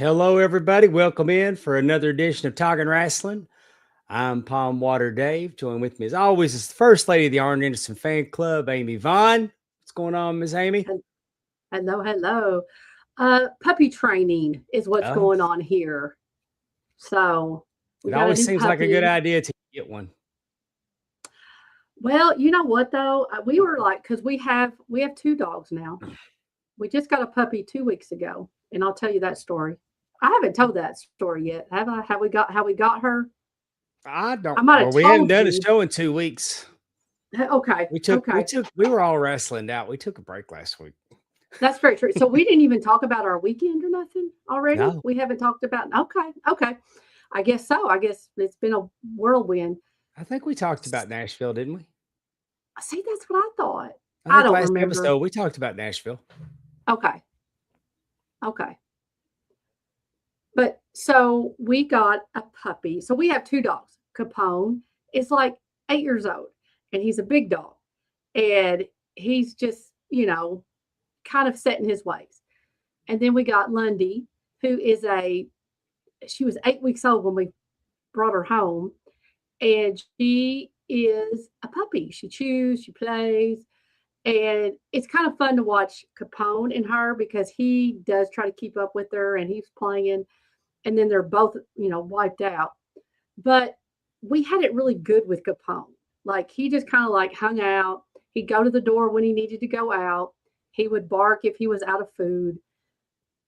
Hello, everybody. Welcome in for another edition of Talking Rasslin. I'm Pondwater Dave. Joined with me, as always, is the First Lady of the Arn Anderson Fan Club, Amy Vaughn. What's going on, Miss Amy? Hello. Puppy training is what's Oh, going on here. So we it got a always new seems like a good puppy. idea to get one. Well, you know what though? We were like, because we have two dogs now. We just got a puppy 2 weeks ago, and I'll tell you that story. I haven't told that story yet, have I? How we got her? I don't. I might have Well, we hadn't told done a you. show in 2 weeks. Okay, okay, We were all wrestling out. We took a break last week. that's very true. So we didn't even talk about our weekend or nothing already. No, We haven't talked about. Okay. I guess so. I guess it's been a whirlwind. I think we talked about Nashville, didn't we? See, that's what I thought. I I think don't last remember. episode we talked about Nashville. Okay. Okay. But so we got a puppy. So we have two dogs. Capone is like 8 years old and he's a big dog. And he's just, kind of set in his ways. And then we got Lundy, who she was 8 weeks old when we brought her home. And she is a puppy. She chews, she plays, and it's kind of fun to watch Capone and her because he does try to keep up with her and he's playing, and then they're both, wiped out. But we had it really good with Capone. Like he just kind of like hung out. He'd go to the door when he needed to go out. He would bark if he was out of food.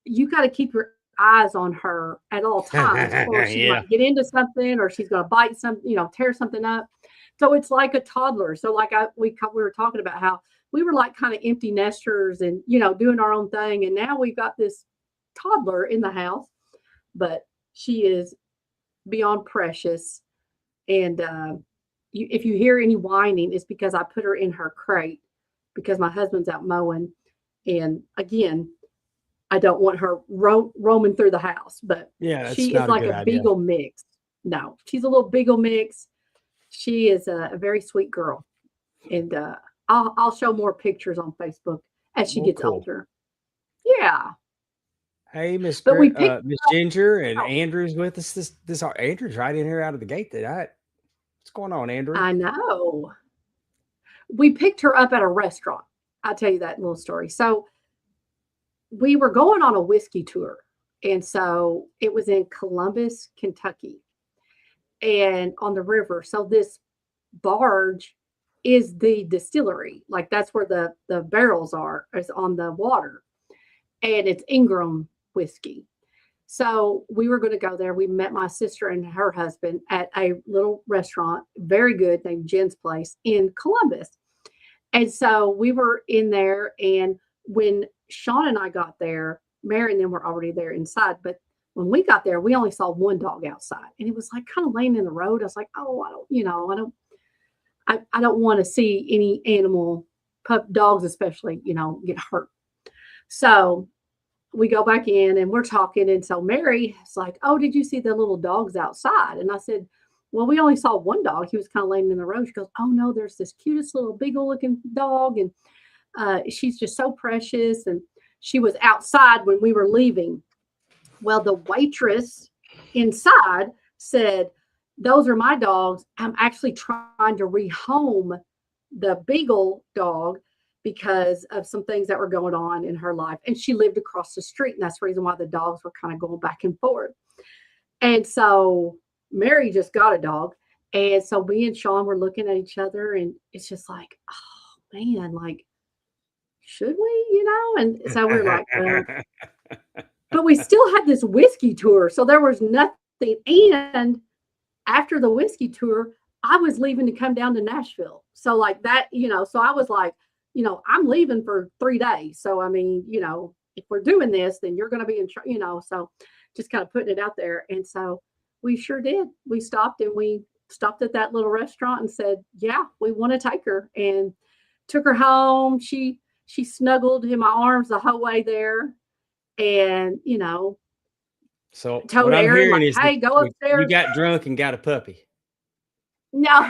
You got to keep your eyes on her at all times, or she might Yeah. get into something, or she's going to bite some, tear something up. So it's like a toddler. So like we were talking about how we were like kind of empty nesters and doing our own thing, and now we've got this toddler in the house, but she is beyond precious. And if you hear any whining, it's because I put her in her crate because my husband's out mowing, and again, I don't want her roaming through the house, but Yeah, that's she is not a like good a idea. beagle mix. No, she's a little beagle mix. She is a very sweet girl, and I'll show more pictures on Facebook as she Well, gets cool. older. Yeah, Hey, but we picked. Miss Ginger and Oh, Andrew's with us. This Andrew's right in here out of the gate tonight. What's going on, Andrew? I know. We picked her up at a restaurant. I'll tell you that little story. So we were going on a whiskey tour, and so it was in Columbus, Kentucky, and on the river. So this barge is the distillery. Like that's where the barrels are, is on the water. And it's Ingram whiskey. So we were going to go there. We met my sister and her husband at a little restaurant, very good, named Jen's Place in Columbus. And so we were in there. And when Sean and I got there, Mary and them were already there inside. But when we got there, we only saw one dog outside. And it was like kind of laying in the road. I was like, oh, I don't want to see any animal, dogs especially, get hurt. So we go back in and we're talking. And so Mary is like, oh, did you see the little dogs outside? And I said, well, we only saw one dog. He was kind of laying in the road. She goes, oh, no, there's this cutest little beagle looking dog. And she's just so precious. And she was outside when we were leaving. Well, the waitress inside said, those are my dogs. I'm actually trying to rehome the beagle dog because of some things that were going on in her life. And she lived across the street. And that's the reason why the dogs were kind of going back and forth. And so Mary just got a dog. And so me and Sean were looking at each other, and it's just like, oh man, like, should we, And so we're like, well, but we still had this whiskey tour. So there was nothing. And after the whiskey tour, I was leaving to come down to Nashville. So like that, so I was like, I'm leaving for 3 days. So, I mean, if we're doing this, then you're going to be so just kind of putting it out there. And so we sure did. We stopped at that little restaurant and said, yeah, we want to take her, and took her home. She snuggled in my arms the whole way there. And, So what told I'm Aaron, hearing like, is that hey, go you upstairs. got drunk and got a puppy. No.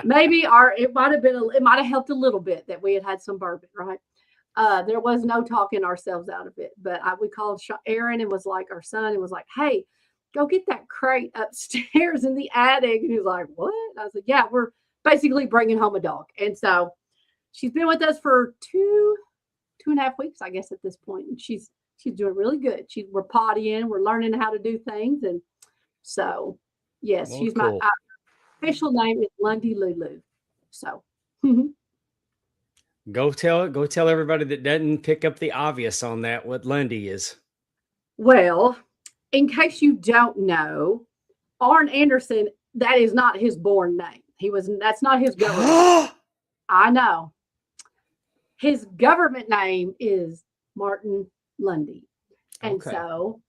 Maybe it might have helped a little bit that we had had some bourbon, right? There was no talking ourselves out of it, but we called Aaron and was like our son and was like, "Hey, go get that crate upstairs in the attic." And he was like, "What?" And I was like, "Yeah, we're basically bringing home a dog." And so she's been with us for 2.5 weeks, I guess, at this point. And she's doing really good. We're pottying, we're learning how to do things, and so yes, Well, she's cool. my official name is Lundy Lulu. So. Go tell everybody that doesn't pick up the obvious on that what Lundy is. Well, in case you don't know, Arn Anderson, that is not his born name. That's not his government name. I know. His government name is Martin Lundy. And Okay. so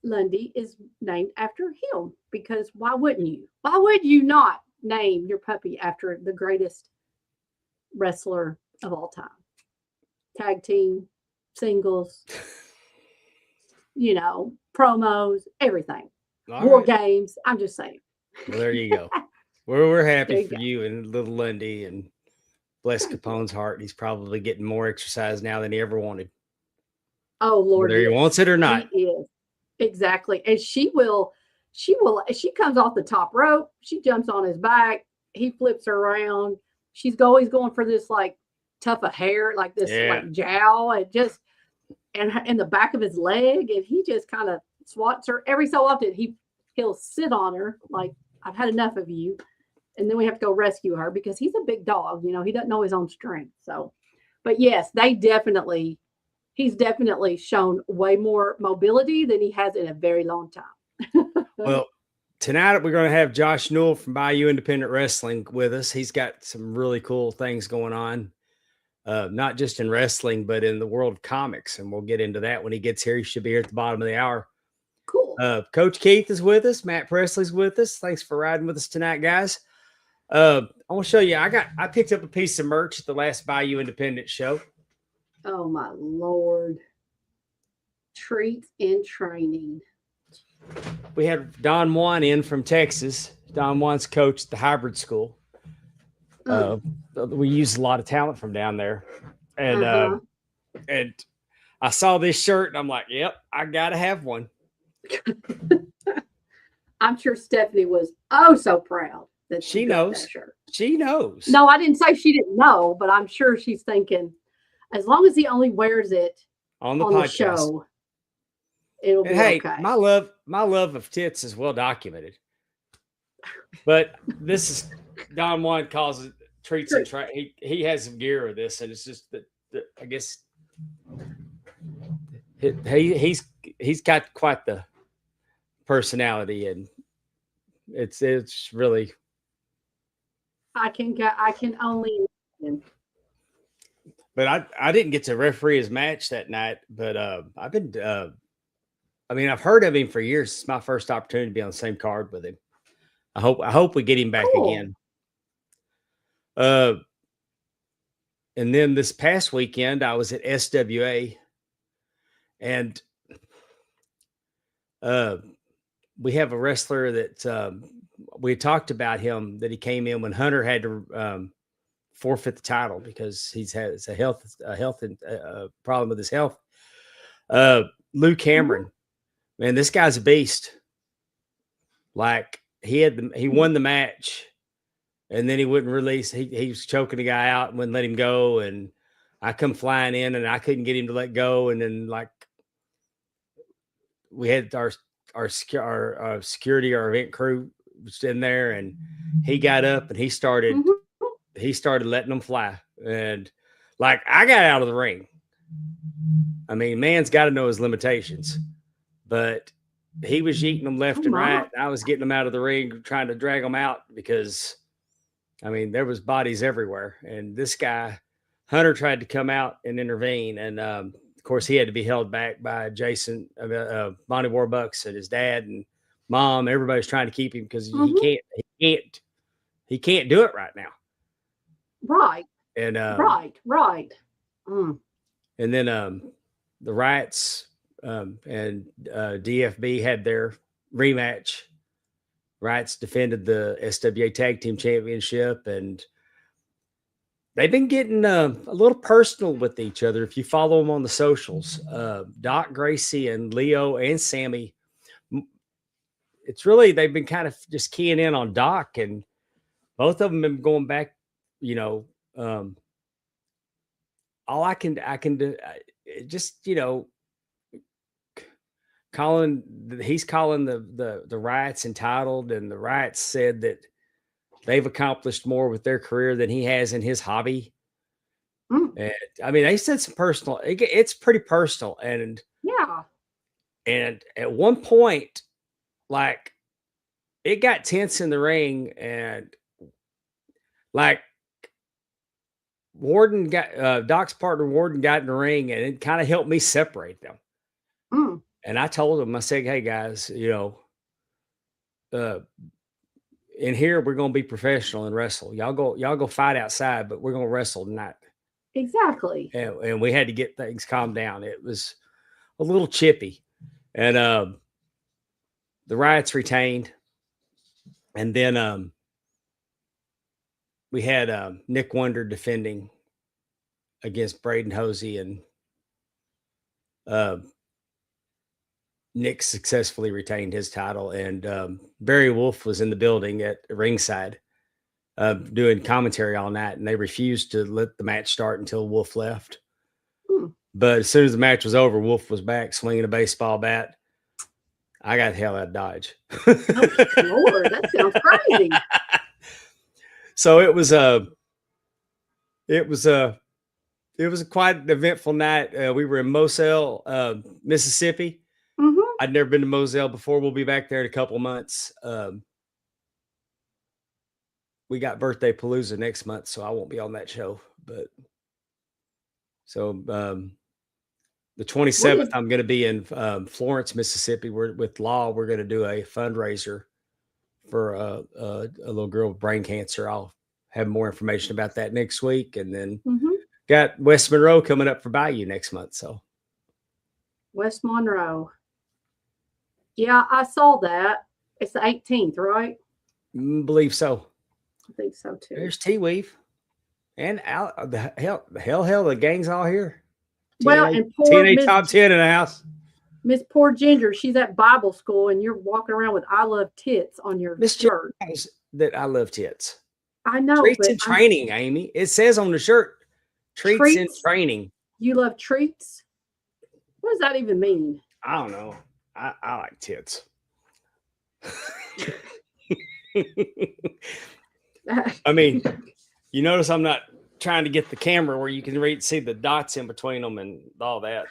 Lundy is named after him because why wouldn't you? Why would you not name your puppy after the greatest wrestler of all time? Tag team, singles, promos, everything. War games. I'm just saying. Well, there you go. We're happy for go. you and little Lundy, and bless Capone's heart. He's probably getting more exercise now than he ever wanted. Oh Lord, whether he wants it or not. He is. Exactly. And she comes off the top rope, she jumps on his back, he flips her around. She's always going for this like tuft of hair, like this like jowl, and just and in the back of his leg, and he just kind of swats her every so often. He'll sit on her like, "I've had enough of you," and then we have to go rescue her because he's a big dog. He doesn't know his own strength. So, but yes, he's definitely shown way more mobility than he has in a very long time. Well, tonight we're going to have Josh Newell from Bayou Independent Wrestling with us. He's got some really cool things going on, not just in wrestling, but in the world of comics. And we'll get into that when he gets here. He should be here at the bottom of the hour. Cool. Coach Keith is with us. Matt Presley's with us. Thanks for riding with us tonight, guys. I want to show you. I picked up a piece of merch at the last Bayou Independent show. Oh my Lord. Treats in training. We had Don Juan in from Texas. Don Juan's coach at the hybrid school. We use a lot of talent from down there. And and I saw this shirt and I'm like, yep, I gotta have one. I'm sure Stephanie was so proud that she knows. That shirt. She knows. No, I didn't say she didn't know, but I'm sure she's thinking, as long as he only wears it on the show, it'll be hey, okay. My love of tits is well documented. But this is Don Juan calls it treats and he has some gear of this, and it's just that I guess he's got quite the personality, and it's really. I can only. But I didn't get to referee his match that night, but I've been I've heard of him for years. It's my first opportunity to be on the same card with him. I hope we get him back again. And then this past weekend I was at SWA, and we have a wrestler that we talked about him, that he came in when Hunter had to forfeit the title because he's had a health problem with his health. Lou Cameron, man, this guy's a beast. Like he won the match, and then he wouldn't release. He was choking the guy out and wouldn't let him go. And I come flying in, and I couldn't get him to let go. And then like we had our security, our event crew was in there, and he got up and he started letting them fly. And like I got out of the ring. I mean, man's got to know his limitations, but he was yeeting them left and right. I was getting them out of the ring, trying to drag them out because, I mean, there was bodies everywhere. And this guy, Hunter, tried to come out and intervene. And of course, he had to be held back by Jason, Monty Warbucks, and his dad and mom. Everybody's trying to keep him because he can't do it right now. Right. And right. And then the Riots and DFB had their rematch. Riots defended the SWA Tag Team Championship, and they've been getting a little personal with each other. If you follow them on the socials, Doc Gracie and Leo and Sammy, it's really, they've been kind of just keying in on Doc, and both of them been going back, you know, all I can do, just, you know, he's calling the Riots entitled, and the Riots said that they've accomplished more with their career than he has in his hobby. And I mean, they said some personal, it's pretty personal. And yeah. And at one point, like, it got tense in the ring, and like Doc's partner Warden got in the ring, and it kind of helped me separate them. And I told him, I said, hey guys, you know, in here we're going to be professional and wrestle. Y'all go fight outside, but we're going to wrestle tonight. Exactly. And we had to get things calmed down. It was a little chippy, and the Riots retained. And then we had Nick Wonder defending against Braden Hosey, and Nick successfully retained his title, and Barry Wolf was in the building at ringside doing commentary on that, and they refused to let the match start until Wolf left. But as soon as the match was over, Wolf was back swinging a baseball bat. I got the hell out of Dodge. Oh, Lord, that sounds crazy. So it was quite an eventful night. We were in Moselle, Mississippi. I'd never been to Moselle before. We'll be back there in a couple months. We got Birthday Palooza next month, so I won't be on that show. But so the 27th, I'm going to be in Florence, Mississippi. We're with Law. We're going to do a fundraiser for a little girl with brain cancer. I'll have more information about that next week. And then got West Monroe coming up for Bayou next month. So West Monroe. Yeah, I saw that. It's the 18th, right? Believe so. I think so too. There's T-Weave. And the hell, the gang's all here. Well, and poor TNA top 10 in the house. Miss Poor Ginger, she's at Bible school, and you're walking around with "I love tits" on your shirt. That I love tits. I know. Treats in training, Amy. It says on the shirt, treats in training. You love treats? What does that even mean? I don't know. I like tits. I mean, you notice I'm not trying to get the camera where you can see the dots in between them and all that.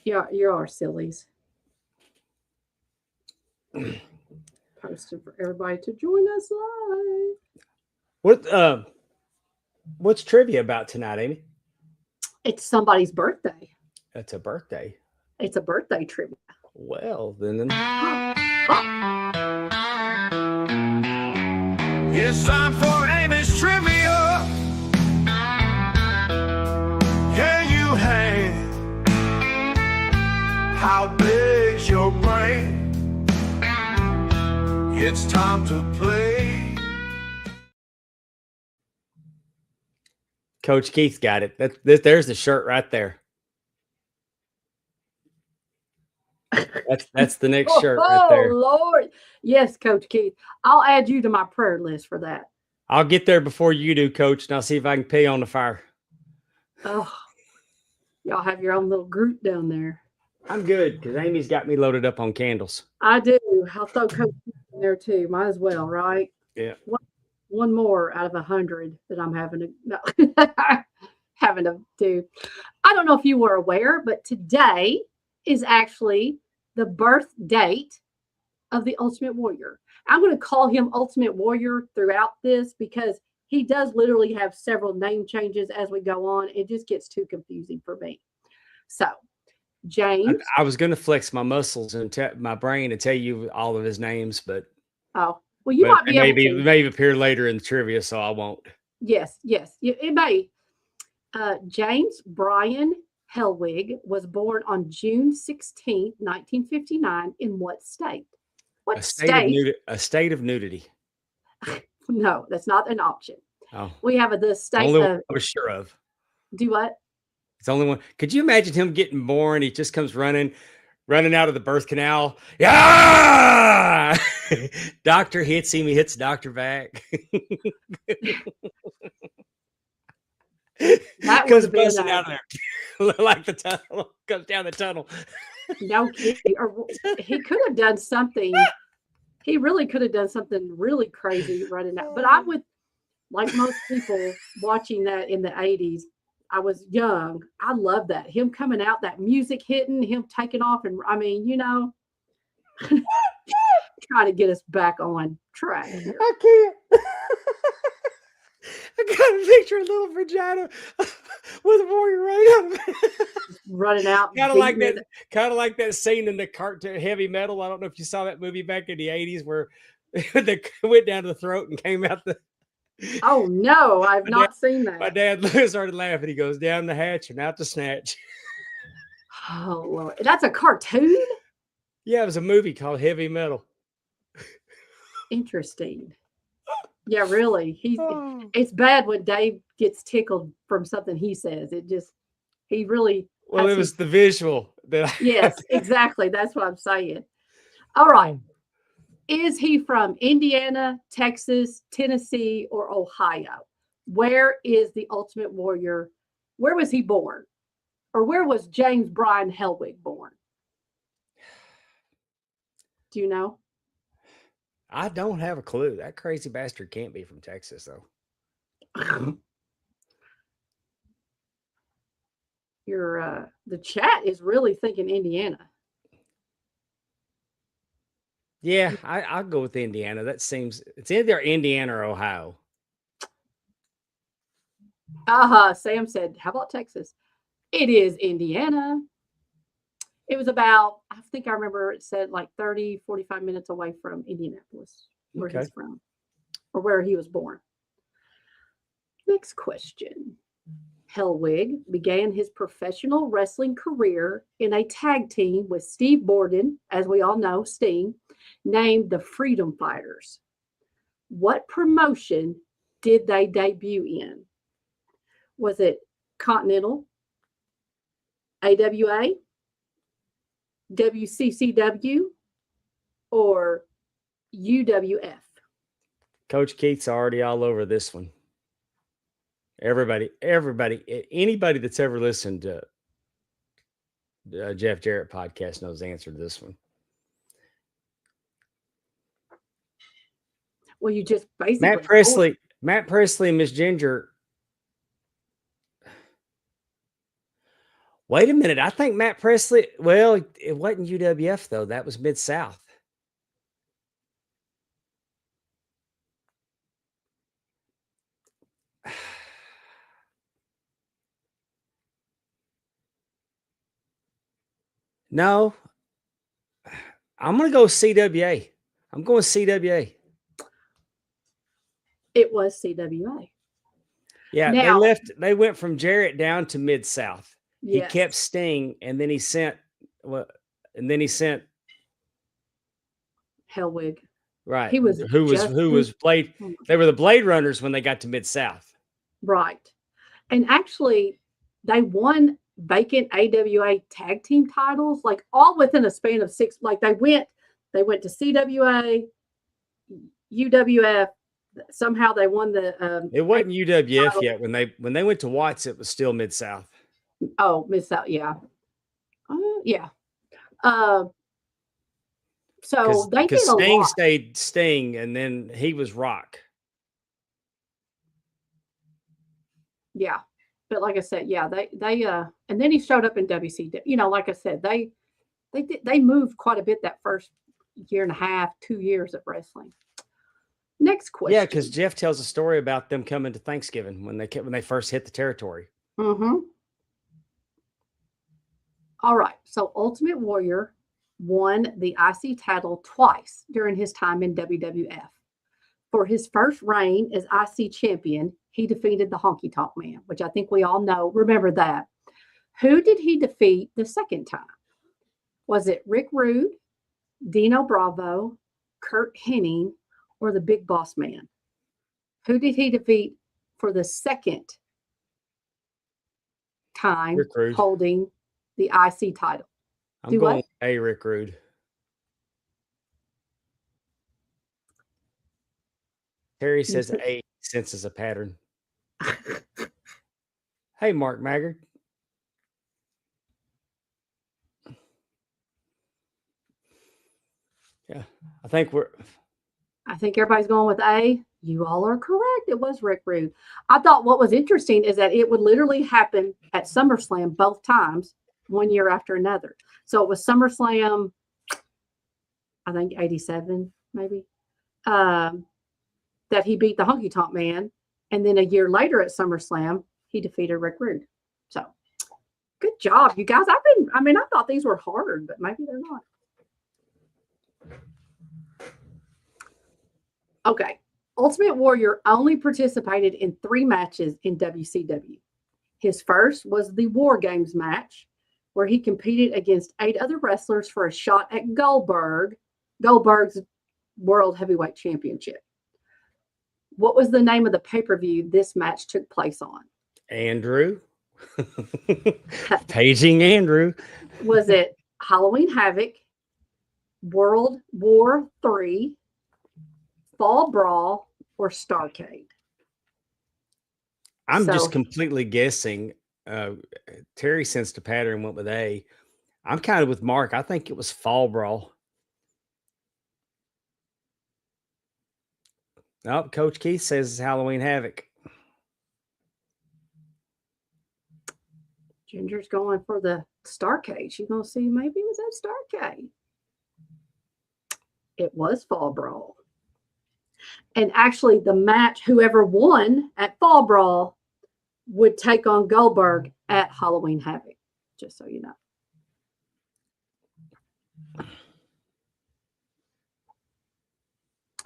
Yeah, you are sillies. Posted for everybody to join us live. What's trivia about tonight, Amy? It's somebody's birthday. That's a birthday. It's a birthday trivia. Well, then. It's time for Amy's trivia. Can you hang? How big's your brain? It's time to play. Coach Keith got it. There's the shirt right there. That's the next shirt right there. Oh, Lord. Yes, Coach Keith. I'll add you to my prayer list for that. I'll get there before you do, Coach, and I'll see if I can pay on the fire. Oh, y'all have your own little group down there. I'm good because Amy's got me loaded up on candles. I do. I'll throw Coach Keith in there too. Might as well, right? Yeah. One more out of 100 that I'm having to do. I don't know if you were aware, but today is actually the birth date of the Ultimate Warrior. I'm going to call him Ultimate Warrior throughout this because he does literally have several name changes as we go on. It just gets too confusing for me. So, James. I was going to flex my muscles and my brain and tell you all of his names, but well, you might be able to. It may appear later in the trivia, so I won't. Yes, it may. James Brian Hellwig was born on June 16th, 1959. In what state? A state of nudity. No, that's not an option. Oh, We have the state only one of I was sure of. do what? It's the only one. Could you imagine him getting born? He just comes running out of the birth canal. Yeah. Doctor hits him. He hits doctor back. That Comes would have been busting out of there like the tunnel. Comes down the tunnel. no kidding. Or he could have done something. He really could have done something really crazy running out. But I would, like most people watching that in the 80s, I was young. I love that. Him coming out, that music hitting, him taking off. And I mean, trying to get us back on track here. I can't. I got a picture of little vagina with a warrior running out of it. Running out. Kind of like that scene in the cartoon Heavy Metal. I don't know if you saw that movie back in the 80s where they went down to the throat and came out the. Oh no, I've not seen that. My dad started laughing. He goes down the hatch and out the snatch. Oh Lord, that's a cartoon. Yeah, it was a movie called Heavy Metal. Interesting. Yeah, really. Oh. It's bad when Dave gets tickled from something he says. He really. Well, it was the visual that. Yes, exactly. That's what I'm saying. All right. Is he from Indiana, Texas, Tennessee, or Ohio? Where is the Ultimate Warrior? Where was he born? Or where was James Bryan Hellwig born? Do you know? I don't have a clue. That crazy bastard can't be from Texas, though. The chat is really thinking Indiana. Yeah, I'll go with Indiana. That seems it's either Indiana or Ohio. Sam said, how about Texas? It is Indiana. It was about, I think I remember it said like 30, 45 minutes away from Indianapolis, where he's from, or where he was born. Next question. Hellwig began his professional wrestling career in a tag team with Steve Borden, as we all know, Sting, named the Freedom Fighters. What promotion did they debut in? Was it Continental, AWA, WCCW, or UWF? Coach Keith's already all over this one. Everybody, anybody that's ever listened to Jeff Jarrett podcast knows the answer to this one. Well, you just basically Matt Presley and Miss Ginger. Wait a minute. I think Matt Presley, well, it wasn't UWF though. That was Mid-South. No, I'm going to go CWA. I'm going CWA. It was CWA. Yeah, now, they went from Jarrett down to Mid-South. Yes. He kept Sting, and then he sent Hellwig. Right. Who was Blade. They were the Blade Runners when they got to Mid-South. Right. And actually, they won vacant AWA tag team titles, like all within a span of 6. Like they went to CWA, UWF. Somehow they won the. It wasn't UWF title. Yet when they went to Watts. It was still Mid-South. Oh, Mid-South, yeah, yeah. So they did a Sting lot. stayed Sting, and then he was Rock. Yeah. But like I said, yeah, they and then he showed up in WCW. You know, like I said, they moved quite a bit that first year and a half, 2 years of wrestling. Next question. Yeah, because Jeff tells a story about them coming to Thanksgiving when they first hit the territory. Mm-hmm. All right. So Ultimate Warrior won the IC title twice during his time in WWF. For his first reign as IC champion, he defeated the Honky Tonk Man, which I think we all know. Remember that. Who did he defeat the second time? Was it Rick Rude, Dino Bravo, Kurt Hennig, or the Big Boss Man? Who did he defeat for the second time Rick Rude. holding the IC title? I'm Do going what? with A. Rick Rude. Terry says A senses a pattern. Hey, Mark Maggard. Yeah, I think everybody's going with A. You all are correct. It was Rick Rude. I thought what was interesting is that it would literally happen at SummerSlam both times, one year after another. So it was SummerSlam, I think 87, maybe, that he beat the Honky Tonk Man. And then a year later at SummerSlam, he defeated Rick Rude. So good job, you guys. I thought these were hard, but maybe they're not. Okay. Ultimate Warrior only participated in 3 matches in WCW. His first was the War Games match, where he competed against 8 other wrestlers for a shot at Goldberg's World Heavyweight Championship. What was the name of the pay-per-view this match took place on? Andrew. Paging Andrew. Was it Halloween Havoc, World War III, Fall Brawl, or Starrcade? I'm just completely guessing. Terry sensed a pattern and went with A. I'm kind of with Mark. I think it was Fall Brawl. Oh, Coach Keith says it's Halloween Havoc. Ginger's going for the Starrcade. She's going to see maybe it was that Starrcade. It was Fall Brawl. And actually, the match, whoever won at Fall Brawl would take on Goldberg at Halloween Havoc, just so you know.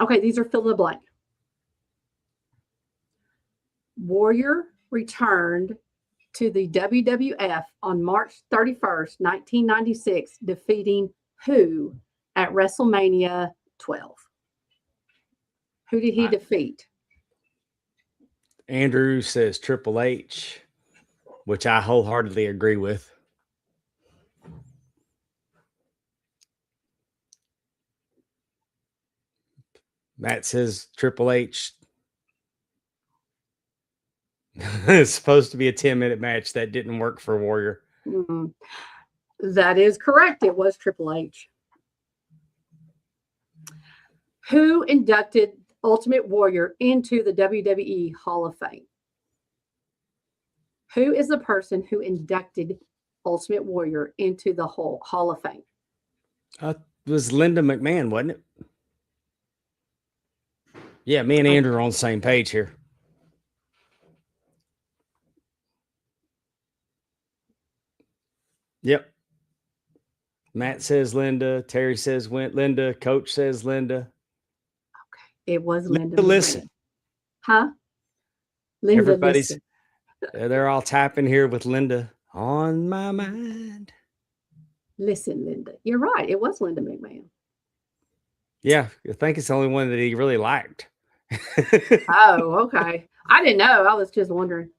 Okay, these are fill in the blank. Warrior returned to the WWF on March 31st, 1996, defeating who at WrestleMania 12? Who did he defeat? Andrew says Triple H, which I wholeheartedly agree with. Matt says Triple H. It's supposed to be a 10-minute match. That didn't work for Warrior. Mm-hmm. That is correct. It was Triple H. Who inducted Ultimate Warrior into the WWE Hall of Fame? Who is the person who inducted Ultimate Warrior into the Hall of Fame? It was Linda McMahon, wasn't it? Yeah, me and Andrew are on the same page here. Yep. Matt says Linda. Terry says Linda. Coach says Linda. Okay. It was Linda. Listen. Huh? Linda, everybody's listen. They're all tapping here with Linda on my mind. Listen, Linda. You're right. It was Linda McMahon. Yeah, I think it's the only one that he really liked. Oh, okay. I didn't know. I was just wondering.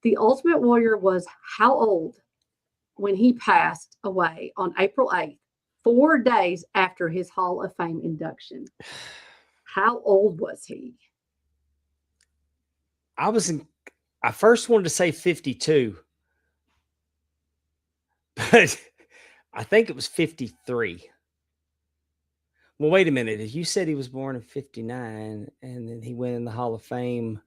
The Ultimate Warrior was how old when he passed away on April 8th, 4 days after his Hall of Fame induction? How old was he? I first wanted to say 52, but I think it was 53. Well, wait a minute. You said he was born in 59 and then he went in the Hall of Fame.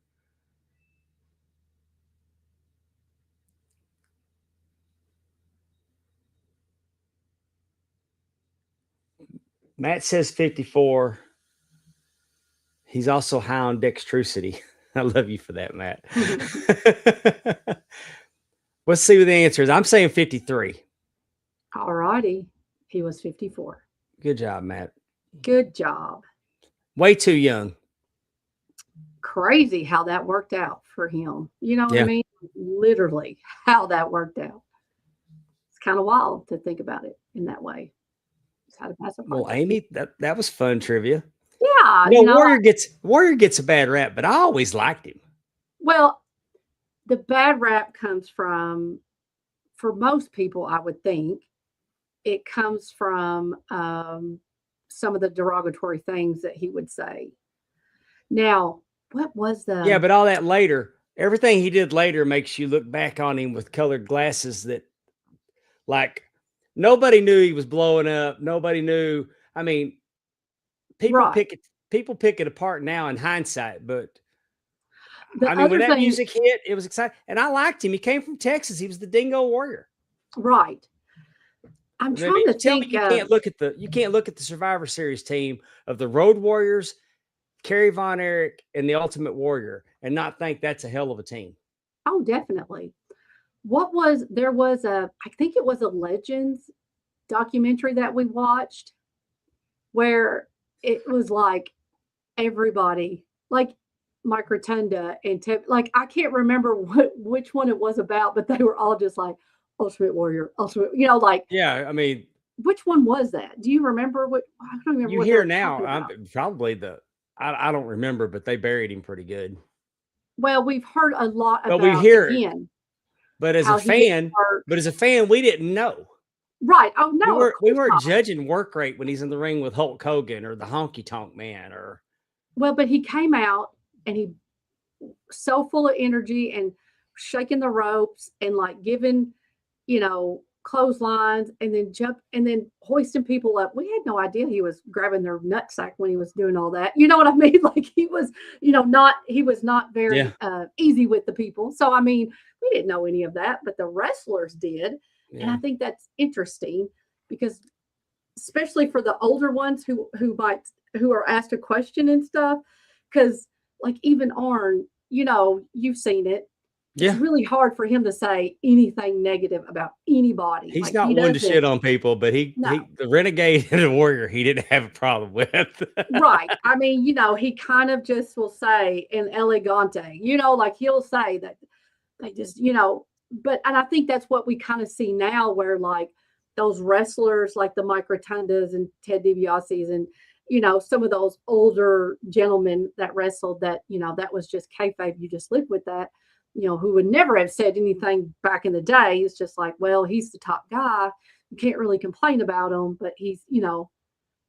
Matt says 54. He's also high on dexterity. I love you for that, Matt. Let's see what the answer is. I'm saying 53. All righty. He was 54. Good job, Matt. Good job. Way too young. Crazy how that worked out for him. You know what I mean? Literally how that worked out. It's kind of wild to think about it in that way. How to pass well, Amy, that was fun trivia. Yeah, Yeah, Warrior gets a bad rap, but I always liked him. Well, the bad rap comes from, for most people, I would think, it comes from some of the derogatory things that he would say. Now, what was Yeah, but all that later, everything he did later makes you look back on him with colored glasses that, like, nobody knew he was blowing up. Nobody knew. I mean, people Right. pick it apart now in hindsight, but The I mean, when other that thing, music hit, it was exciting, and I liked him. He came from Texas. He was the Dingo Warrior. right. I'm I mean, trying to tell me think. you can't look at the Survivor Series team of the Road Warriors, Kerry Von Erich, and the Ultimate Warrior, and not think that's a hell of a team. Oh, definitely. There was I think it was a Legends documentary that we watched where it was like everybody, like Mike Rotunda and like I can't remember which one it was about, but they were all just like Ultimate Warrior, Ultimate, like Yeah, I mean, which one was that? Do you remember what? I don't remember you what they hear were now, talking about. probably I don't remember, but they buried him pretty good. Well, we've heard a lot But we about hear it. again But as how a he gets fan, hurt. we didn't know. Right. Oh no, of We course weren't not. judging work rate when he's in the ring with Hulk Hogan or the Honky Tonk Man or Well, but he came out and he so full of energy and shaking the ropes and like giving, clotheslines and then hoisting people up. We had no idea he was grabbing their nutsack when he was doing all that. You know what I mean? Like he was, he was not very easy with the people. So I mean, we didn't know any of that, but the wrestlers did. yeah. And I think that's interesting because especially for the older ones who are asked a question and stuff, because like even Arn, you've seen it. Yeah. It's really hard for him to say anything negative about anybody. He's Like, not he one to doesn't- shit on people, but No. the Renegade and the Warrior, he didn't have a problem with. Right. I mean, he kind of just will say in elegante, like he'll say that they just, and I think that's what we kind of see now where like those wrestlers like the Mike Rotundas and Ted DiBiase's and, some of those older gentlemen that wrestled that, that was just kayfabe. You just lived with that, who would never have said anything back in the day. It's just like, well, he's the top guy. You can't really complain about him, but he's,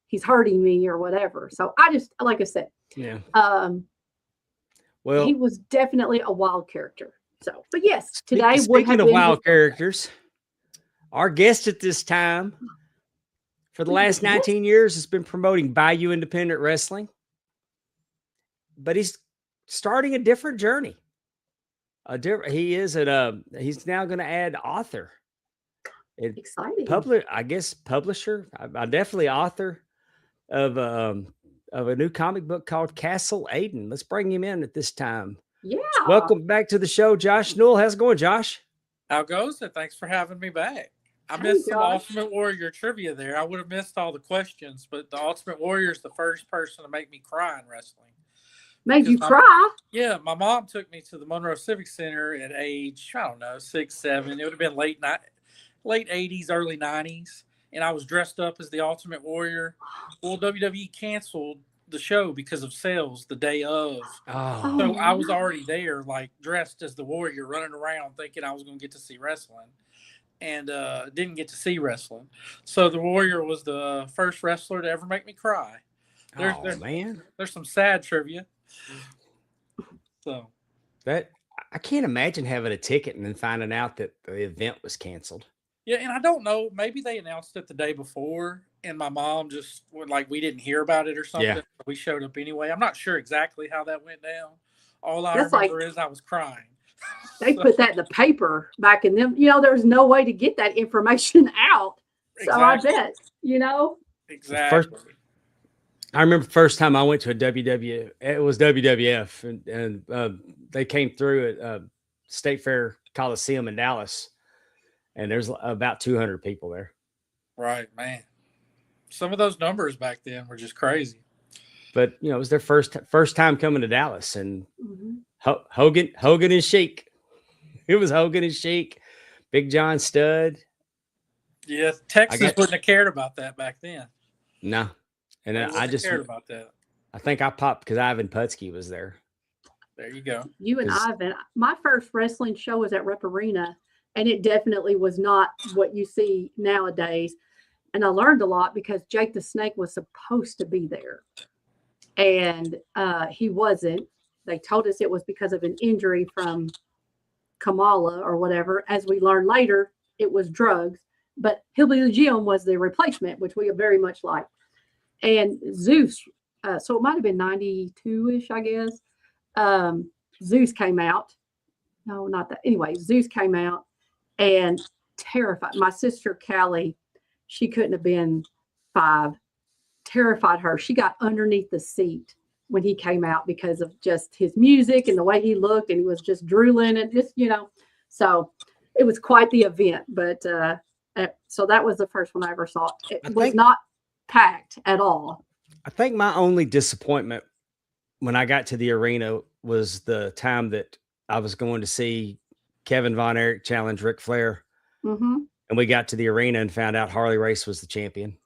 he's hurting me or whatever. So I just, like I said, Yeah. He was definitely a wild character. So, but yes, today would speaking have of been wild characters, our guest at this time for the last 19 years has been promoting Bayou Independent Wrestling, but he's starting a different journey. He's now going to add author. Exciting. Publisher. I definitely author of a new comic book called Castle Aiden. Let's bring him in at this time. Yeah. Welcome back to the show, Josh Newell. How's it going, Josh? How goes it? Thanks for having me back. I missed some Ultimate Warrior trivia there. I would have missed all the questions, but the Ultimate Warrior is the first person to make me cry in wrestling. Made you cry? Yeah, my mom took me to the Monroe Civic Center at age, 6, 7. It would have been late 80s, early 90s. And I was dressed up as the Ultimate Warrior. Well, WWE canceled the show because of sales the day of. Oh. So I was already there, like dressed as the Warrior, running around thinking I was going to get to see wrestling. And didn't get to see wrestling. So the Warrior was the first wrestler to ever make me cry. Man. There's some sad trivia. So that I can't imagine having a ticket and then finding out that the event was canceled. Yeah, and I don't know. Maybe they announced it the day before, and my mom just we didn't hear about it or something. Yeah. We showed up anyway. I'm not sure exactly how that went down. All I remember is I was crying. They put that in the paper back in them. There's no way to get that information out. So exactly. I bet, Exactly. I remember the first time I went to a it was WWF, and they came through at State Fair Coliseum in Dallas, and there's about 200 people there. Right, man. Some of those numbers back then were just crazy. But it was their first time coming to Dallas, and Hogan and Sheik. It was Hogan and Sheik, Big John Studd. Yeah, Texas wouldn't have cared about that back then. No, and I just cared about that. I think I popped because Ivan Putski was there. There you go. You and 'Cause- Ivan. My first wrestling show was at Rep Arena, and it definitely was not what you see nowadays. And I learned a lot because Jake the Snake was supposed to be there, and he wasn't. They told us it was because of an injury from Kamala or whatever. As we learned later, it was drugs. But Hillbilly Jim was the replacement, which we very much liked. And Zeus, so it might have been 92-ish, I guess. Zeus came out. No, not that. Anyway, Zeus came out and terrified. My sister, Callie, she couldn't have been 5. Terrified her. She got underneath the seat when he came out because of just his music and the way he looked, and he was just drooling and just, so it was quite the event. But so that was the first one I ever saw. It was not packed at all. I think my only disappointment when I got to the arena was the time that I was going to see Kevin Von Erich challenge Ric Flair. Mm-hmm. And we got to the arena and found out Harley Race was the champion.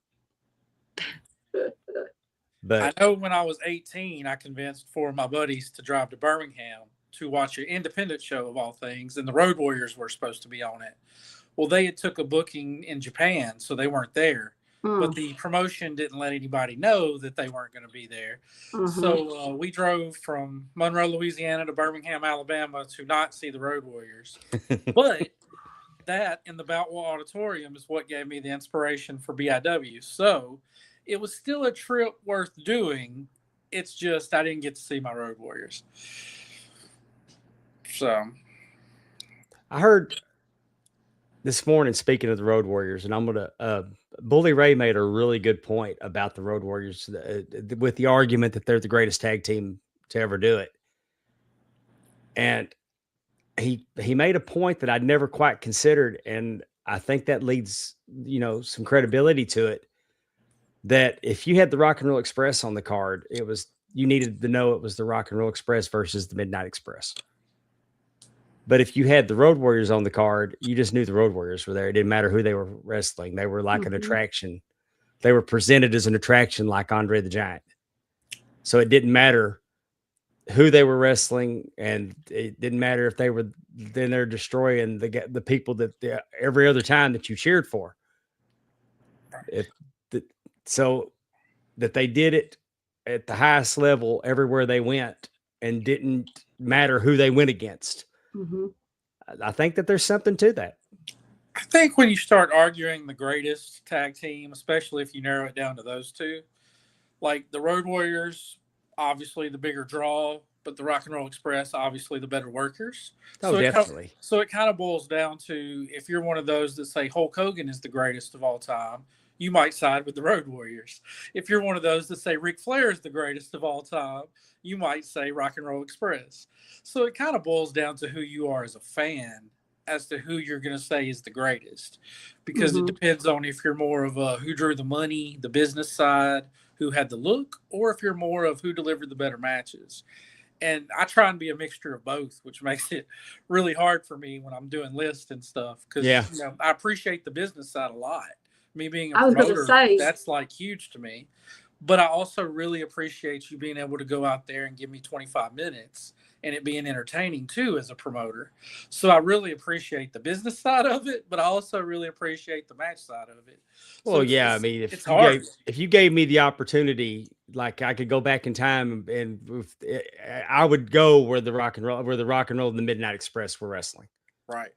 But I know when I was 18, I convinced 4 of my buddies to drive to Birmingham to watch an independent show of all things, and the Road Warriors were supposed to be on it. Well, they had took a booking in Japan, so they weren't there. But the promotion didn't let anybody know that they weren't going to be there. So we drove from Monroe, Louisiana to Birmingham, Alabama to not see the Road Warriors. But that in the Boutwell Auditorium is what gave me the inspiration for BIW. So it was still a trip worth doing. It's just I didn't get to see my Road Warriors. So I heard this morning, speaking of the Road Warriors, and I'm going to Bully Ray made a really good point about the Road Warriors with the argument that they're the greatest tag team to ever do it. And he made a point that I'd never quite considered. And I think that leads, some credibility to it, that if you had the Rock and Roll Express on the card, you needed to know it was the Rock and Roll Express versus the Midnight Express. But if you had the Road Warriors on the card, you just knew the Road Warriors were there. It didn't matter who they were wrestling. They were like an attraction. They were presented as an attraction like Andre the Giant. So it didn't matter who they were wrestling, and it didn't matter if they were then they're destroying the people that every other time that you cheered for. So that they did it at the highest level everywhere they went, and didn't matter who they went against. I think that there's something to that. I think when you start arguing the greatest tag team, especially if you narrow it down to those two, like the Road Warriors, obviously the bigger draw, but the Rock and Roll Express, obviously the better workers. Oh, definitely. So it kind of boils down to, if you're one of those that say Hulk Hogan is the greatest of all time, you might side with the Road Warriors. If you're one of those that say Ric Flair is the greatest of all time, you might say Rock and Roll Express. So it kind of boils down to who you are as a fan as to who you're going to say is the greatest, because it depends on if you're more of a who drew the money, the business side, who had the look, or if you're more of who delivered the better matches. And I try and be a mixture of both, which makes it really hard for me when I'm doing lists and stuff. Because I appreciate the business side a lot. Me being a promoter, that's like huge to me. But I also really appreciate you being able to go out there and give me 25 minutes and it being entertaining too as a promoter. So I really appreciate the business side of it, but I also really appreciate the match side of it. Well, I mean, if you gave me the opportunity, like I could go back in time and I would go where the Rock and Roll and the Midnight Express were wrestling. Right.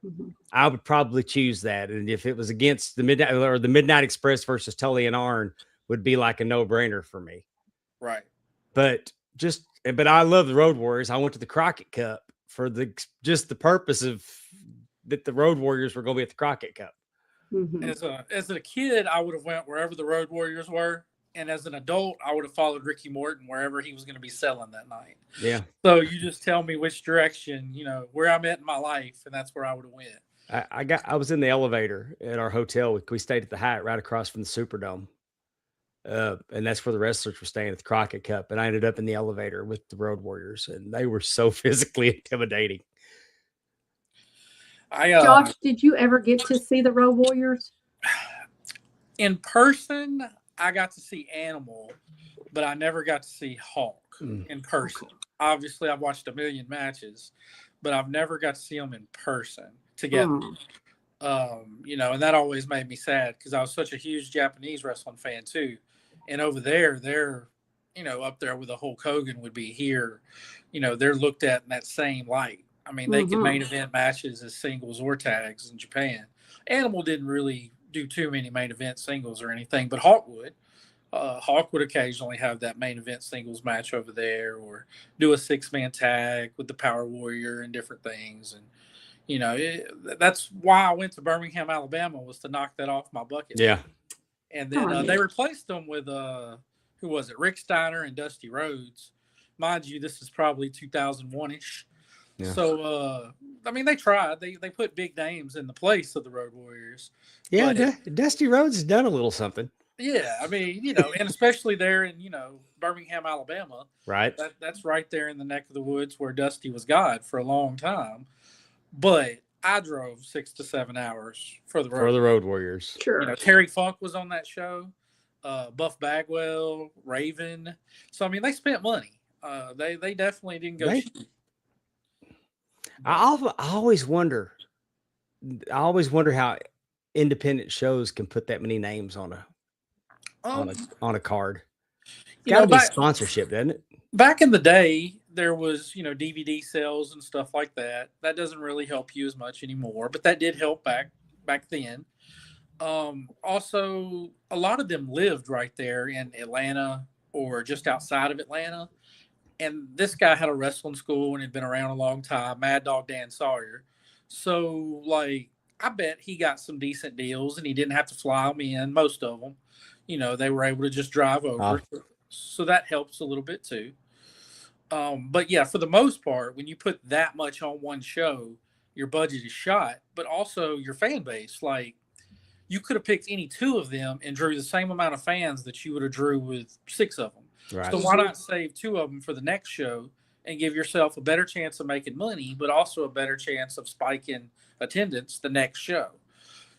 I would probably choose that. And if it was against the Midnight Express versus Tully and Arn, would be like a no-brainer for me. Right. But I love the Road Warriors. I went to the Crockett Cup for just the purpose of that the Road Warriors were going to be at the Crockett Cup. As a kid, I would have went wherever the Road Warriors were. And as an adult, I would have followed Ricky Morton wherever he was going to be selling that night. Yeah. So you just tell me which direction, where I'm at in my life, and that's where I would have went. I was in the elevator at our hotel. We stayed at the Hyatt right across from the Superdome. And that's where the wrestlers were staying at the Crockett Cup. And I ended up in the elevator with the Road Warriors, and they were so physically intimidating. Josh, did you ever get to see the Road Warriors? In person, I got to see Animal, but I never got to see Hawk in person. Obviously, I've watched a million matches, but I've never got to see them in person together. You know, and that always made me sad because I was such a huge Japanese wrestling fan too. And over there, they're, you know, up there with the Hulk Hogan would be here. You know, they're looked at in that same light. I mean, they can main event matches as singles or tags in Japan. Animal didn't really do too many main event singles or anything, but Hawk would. Hawk would occasionally have that main event singles match over there, or do a 6-man tag with the Power Warrior and different things. And you know, that's why I went to Birmingham, Alabama, was to knock that off my bucket list. Yeah. And then they replaced them with who was it? Rick Steiner and Dusty Rhodes. Mind you, this is probably 2001-ish. Yeah. So, I mean, they tried. They put big names in the place of the Road Warriors. Yeah, Dusty Rhodes has done a little something. Yeah, I mean, you know, and especially there in, you know, Birmingham, Alabama. Right. That's right there in the neck of the woods where Dusty was God for a long time. But I drove 6 to 7 hours for the Road Warriors. Sure. You know, Terry Funk was on that show. Buff Bagwell, Raven. So I mean, they spent money. They definitely didn't go cheap. I always wonder how independent shows can put that many names on a card. It's got to be sponsorship, doesn't it? Back in the day, there was, you know, DVD sales and stuff like that. That doesn't really help you as much anymore, but that did help back then. Also, a lot of them lived right there in Atlanta or just outside of Atlanta. And this guy had a wrestling school and had been around a long time, Mad Dog Dan Sawyer. So, like, I bet he got some decent deals and he didn't have to fly them in, most of them. You know, they were able to just drive over. So that helps a little bit too. But yeah, for the most part, when you put that much on one show, your budget is shot, but also your fan base. Like, you could have picked any 2 of them and drew the same amount of fans that you would have drew with 6 of them. Right. So why not save 2 of them for the next show and give yourself a better chance of making money, but also a better chance of spiking attendance the next show?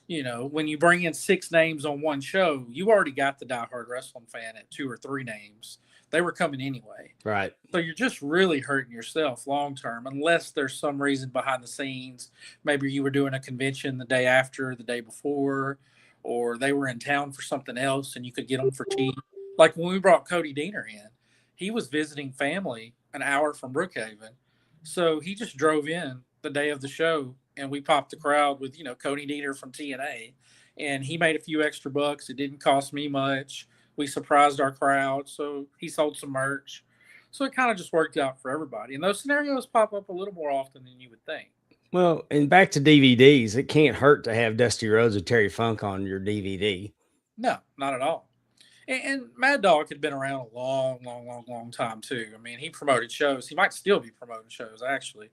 You know, when you bring in 6 names on one show, you already got the diehard wrestling fan at 2 or 3 names. They were coming anyway. Right. So you're just really hurting yourself long term, unless there's some reason behind the scenes. Maybe you were doing a convention the day after, the day before, or they were in town for something else and you could get them for cheap. Like when we brought Cody Deaner in, he was visiting family an hour from Brookhaven. So he just drove in the day of the show and we popped the crowd with, you know, Cody Deaner from TNA. And he made a few extra bucks. It didn't cost me much. We surprised our crowd. So he sold some merch. So it kind of just worked out for everybody. And those scenarios pop up a little more often than you would think. Well, and back to DVDs, it can't hurt to have Dusty Rhodes or Terry Funk on your DVD. No, not at all. And Mad Dog had been around a long time too. I mean, he promoted shows. He might still be promoting shows, actually.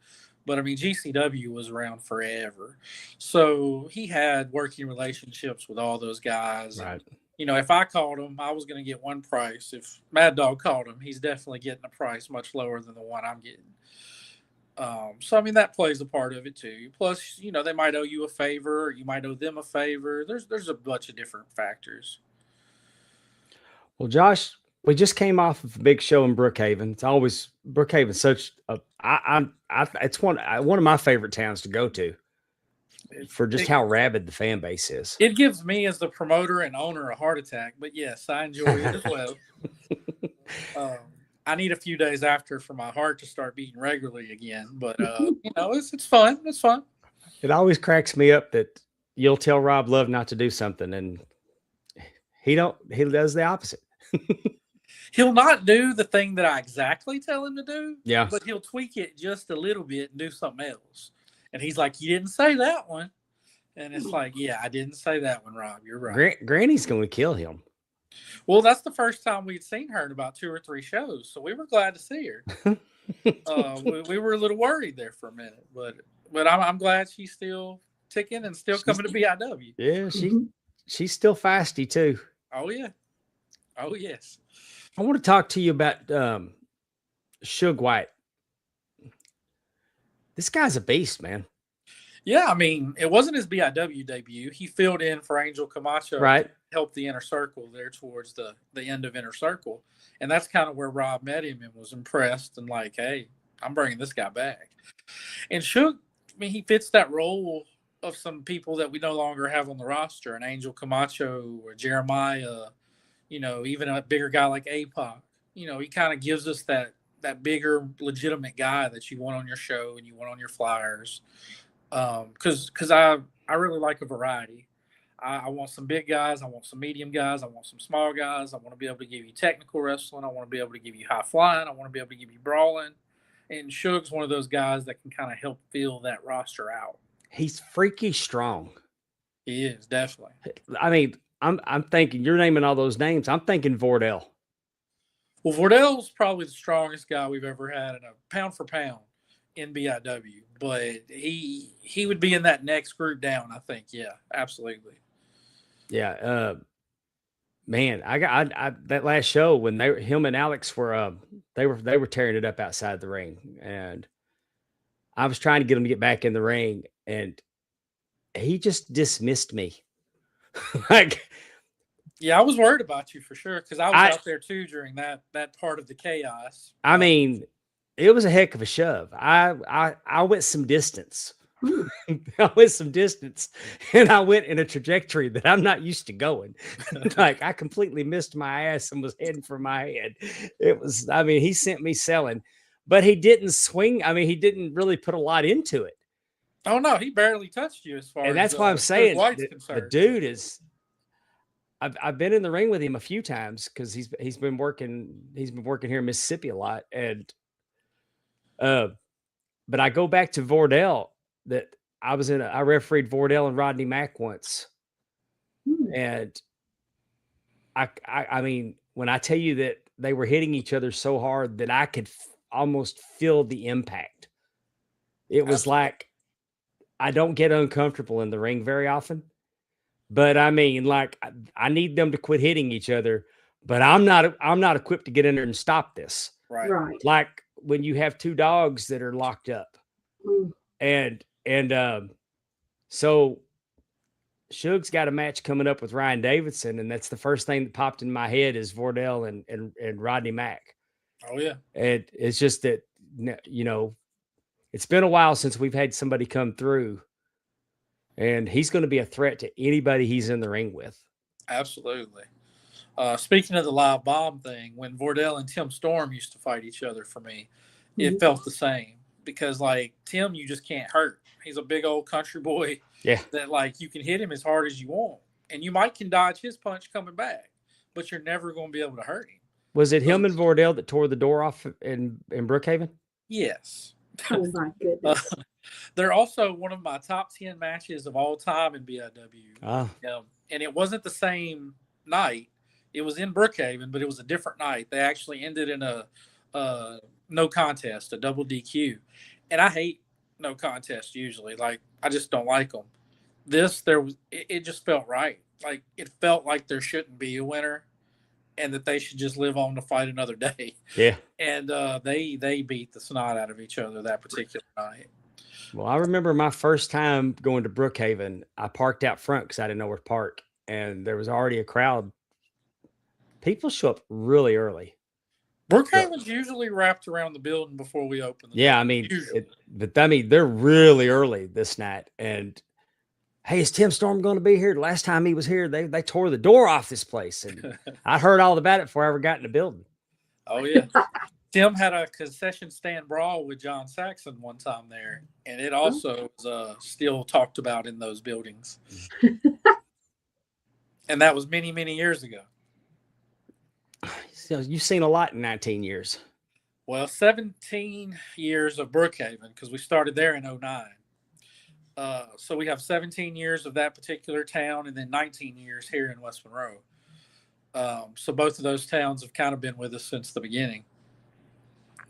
But, I mean, GCW was around forever. So he had working relationships with all those guys. Right. And, you know, if I called him, I was going to get one price. If Mad Dog called him, he's definitely getting a price much lower than the one I'm getting. So, I mean, that plays a part of it too. Plus, you know, they might owe you a favor or you might owe them a favor. There's a bunch of different factors. Well, Josh, we just came off of a big show in Brookhaven. It's always Brookhaven's such a it's one of my favorite towns to go to for just how rabid the fan base is. It gives me as the promoter and owner a heart attack, but yes, I enjoy it as well. I need a few days after for my heart to start beating regularly again, but you know, it's fun. It's fun. It always cracks me up that you'll tell Rob Love not to do something and he does the opposite. He'll not do the thing that I exactly tell him to do. Yeah. But he'll tweak it just a little bit and do something else. And he's like, you didn't say that one. And it's like, yeah, I didn't say that one, Rob. You're right. Granny's going to kill him. Well, that's the first time we'd seen her in about 2 or 3 shows. So we were glad to see her. We were a little worried there for a minute. But I'm glad she's still ticking and still coming to BIW. Yeah, she's still feisty too. Oh, yeah. Oh, yes. I want to talk to you about Suge White. This guy's a beast, man. Yeah, I mean, it wasn't his BIW debut. He filled in for Angel Camacho Right. to help the Inner Circle there towards the end of Inner Circle. And that's kind of where Rob met him and was impressed and like, hey, I'm bringing this guy back. And Suge, I mean, he fits that role of some people that we no longer have on the roster, an Angel Camacho or Jeremiah, even a bigger guy like APOC. He kind of gives us that bigger, legitimate guy that you want on your show and you want on your flyers. Because I really like a variety. I want some big guys. I want some medium guys. I want some small guys. I want to be able to give you technical wrestling. I want to be able to give you high flying. I want to be able to give you brawling. And Suge's one of those guys that can kind of help fill that roster out. He's freaky strong. He is, definitely. I mean, I'm thinking you're naming all those names. I'm thinking Vordell. Well, Vordell's probably the strongest guy we've ever had in a pound for pound in BIW, but he would be in that next group down, I think. Yeah, absolutely. Yeah. Man, I that last show when him and Alex were they were tearing it up outside the ring, and I was trying to get him to get back in the ring, and he just dismissed me. Like, yeah, I was worried about you for sure because I was out there too during that part of the chaos. I mean, it was a heck of a shove. I went some distance. I went some distance, and I went in a trajectory that I'm not used to going. Like, I completely missed my ass and was heading for my head. It was, I mean, he sent me selling, but he didn't swing. I mean, he didn't really put a lot into it. Oh no, he barely touched you as far as. And that's why I'm saying the dude is. I've been in the ring with him a few times because he's been working here in Mississippi a lot, and but I go back to Vordell. That I refereed Vordell and Rodney Mack once. And I mean, when I tell you that they were hitting each other so hard that I could almost feel the impact. It was like, I don't get uncomfortable in the ring very often, but I mean, like, I need them to quit hitting each other, but I'm not equipped to get in there and stop this. Right. Like when you have two dogs that are locked up. And so Suge's got a match coming up with Ryan Davidson, and that's the first thing that popped in my head is Vordell and Rodney Mack. Oh yeah. And it's just that, it's been a while since we've had somebody come through, and he's going to be a threat to anybody he's in the ring with. Absolutely. Speaking of the live bomb thing, when Vordell and Tim Storm used to fight each other for me, it felt the same. Because, like, Tim, you just can't hurt. He's a big old country boy. Yeah. That, like, you can hit him as hard as you want. And you can dodge his punch coming back. But you're never going to be able to hurt him. Was it him and Vordell that tore the door off in Brookhaven? Yes. Oh, my goodness. They're also one of my top 10 matches of all time in BIW. And it wasn't the same night. It was in Brookhaven, but it was a different night. They actually ended in a no contest, a double DQ. And I hate no contest usually. Like, I just don't like them. It just felt right. Like, it felt like there shouldn't be a winner and that they should just live on to fight another day. Yeah. And they beat the snot out of each other that particular night. Well, I remember my first time going to Brookhaven. I parked out front because I didn't know where to park, and there was already a crowd. People show up really early. Brookhaven's usually wrapped around the building before we open. I mean, they're really early this night. And hey, is Tim Storm going to be here? The last time he was here, they tore the door off this place, and I heard all about it before I ever got in the building. Oh yeah, Tim had a concession stand brawl with John Saxon one time there, and it also was still talked about in those buildings. And that was many, many years ago. So you've seen a lot in 19 years. Well, 17 years of Brookhaven, because we started there in 2009. So we have 17 years of that particular town and then 19 years here in West Monroe. So both of those towns have kind of been with us since the beginning.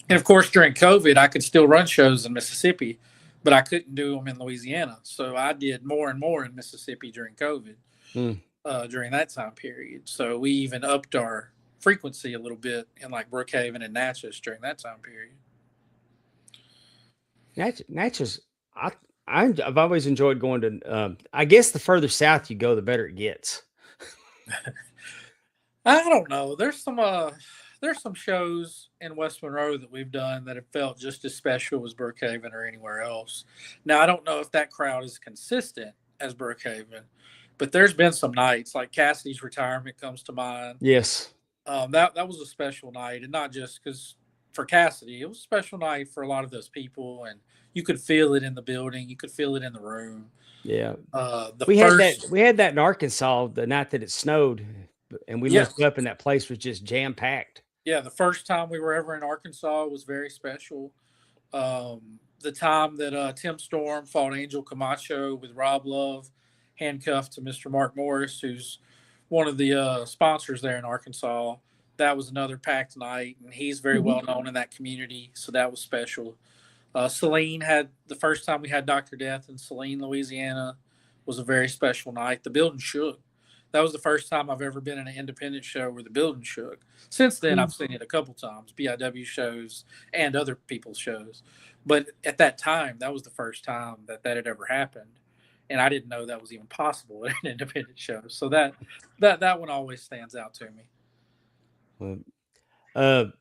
And, of course, during COVID, I could still run shows in Mississippi, but I couldn't do them in Louisiana. So I did more and more in Mississippi during COVID during that time period. So we even upped our frequency a little bit in like Brookhaven and Natchez during that time period. Natchez, I've always enjoyed going to. I guess the further south you go, the better it gets. I don't know. There's some shows in West Monroe that we've done that have felt just as special as Brookhaven or anywhere else. Now I don't know if that crowd is consistent as Brookhaven, but there's been some nights like Cassidy's retirement comes to mind. Yes. That was a special night, and not just because for Cassidy, it was a special night for a lot of those people, and you could feel it in the building, you could feel it in the room. Yeah. We had that in Arkansas the night that it snowed, and we looked up and that place was just jam packed. Yeah, the first time we were ever in Arkansas was very special. The time that Tim Storm fought Angel Camacho with Rob Love, handcuffed to Mr. Mark Morris, who's one of the sponsors there in Arkansas. That was another packed night, and he's very well known in that community, so that was special. Saline had the first time we had Dr. Death in Saline, Louisiana, was a very special night. The building shook. That was the first time I've ever been in an independent show where the building shook. Since then, I've seen it a couple times, BIW shows and other people's shows. But at that time, that was the first time that had ever happened. And I didn't know that was even possible at an independent show. So that one always stands out to me. You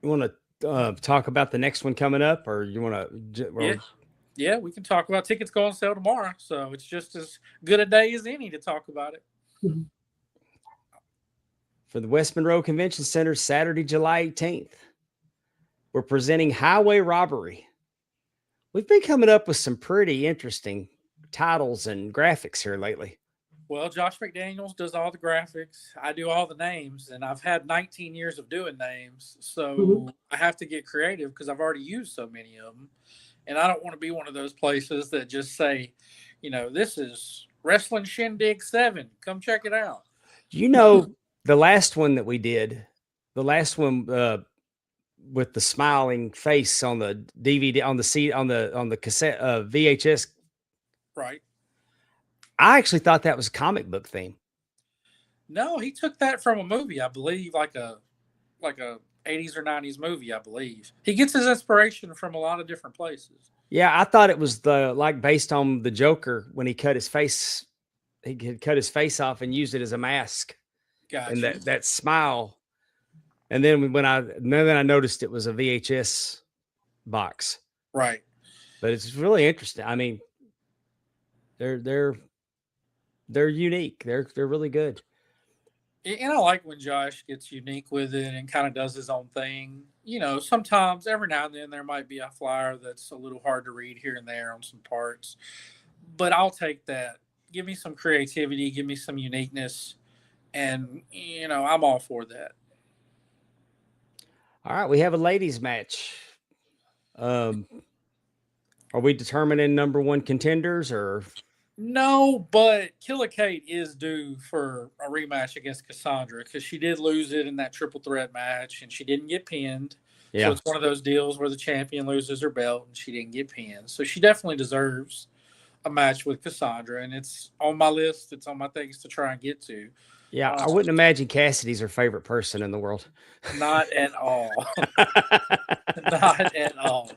want to talk about the next one coming up, or you want to? Yeah, we can talk about tickets go on sale tomorrow. So it's just as good a day as any to talk about it. For the West Monroe Convention Center, Saturday, July 18th, we're presenting Highway Robbery. We've been coming up with some pretty interesting titles and graphics here lately. Well, Josh McDaniels does all the graphics. I do all the names, and I've had 19 years of doing names. So I have to get creative because I've already used so many of them. And I don't want to be one of those places that just say, this is Wrestling Shindig 7. Come check it out. The last one that we did, with the smiling face on the DVD, on the cassette, VHS. Right. I actually thought that was a comic book theme. No, he took that from a movie, I believe, like a 80s or 90s movie, I believe. He gets his inspiration from a lot of different places. Yeah, I thought it was based on the Joker when he cut his face. He had cut his face off and used it as a mask. Gotcha. And that smile. And then then I noticed it was a VHS box. Right. But it's really interesting. I mean, they're unique. They're really good. And I like when Josh gets unique with it and kind of does his own thing. Sometimes every now and then there might be a flyer that's a little hard to read here and there on some parts, but I'll take that. Give me some creativity, give me some uniqueness, and I'm all for that. All right, we have a ladies match. Are we determining number one contenders or? No, but Killer Kate is due for a rematch against Cassandra because she did lose it in that triple threat match and she didn't get pinned. Yeah. So it's one of those deals where the champion loses her belt and she didn't get pinned. So she definitely deserves a match with Cassandra, and it's on my list. It's on my things to try and get to. Yeah, I wouldn't imagine Cassidy's her favorite person in the world. Not at all. Not at all.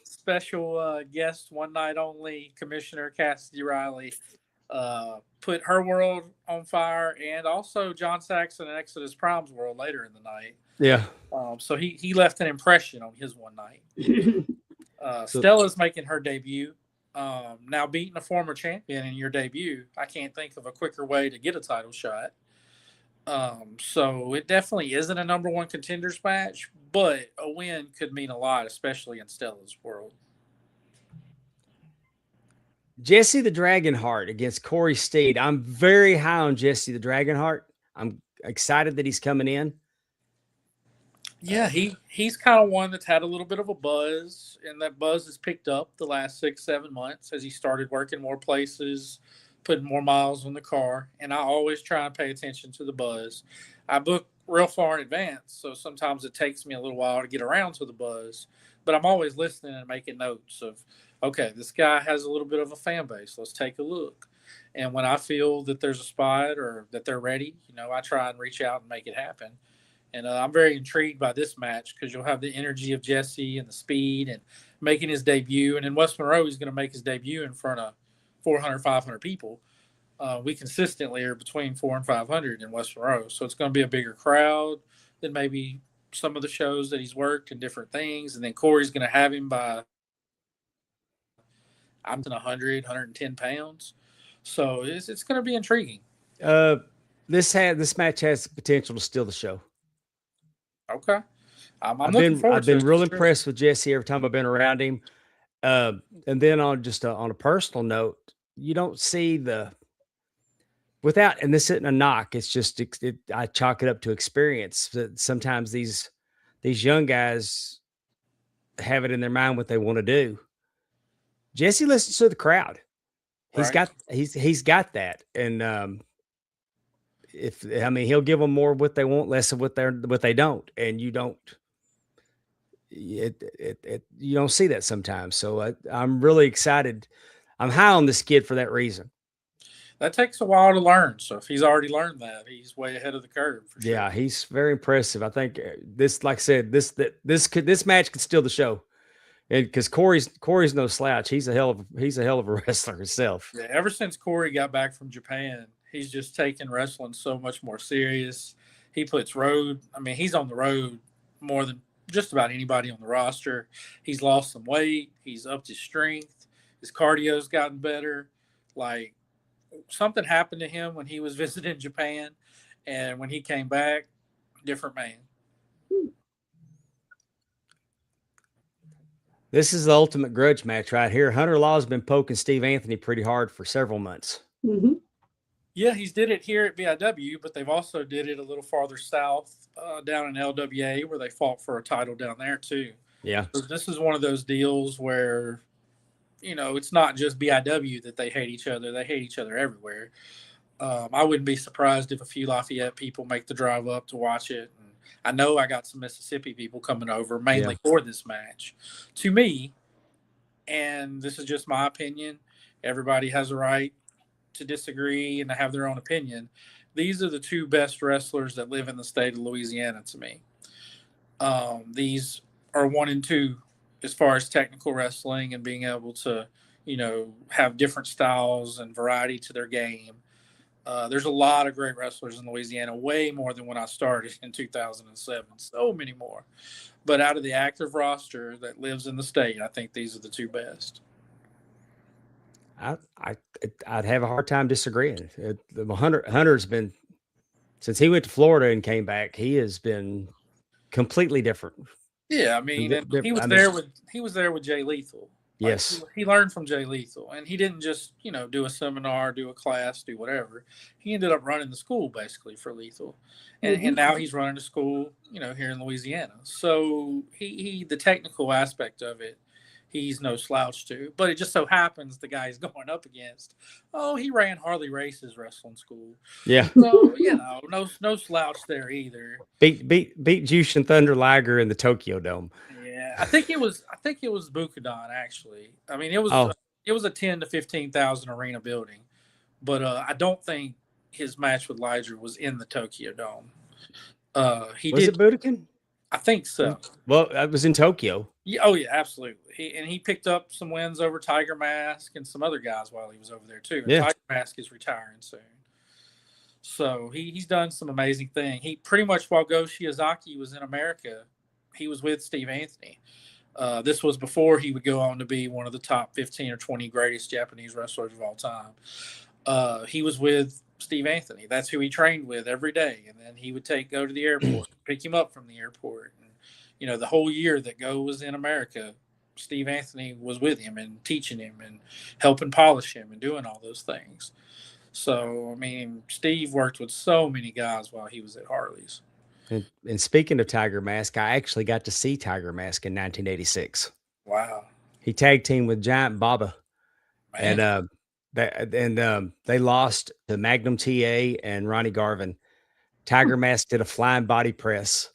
Special guest, one night only, Commissioner Cassidy Riley put her world on fire, and also John Saxon and Exodus Prime's world later in the night. Yeah. So he left an impression on his one night. Stella's making her debut. Now, beating a former champion in your debut, I can't think of a quicker way to get a title shot. So it definitely isn't a number one contenders match, but a win could mean a lot, especially in Stella's world. Jesse the Dragonheart against Corey Steed. I'm very high on Jesse the Dragonheart. I'm excited that he's coming in. Yeah, he's kind of one that's had a little bit of a buzz, and that buzz has picked up the last 6-7 months as he started working more places, putting more miles on the car. And I always try and pay attention to the buzz. I book real far in advance, so sometimes it takes me a little while to get around to the buzz, but I'm always listening and making notes of, okay, this guy has a little bit of a fan base. Let's take a look. And when I feel that there's a spot or that they're ready, I try and reach out and make it happen. And I'm very intrigued by this match because you'll have the energy of Jesse and the speed and making his debut. And in West Monroe, he's going to make his debut in front of 400, 500 people. We consistently are between 400 and 500 in West Monroe. So it's going to be a bigger crowd than maybe some of the shows that he's worked and different things. And then Corey's going to have him by, I'm 100, 110 pounds. So it's going to be intriguing. This match has the potential to steal the show. Okay. I'm looking forward I've to it. been real impressed with Jesse every time I've been around him. And then on a personal note, you don't see and this isn't a knock. It's just, I chalk it up to experience. That sometimes these young guys have it in their mind what they want to do. Jesse listens to the crowd. He's got that. And, he'll give them more of what they want, less of what they don't. And you don't see that sometimes. So I'm really excited. I'm high on this kid for that reason. That takes a while to learn. So if he's already learned that, he's way ahead of the curve. For sure. Yeah, he's very impressive. I think this, like I said, this match could steal the show. And because Corey's no slouch. He's a hell of a wrestler himself. Yeah, ever since Corey got back from Japan, he's just taken wrestling so much more serious. He puts he's on the road more than just about anybody on the roster. He's lost some weight. He's upped his strength. His cardio's gotten better. Like, something happened to him when he was visiting Japan, and when he came back, different man. This is the ultimate grudge match right here. Hunter Law's been poking Steve Anthony pretty hard for several months. Mm-hmm. Yeah, he's did it here at BIW, but they've also did it a little farther south, down in LWA, where they fought for a title down there too. Yeah. So this is one of those deals where, it's not just BIW that they hate each other. They hate each other everywhere. I wouldn't be surprised if a few Lafayette people make the drive up to watch it. And I know I got some Mississippi people coming over mainly for this match. To me, and this is just my opinion, everybody has a right to disagree and to have their own opinion. These are the two best wrestlers that live in the state of Louisiana to me. These are 1 and 2 as far as technical wrestling and being able to, have different styles and variety to their game. There's a lot of great wrestlers in Louisiana, way more than when I started in 2007. So many more. But out of the active roster that lives in the state, I think these are the two best. I'd have a hard time disagreeing. Hunter's been, since he went to Florida and came back, he has been completely different. Yeah, he was there with Jay Lethal. Yes. He learned from Jay Lethal, and he didn't just, do a seminar, do a class, do whatever. He ended up running the school basically for Lethal. And now he's running a school, here in Louisiana. So he the technical aspect of it, he's no slouch to. But it just so happens the guy he's going up against, he ran Harley Race's wrestling school. Yeah. So, no slouch there either. Beat Jushin Thunder Liger in the Tokyo Dome. Yeah, I think it was Bukadan actually. It was a 10 to 15,000 arena building, but I don't think his match with Liger was in the Tokyo Dome. Was it Budokan? I think so. Well, that was in Tokyo. Yeah, oh yeah, absolutely. He picked up some wins over Tiger Mask and some other guys while he was over there too. Yeah. Tiger Mask is retiring soon. So he's done some amazing things. He pretty much, while Go Shiozaki was in America, he was with Steve Anthony. This was before he would go on to be one of the top 15 or 20 greatest Japanese wrestlers of all time. He was with Steve Anthony. That's who he trained with every day. And then he would go to the airport, pick him up from the airport. And, the whole year that Go was in America, Steve Anthony was with him and teaching him and helping polish him and doing all those things. So, Steve worked with so many guys while he was at Harley's. And speaking of Tiger Mask, I actually got to see Tiger Mask in 1986. Wow. He tag teamed with Giant Baba. Man. And they lost to Magnum TA and Ronnie Garvin. Tiger Mask did a flying body press.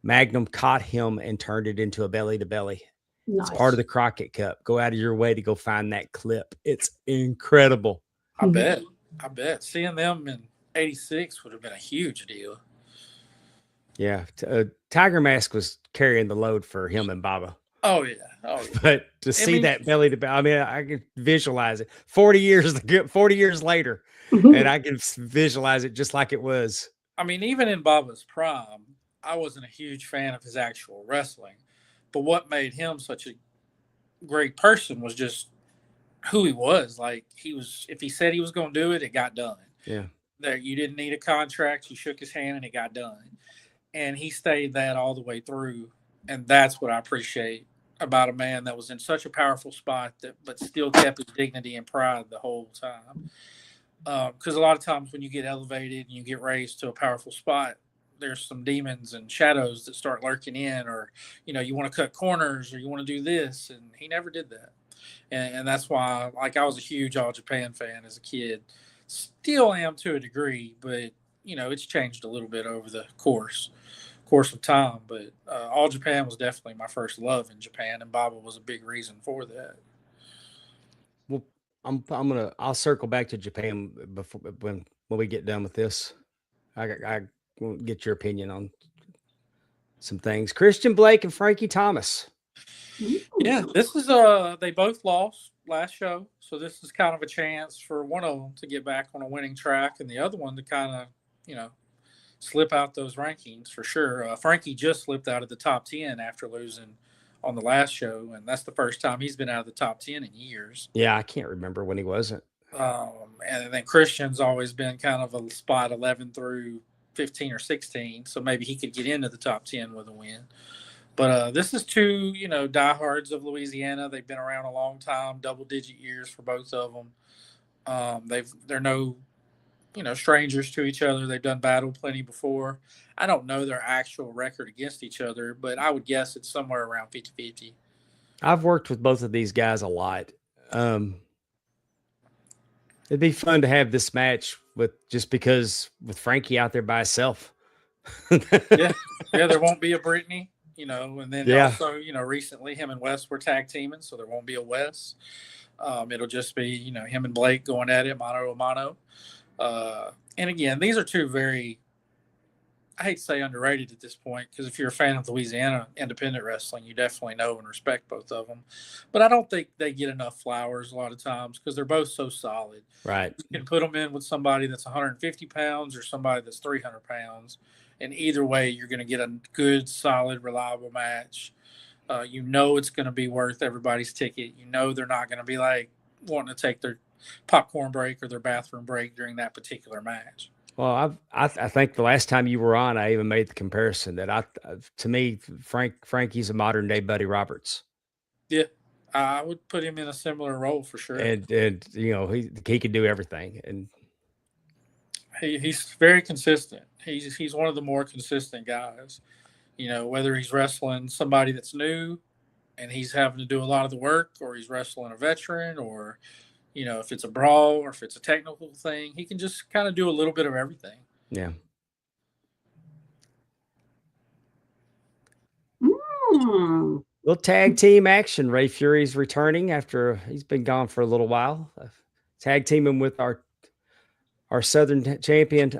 Magnum caught him and turned it into a belly to belly. Nice. It's part of the Crockett Cup. Go out of your way to go find that clip. It's incredible. I bet. Seeing them in 86 would have been a huge deal. Yeah. Tiger Mask was carrying the load for him and Baba. Oh yeah. But to see that belly to belly, I mean, I can visualize it 40 years later, and I can visualize it just like it was. I mean, even in Baba's prime, I wasn't a huge fan of his actual wrestling, but what made him such a great person was just who he was. Like, if he said he was going to do it, it got done. Yeah. There, you didn't need a contract. You shook his hand and it got done. And he stayed that all the way through. And that's what I appreciate about a man that was in such a powerful spot but still kept his dignity and pride the whole time. Because a lot of times when you get elevated and you get raised to a powerful spot, there's some demons and shadows that start lurking in, or, you want to cut corners or you want to do this. And he never did that. And that's why, like, I was a huge All Japan fan as a kid. Still am to a degree, but, it's changed a little bit over the course of time. But All Japan was definitely my first love in Japan, and Baba was a big reason for that. Well, I'll circle back to Japan before when we get done with this. I will get your opinion on some things. Christian Blake and Frankie Thomas. Yeah, this is they both lost last show, so this is kind of a chance for one of them to get back on a winning track, and the other one to kind of, slip out those rankings for sure. Frankie just slipped out of the top 10 after losing on the last show, and that's the first time he's been out of the top 10 in years. Yeah, I can't remember when he wasn't. And then Christian's always been kind of a spot 11 through 15 or 16, so maybe he could get into the top 10 with a win. But this is two, diehards of Louisiana. They've been around a long time, double-digit years for both of them. They're no, strangers to each other. They've done battle plenty before. I don't know their actual record against each other, but I would guess it's somewhere around 50-50. I've worked with both of these guys a lot. It'd be fun to have this match with Frankie out there by himself. Yeah, there won't be a Brittany. And then also, recently him and Wes were tag teaming, so there won't be a Wes. It'll just be, him and Blake going at it, mano a mano. And again, these are two very, I hate to say underrated at this point, because if you're a fan of Louisiana independent wrestling, you definitely know and respect both of them. But I don't think they get enough flowers a lot of times because they're both so solid. Right. You can put them in with somebody that's 150 pounds or somebody that's 300 pounds. And either way, you're going to get a good, solid, reliable match. It's going to be worth everybody's ticket. They're not going to be like wanting to take their popcorn break or their bathroom break during that particular match. Well, I think the last time you were on, I even made the comparison that to me, Frankie's a modern day Buddy Roberts. Yeah, I would put him in a similar role for sure. And he could do everything, and he's very consistent. He's one of the more consistent guys. Whether he's wrestling somebody that's new and he's having to do a lot of the work, or he's wrestling a veteran, or if it's a brawl or if it's a technical thing, he can just kind of do a little bit of everything. Yeah. Little tag team action. Ray Fury's returning after he's been gone for a little while. Tag teaming with our Southern champion,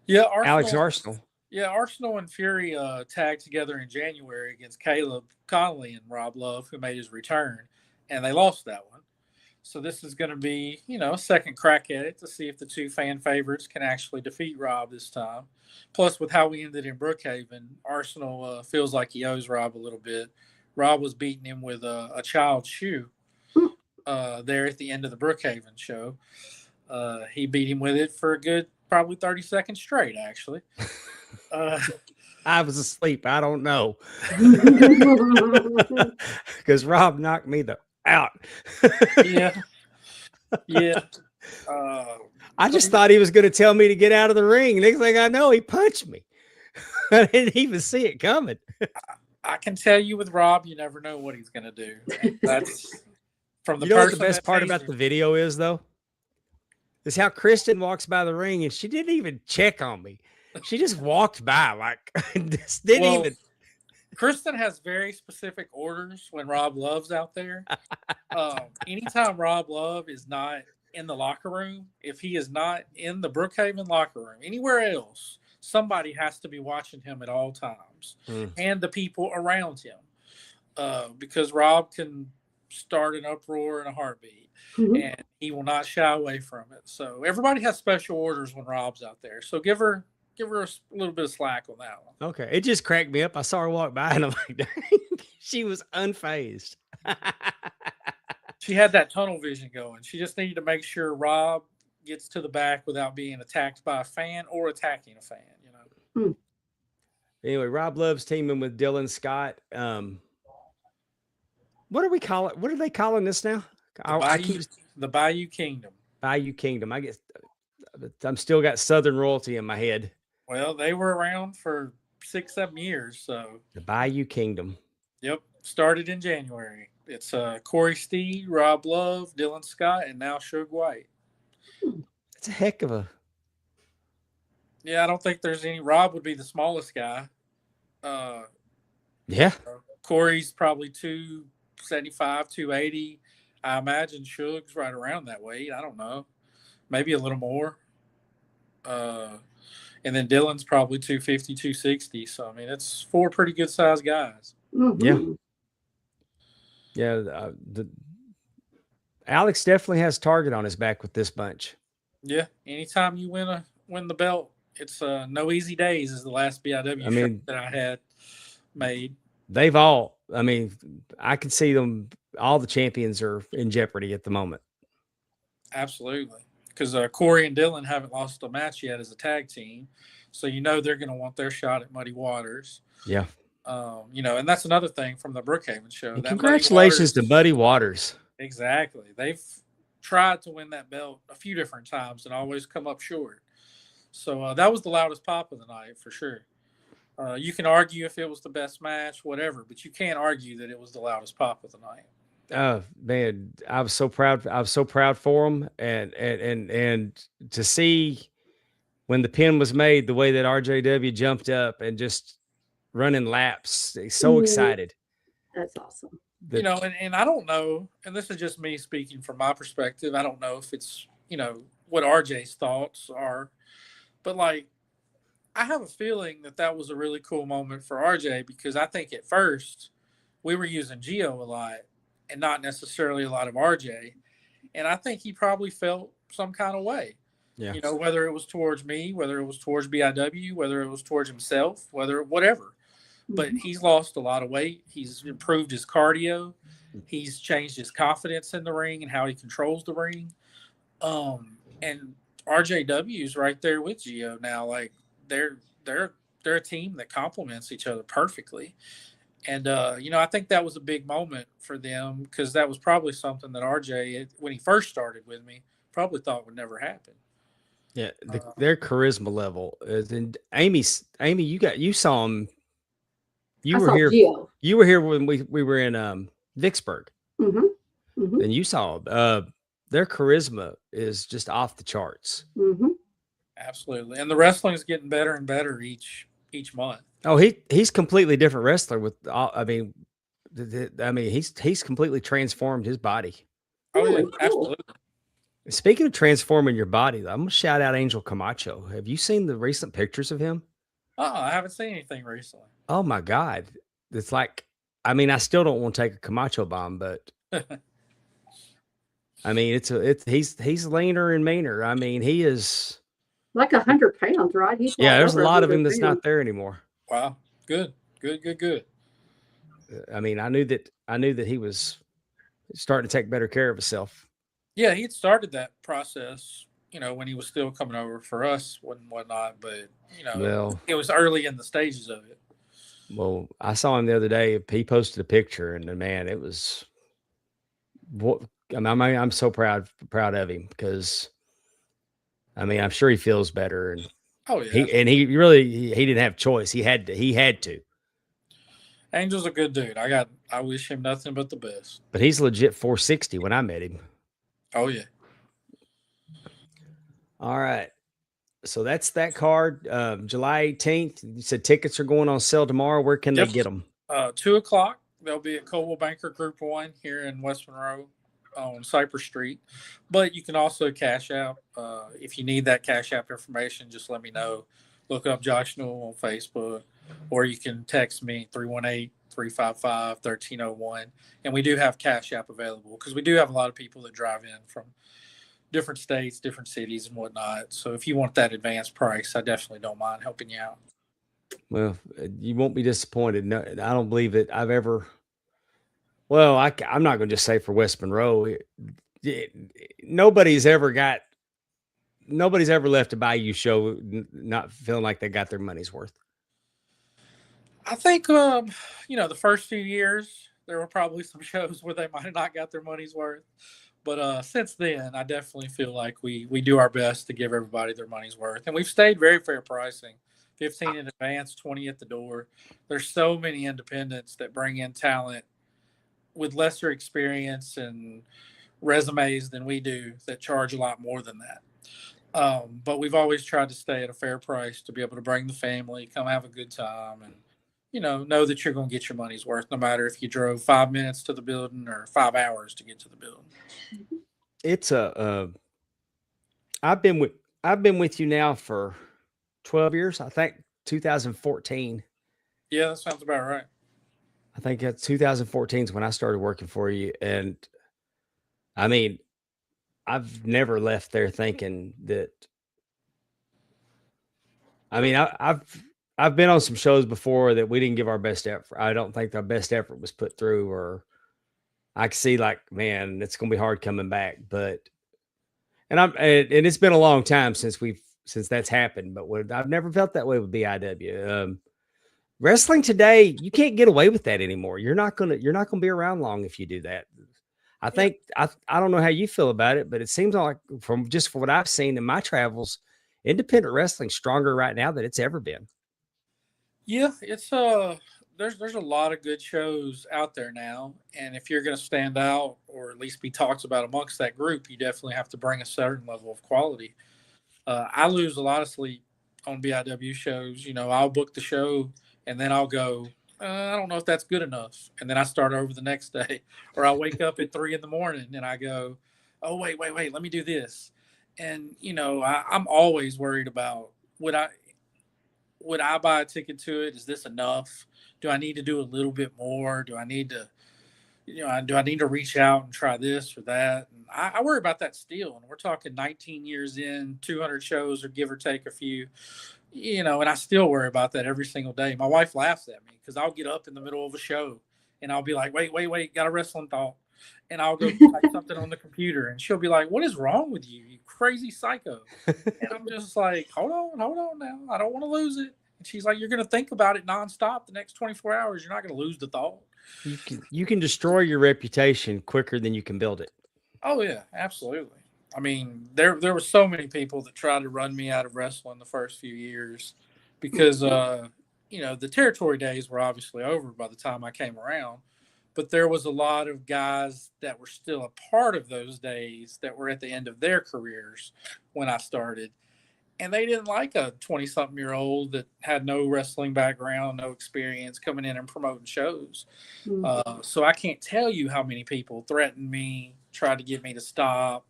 Alex Arsenal. Yeah, Arsenal and Fury tagged together in January against Caleb Connolly and Rob Love, who made his return, and they lost that one. So this is going to be, a second crack at it to see if the two fan favorites can actually defeat Rob this time. Plus, with how we ended in Brookhaven, Arsenal feels like he owes Rob a little bit. Rob was beating him with a child's shoe there at the end of the Brookhaven show. He beat him with it for a good probably 30 seconds straight, actually. I was asleep. I don't know. Because Rob knocked me out. Yeah. I just thought he was going to tell me to get out of the ring. Next thing I know, he punched me. I didn't even see it coming. I can tell you with Rob, you never know what he's going to do. That's from the what the best part about the video is, though? Is how Kristen walks by the ring and she didn't even check on me. She just walked by, like, didn't even. Kristen has very specific orders when Rob Love's out there. Anytime Rob Love is not in the locker room, if he is not in the Brookhaven locker room, anywhere else, somebody has to be watching him at all times, and the people around him, because Rob can start an uproar in a heartbeat, and he will not shy away from it. So everybody has special orders when Rob's out there. So give her a little bit of slack on that one. Okay, it just cracked me up. I saw her walk by, and I'm like, dang, she was unfazed. She had that tunnel vision going. She just needed to make sure Rob gets to the back without being attacked by a fan or attacking a fan, you know. Anyway, Rob loves teaming with Dylan Scott. What do we call it? What are they calling this now? The Bayou Kingdom. Bayou Kingdom. I'm still got Southern royalty in my head. Well, they were around for 6-7 years, so the Bayou Kingdom. Yep, started in January. It's Corey Steed, Rob Love, Dylan Scott, and now Suge White. That's a heck of a. Yeah, I don't think there's any. Rob would be the smallest guy. Yeah. Corey's probably 275, 280. I imagine Suge's right around that weight. I don't know. Maybe a little more. And then Dylan's probably 250, 260. So, I mean, it's 4 pretty good sized guys. Yeah. Yeah. Alex definitely has target on his back with this bunch. Yeah. Anytime you win the belt, it's no easy days is the last BIW shirt that I had made. They've all, I can see them, all the champions are in jeopardy at the moment. Absolutely. Because Corey and Dylan haven't lost a match yet as a tag team. So, they're going to want their shot at Muddy Waters. Yeah. And that's another thing from the Brookhaven show. Congratulations to Muddy Waters. Exactly. They've tried to win that belt a few different times and always come up short. So that was the loudest pop of the night for sure. You can argue if it was the best match, whatever, but you can't argue that it was the loudest pop of the night. Oh man, I was so proud. I was so proud for him, and to see when the pin was made, the way that RJW jumped up and just running laps, so excited. That's awesome. And I don't know, and this is just me speaking from my perspective. I don't know if it's what RJ's thoughts are, but like I have a feeling that was a really cool moment for RJ because I think at first we were using Gio a lot and not necessarily a lot of RJ. And I think he probably felt some kind of way, whether it was towards me, whether it was towards BIW, whether it was towards himself, whatever. But he's lost a lot of weight. He's improved his cardio. He's changed his confidence in the ring and how he controls the ring. And RJW is right there with Gio now. Like they're a team that complements each other perfectly. And, I think that was a big moment for them because that was probably something that RJ, when he first started with me, probably thought would never happen. Yeah, their charisma level is. And Amy, you saw him. You were here. Gio. You were here when we were in Vicksburg. And you saw their charisma is just off the charts. Absolutely, and the wrestling is getting better and better each month. Oh, he's completely different wrestler. He's completely transformed his body. Oh yeah, absolutely. Speaking of transforming your body, I'm gonna shout out Angel Camacho. Have you seen the recent pictures of him? I haven't seen anything recently. Oh my God, it's like, I still don't want to take a Camacho bomb, but he's leaner and meaner. He is like 100 pounds, right? There's a lot of him that's not there anymore. Wow. Good. I knew that he was starting to take better care of himself. Yeah, he'd started that process, when he was still coming over for us and whatnot, but it was early in the stages of it. Well, I saw him the other day. He posted a picture, and man, it was what I'm so proud of him because I'm sure he feels better, and he didn't have choice. He had to. Angel's a good dude. I wish him nothing but the best. But he's legit 460 when I met him. Oh yeah. All right. So that's that card. July 18th. You said tickets are going on sale tomorrow. Where can they get them? 2:00. They'll be at Coldwell Banker Group 1 here in West Monroe. on Cypress Street. But you can also cash out. If you need that cash app information, just let me know. Look up Josh Newell on Facebook, or you can text me 318-355-1301. And we do have cash app available because we do have a lot of people that drive in from different states, different cities, and whatnot. So if you want that advanced price, I definitely don't mind helping you out. Well, you won't be disappointed. No, I don't believe that I've ever. Well, I'm not going to just say for West Monroe. Nobody's ever left a Bayou show not feeling like they got their money's worth. I think, the first few years, there were probably some shows where they might have not got their money's worth. But since then, I definitely feel like we do our best to give everybody their money's worth. And we've stayed very fair pricing, 15 in advance, 20 at the door. There's so many independents that bring in talent with lesser experience and resumes than we do that charge a lot more than that. But we've always tried to stay at a fair price to be able to bring the family, come have a good time, and know that you're going to get your money's worth, no matter if you drove 5 minutes to the building or 5 hours to get to the building. It's I've been with you now for 12 years. I think 2014. Yeah, that sounds about right. I think that's 2014 is when I started working for you. And I mean, I've never left there thinking that. I mean, I've been on some shows before that we didn't give our best effort. I don't think our best effort was put through, or I could see like, man, it's going to be hard coming back. But, and it's been a long time since that's happened, but I've never felt that way with BIW. Wrestling today, you can't get away with that anymore. You're not gonna be around long if you do that. I think I don't know how you feel about it, but it seems like from what I've seen in my travels, independent wrestling's stronger right now than it's ever been. Yeah, it's there's a lot of good shows out there now, and if you're going to stand out or at least be talked about amongst that group, you definitely have to bring a certain level of quality. I lose a lot of sleep on BIW shows. I'll book the show and then I'll go, I don't know if that's good enough, and then I start over the next day, or I'll wake up at 3 a.m. and I go, oh wait, let me do this, and I'm always worried about would I buy a ticket to it? Is this enough? Do I need to do a little bit more? Do I need to, do I need to reach out and try this or that? And I worry about that still. And we're talking 19 years in, 200 shows or give or take a few, and I still worry about that every single day. My wife laughs at me because I'll get up in the middle of a show and I'll be like, wait, got a wrestling thought. And I'll go type something on the computer and she'll be like, what is wrong with you, you crazy psycho? And I'm just like, hold on now. I don't want to lose it. And she's like, you're going to think about it nonstop the next 24 hours. You're not going to lose the thought. You can destroy your reputation quicker than you can build it. Oh yeah, absolutely. I mean, there were so many people that tried to run me out of wrestling the first few years because, the territory days were obviously over by the time I came around. But there was a lot of guys that were still a part of those days that were at the end of their careers when I started. And they didn't like a 20-something-year-old that had no wrestling background, no experience coming in and promoting shows. So I can't tell you how many people threatened me, tried to get me to stop,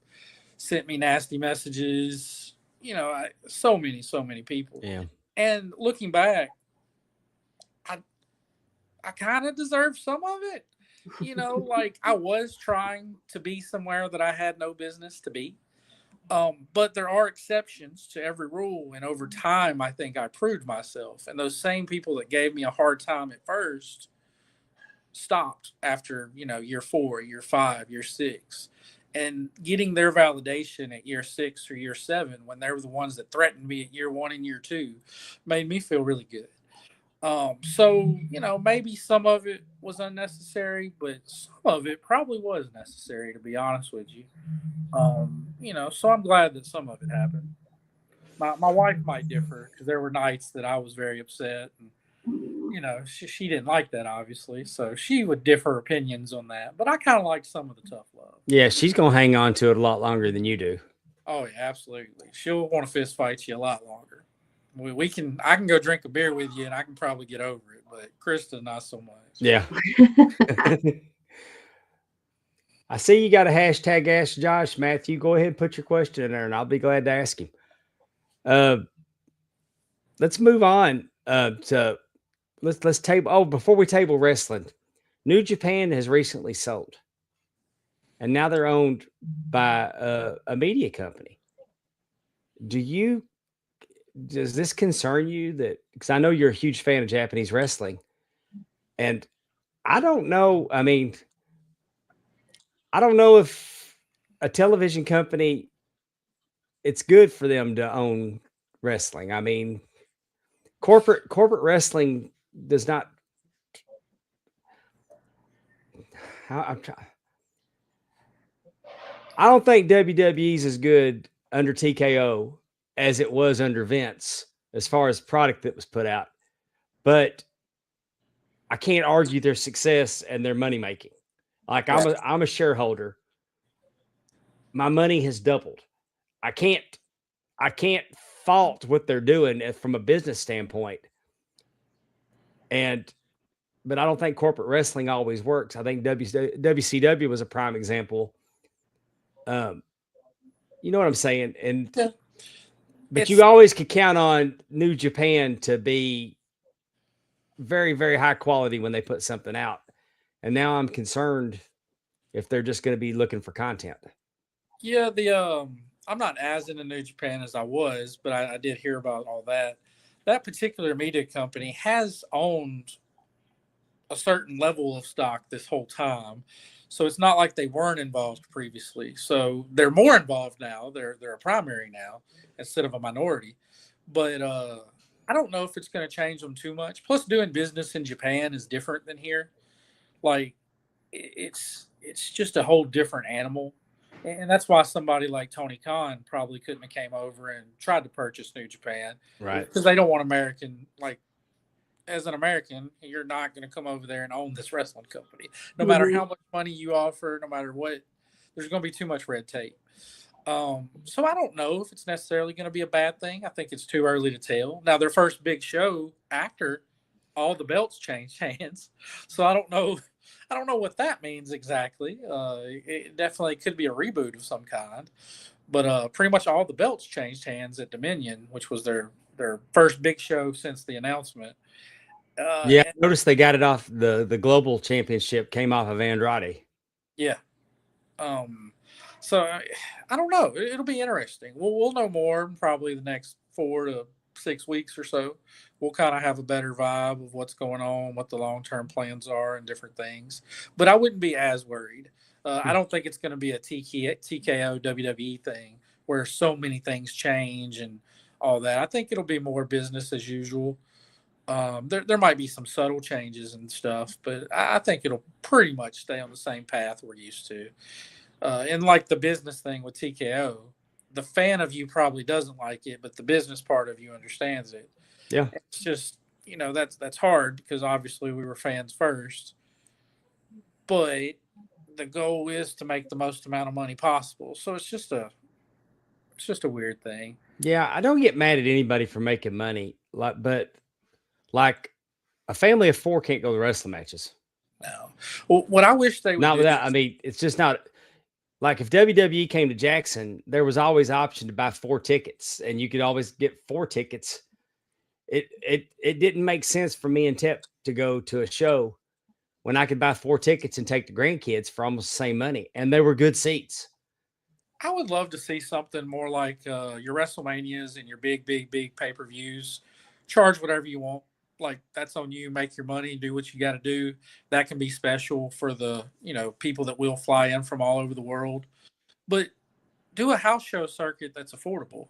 sent me nasty messages. So many people. Yeah. And looking back, I kind of deserve some of it. Like I was trying to be somewhere that I had no business to be. But there are exceptions to every rule. And over time, I think I proved myself. And those same people that gave me a hard time at first stopped after, year 4, year 5, year 6. And getting their validation at year 6 or year 7, when they were the ones that threatened me at year 1 and year 2, made me feel really good. So, maybe some of it was unnecessary, but some of it probably was necessary, to be honest with you. So I'm glad that some of it happened. My wife might differ because there were nights that I was very upset and, she didn't like that, obviously. So she would differ opinions on that, but I kind of liked some of the tough love. Yeah. She's going to hang on to it a lot longer than you do. Oh yeah, absolutely. She'll want to fist fight you a lot longer. I can go drink a beer with you and I can probably get over it, but Krista, not so much. Yeah. I see you got a hashtag Ask Josh. Matthew, go ahead and put your question in there, and I'll be glad to ask him. Let's move on to let's table. Oh, before we table wrestling, New Japan has recently sold, and now they're owned by a media company. Does this concern you? That because I know you're a huge fan of Japanese wrestling, and I don't know. I mean, I don't know if a television company it's good for them to own wrestling. I mean, corporate wrestling does not. How, I don't think WWE's as good under TKO as it was under Vince as far as product that was put out, but I can't argue their success and their money making. Like I'm a shareholder. My money has doubled. I can't fault what they're doing from a business standpoint. But I don't think corporate wrestling always works. I think WCW was a prime example. You know what I'm saying? But you always could count on New Japan to be very, very high quality when they put something out. And now I'm concerned if they're just going to be looking for content. Yeah, I'm not as into New Japan as I was, but I did hear about all that. That particular media company has owned a certain level of stock this whole time. So it's not like they weren't involved previously. So they're more involved now. They're a primary now instead of a minority. But I don't know if it's going to change them too much. Plus, doing business in Japan is different than here. Like it's just a whole different animal. And that's why somebody like Tony Khan probably couldn't have came over and tried to purchase New Japan. Right. Because they don't want American, like, as an American, you're not going to come over there and own this wrestling company. No matter how much money you offer, no matter what, there's going to be too much red tape. So I don't know if it's necessarily going to be a bad thing. I think it's too early to tell. Now, their first big show after all the belts changed hands. So I don't know what that means exactly. It definitely could be a reboot of some kind. But pretty much all the belts changed hands at Dominion, which was their first big show since the announcement. I noticed they got it off the global championship came off of Andrade. Yeah. So I don't know. It'll be interesting. We'll know more in probably the next 4 to 6 weeks or so. We'll kind of have a better vibe of what's going on, what the long-term plans are and different things. But I wouldn't be as worried. I don't think it's going to be a TKO WWE thing where so many things change and all that. I think it'll be more business as usual. There might be some subtle changes and stuff, but I think it'll pretty much stay on the same path we're used to. And like the business thing with TKO, the fan of you probably doesn't like it, but the business part of you understands it. Yeah. It's just, that's hard because obviously we were fans first, but the goal is to make the most amount of money possible. So it's just a weird thing. Yeah. I don't get mad at anybody for making money, but a family of 4 can't go to wrestling matches. No. Well, what I wish they would not without. I mean, it's just not like if WWE came to Jackson, there was always an option to buy 4 tickets, and you could always get 4 tickets. It didn't make sense for me and Tep to go to a show when I could buy 4 tickets and take the grandkids for almost the same money, and they were good seats. I would love to see something more like your WrestleManias and your big pay-per-views. Charge whatever you want. Like, that's on you. Make your money, do what you got to do. That can be special for the people that will fly in from all over the world. But do a house show circuit that's affordable.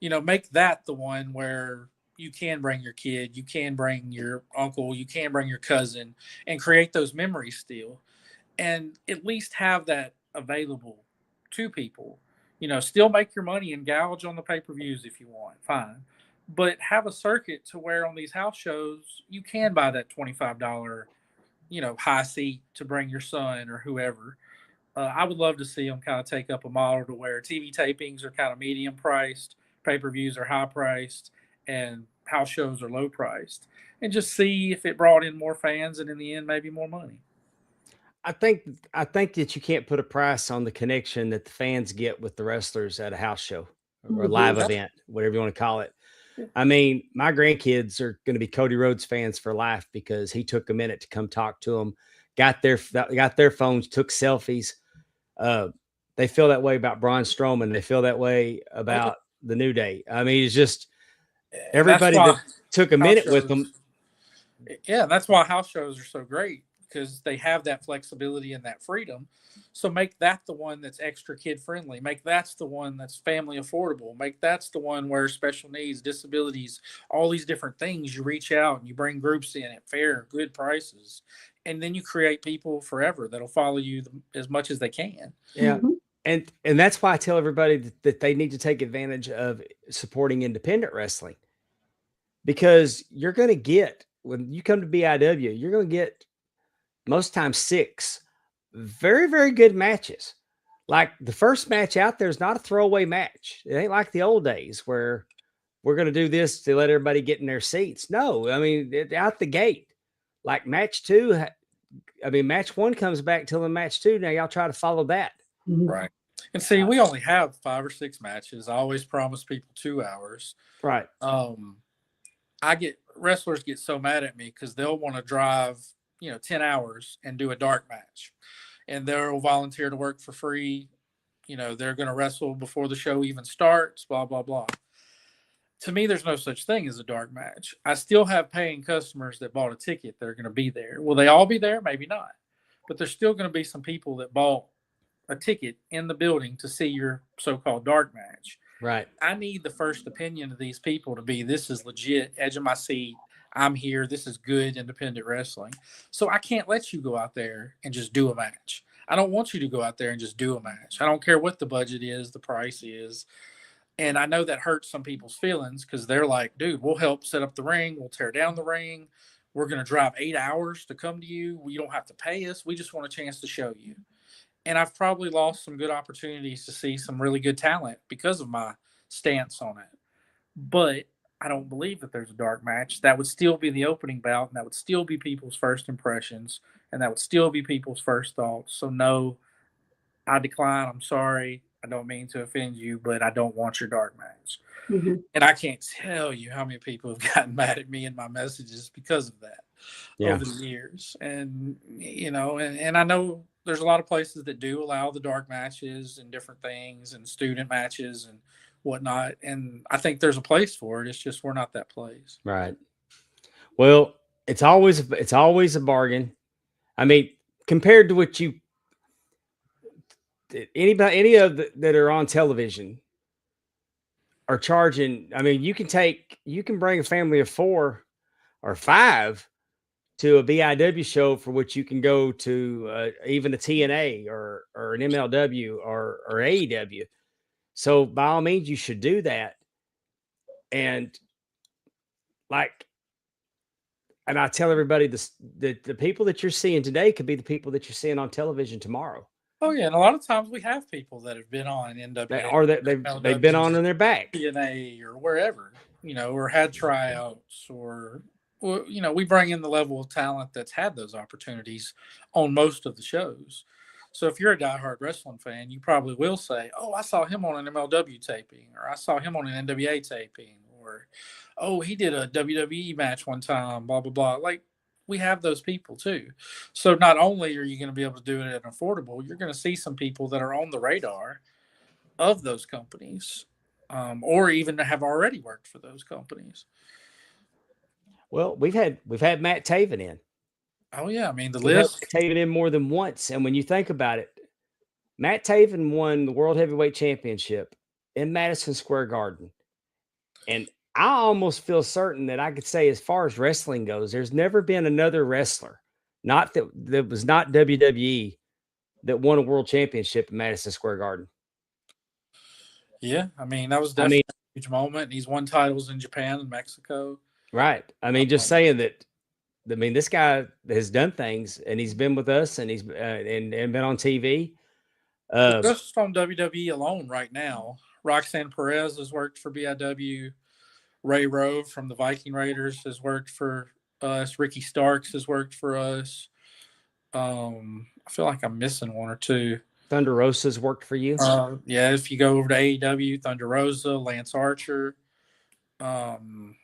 Make that the one where you can bring your kid, you can bring your uncle, you can bring your cousin, and create those memories still, and at least have that available to people. Still make your money and gouge on the pay-per-views if you want, fine. But have a circuit to where on these house shows, you can buy that $25, high seat to bring your son or whoever. I would love to see them kind of take up a model to where TV tapings are kind of medium priced, pay-per-views are high priced, and house shows are low priced. And just see if it brought in more fans and in the end, maybe more money. I think that you can't put a price on the connection that the fans get with the wrestlers at a house show or a live Mhm. event, whatever you want to call it. Yeah. I mean, my grandkids are going to be Cody Rhodes fans for life because he took a minute to come talk to them, got their phones, took selfies. Uh, they feel that way about Braun Strowman. They feel that way Oh, yeah. about the New Day. I mean, it's just And that's everybody why that took a house minute with shows, them. yeah, that's why house shows are so great because they have that flexibility and that freedom. So make that the one that's extra kid friendly. Make that's the one that's family affordable. Make that's the one where special needs, disabilities, all these different things you reach out and you bring groups in at fair, good prices, and then you create people forever that'll follow you as much as they can. Yeah. Mhm. And that's why I tell everybody that they need to take advantage of supporting independent wrestling because you're going to get when you come to BIW, you're going to get most times 6 very, very good matches. Like the first match out there is not a throwaway match. It ain't like the old days where we're going to do this to let everybody get in their seats. No, I mean, out the gate, like match 2. I mean, match 1 comes back till the match 2. Now y'all try to follow that. Mhm. Right. And see, we only have 5 or 6 matches. I always promise people 2 hours. Right. Wrestlers get so mad at me because they'll want to drive, 10 hours and do a dark match. And they'll volunteer to work for free. They're going to wrestle before the show even starts, blah, blah, blah. To me, there's no such thing as a dark match. I still have paying customers that bought a ticket that are going to be there. Will they all be there? Maybe not. But there's still going to be some people that bought a ticket in the building to see your so-called dark match. Right. I need the first opinion of these people to be, this is legit, edge of my seat. I'm here. This is good independent wrestling. So I can't let you go out there and just do a match. I don't want you to go out there and just do a match. I don't care what the budget is, the price is. And I know that hurts some people's feelings because they're like, dude, we'll help set up the ring. We'll tear down the ring. We're going to drive 8 hours to come to you. You don't have to pay us. We just want a chance to show you. And I've probably lost some good opportunities to see some really good talent because of my stance on it. But I don't believe that there's a dark match. That would still be the opening bout, and that would still be people's first impressions, and that would still be people's first thoughts. So no, I decline. I'm sorry. I don't mean to offend you, but I don't want your dark match. Mhm. And I can't tell you how many people have gotten mad at me in my messages because of that over the years. And, and I know there's a lot of places that do allow the dark matches and different things and student matches and whatnot. And I think there's a place for it. It's just we're not that place. Right. Well, it's always a bargain. I mean, compared to what any of that are on television are charging. I mean, you can bring a family of 4 or 5 to a BIW show for which you can go to even a TNA or an MLW or AEW. So by all means, you should do that. And I tell everybody this, that the people that you're seeing today could be the people that you're seeing on television tomorrow. Oh yeah, and a lot of times we have people that have been on NWA Or that they've been on their back, TNA or wherever, or had tryouts, or we bring in the level of talent that's had those opportunities on most of the shows. So if you're a diehard wrestling fan, you probably will say, "Oh, I saw him on an MLW taping, or I saw him on an NWA taping, or oh, he did a WWE match one time." Blah blah blah. Like, we have those people too. So not only are you going to be able to do it at affordable, you're going to see some people that are on the radar of those companies, or even have already worked for those companies. Well, we've had Matt Taven in. Oh yeah, I mean the We've had list. Matt Taven in more than once, and when you think about it, Matt Taven won the World Heavyweight Championship in Madison Square Garden, and I almost feel certain that I could say, as far as wrestling goes, there's never been another wrestler, not that was not WWE, that won a world championship in Madison Square Garden. Yeah, I mean that was definitely a huge moment. He's won titles in Japan and Mexico. Right. I mean, just saying that. I mean, this guy has done things, and he's been with us, and he's and been on TV. Just on WWE alone right now, Roxanne Perez has worked for BIW. Ray Rove from the Viking Raiders has worked for us. Ricky Starks has worked for us. I feel like I'm missing one or two. Thunder Rosa's worked for you. Yeah, if you go over to AEW, Thunder Rosa, Lance Archer, and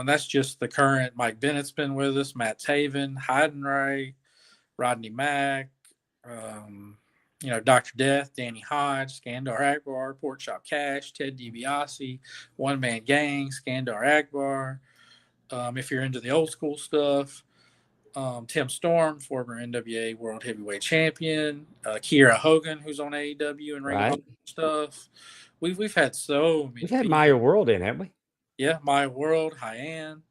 that's just the current. Mike Bennett's been with us, Matt Taven, Heidenreich, Rodney Mack, Dr. Death, Danny Hodge, Skandar Akbar, Pork Chop Cash, Ted DiBiase, One Man Gang, Skandar Akbar. If you're into the old school stuff, Tim Storm, former NWA World Heavyweight Champion, Kiera Hogan, who's on AEW and Ring of Honor stuff. We've had so many. We've had Maya World in, haven't we? Yeah, Maya World, Hyann.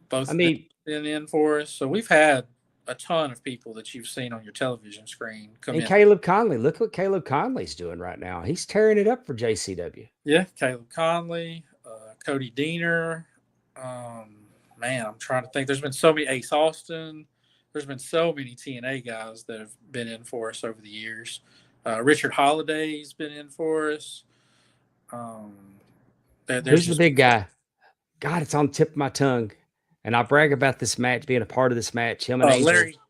Both been in for us. So we've had a ton of people that you've seen on your television screen come in. Caleb Conley, look what Caleb Conley's doing right now. He's tearing it up for JCW. Yeah, Caleb Conley, Cody Deaner. Man, I'm trying to think. There's been so many. Ace Austin. There's been so many TNA guys that have been in for us over the years. Richard Holliday's been in for us. Who's the big guy? God, it's on the tip of my tongue. And I brag about this match, being a part of this match. Him and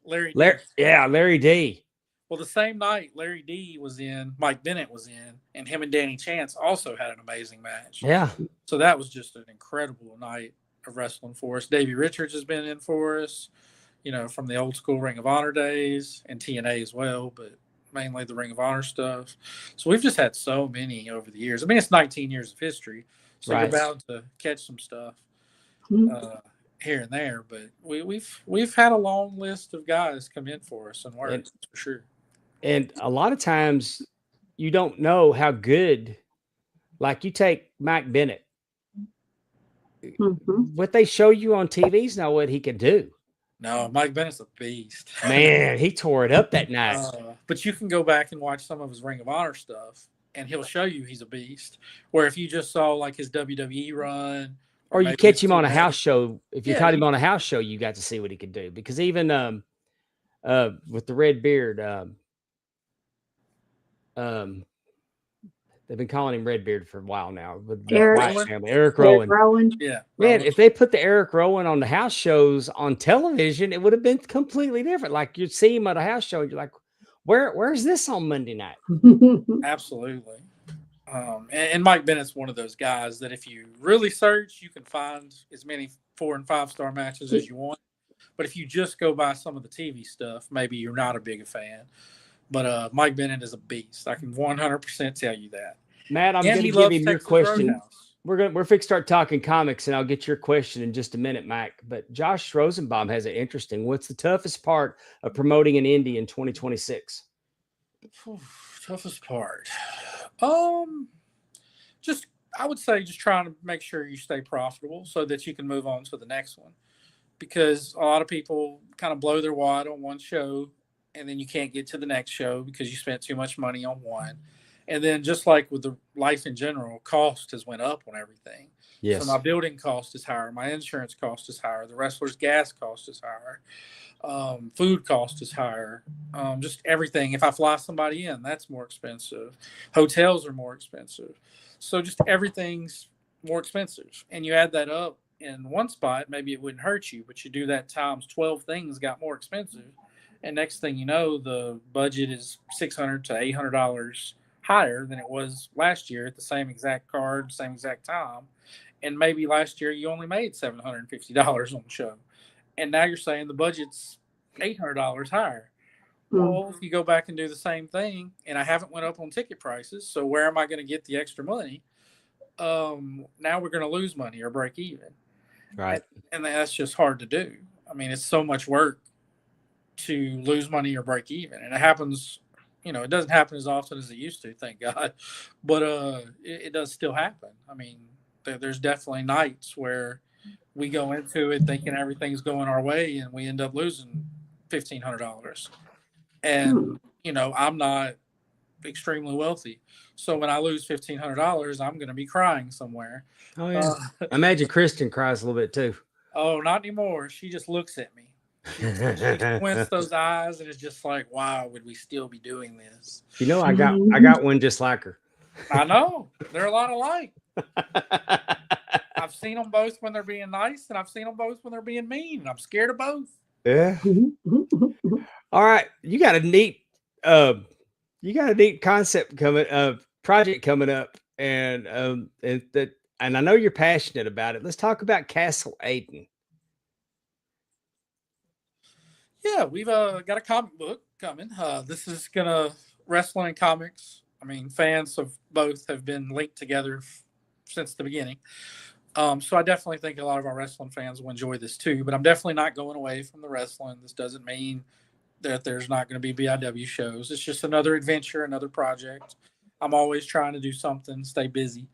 Larry D. Well, the same night Larry D was in, Mike Bennett was in, and him and Danny Chance also had an amazing match. Yeah. So that was just an incredible night of wrestling for us. Davey Richards has been in for us, from the old school Ring of Honor days and TNA as well, but mainly the Ring of Honor stuff. So we've just had so many over the years. I mean, it's 19 years of history, so you're bound to catch some stuff here and there. But we've had a long list of guys come in for us and work, for sure. And a lot of times you don't know how good, like you take Mike Bennett, what they show you on TV is not what he can do. No, Mike Bennett's a beast. Man, he tore it up that night. But you can go back and watch some of his Ring of Honor stuff, and he'll show you he's a beast. Where if you just saw like his WWE run, or you catch him on a house show, if you caught him on a house show, you got to see what he could do. Because even with the red beard, they've been calling him Redbeard for a while now. With the White family, Eric Rowan. Yeah, man, if they put the Eric Rowan on the house shows on television, it would have been completely different. Like you'd see him at a house show, and you're like, "Where's this on Monday night?" Absolutely. And Mike Bennett's one of those guys that if you really search, you can find as many 4- and 5-star matches as you want. But if you just go by some of the TV stuff, maybe you're not a big fan. But Mike Bennett is a beast. I can 100% tell you that. Matt, I'm going to give him your question. We're fixing to start talking comics, and I'll get your question in just a minute, Mike. But Josh Rosenbaum has it interesting. What's the toughest part of promoting an indie in 2026? Toughest part. I would say just trying to make sure you stay profitable so that you can move on to the next one. Because a lot of people kind of blow their wad on one show, and then you can't get to the next show because you spent too much money on one. And then just like with the life in general, cost has went up on everything. Yes. So my building cost is higher. My insurance cost is higher. The wrestler's gas cost is higher. Food cost is higher. Just everything. If I fly somebody in, that's more expensive. Hotels are more expensive. So just everything's more expensive. And you add that up in one spot, maybe it wouldn't hurt you, but you do that times 12 things got more expensive. And next thing you know, the budget is $600 to $800 higher than it was last year at the same exact card, same exact time. And maybe last year you only made $750 on the show. And now you're saying the budget's $800 higher. Well, if you go back and do the same thing, and I haven't went up on ticket prices, so where am I going to get the extra money? Now we're going to lose money or break even. Right. And that's just hard to do. I mean, it's so much work to lose money or break even. And it happens, it doesn't happen as often as it used to, thank God. But it does still happen. I mean, there's definitely nights where we go into it thinking everything's going our way and we end up losing $1,500. And, I'm not extremely wealthy. So when I lose $1,500, I'm going to be crying somewhere. Oh, yeah. I imagine Kristen cries a little bit too. Oh, not anymore. She just looks at me. She squints those eyes, and it's just like, wow, would we still be doing this? I got one just like her. I know. They're a lot alike. I've seen them both when they're being nice, and I've seen them both when they're being mean. I'm scared of both. Yeah. Mhm. All right. You got a neat concept project coming up, and I know you're passionate about it. Let's talk about Castle Aiden. Yeah, we've got a comic book coming. This is gonna wrestling and comics. I mean, fans of both have been linked together since the beginning. So I definitely think a lot of our wrestling fans will enjoy this too. But I'm definitely not going away from the wrestling. This doesn't mean that there's not going to be BIW shows. It's just another adventure, another project. I'm always trying to do something, stay busy.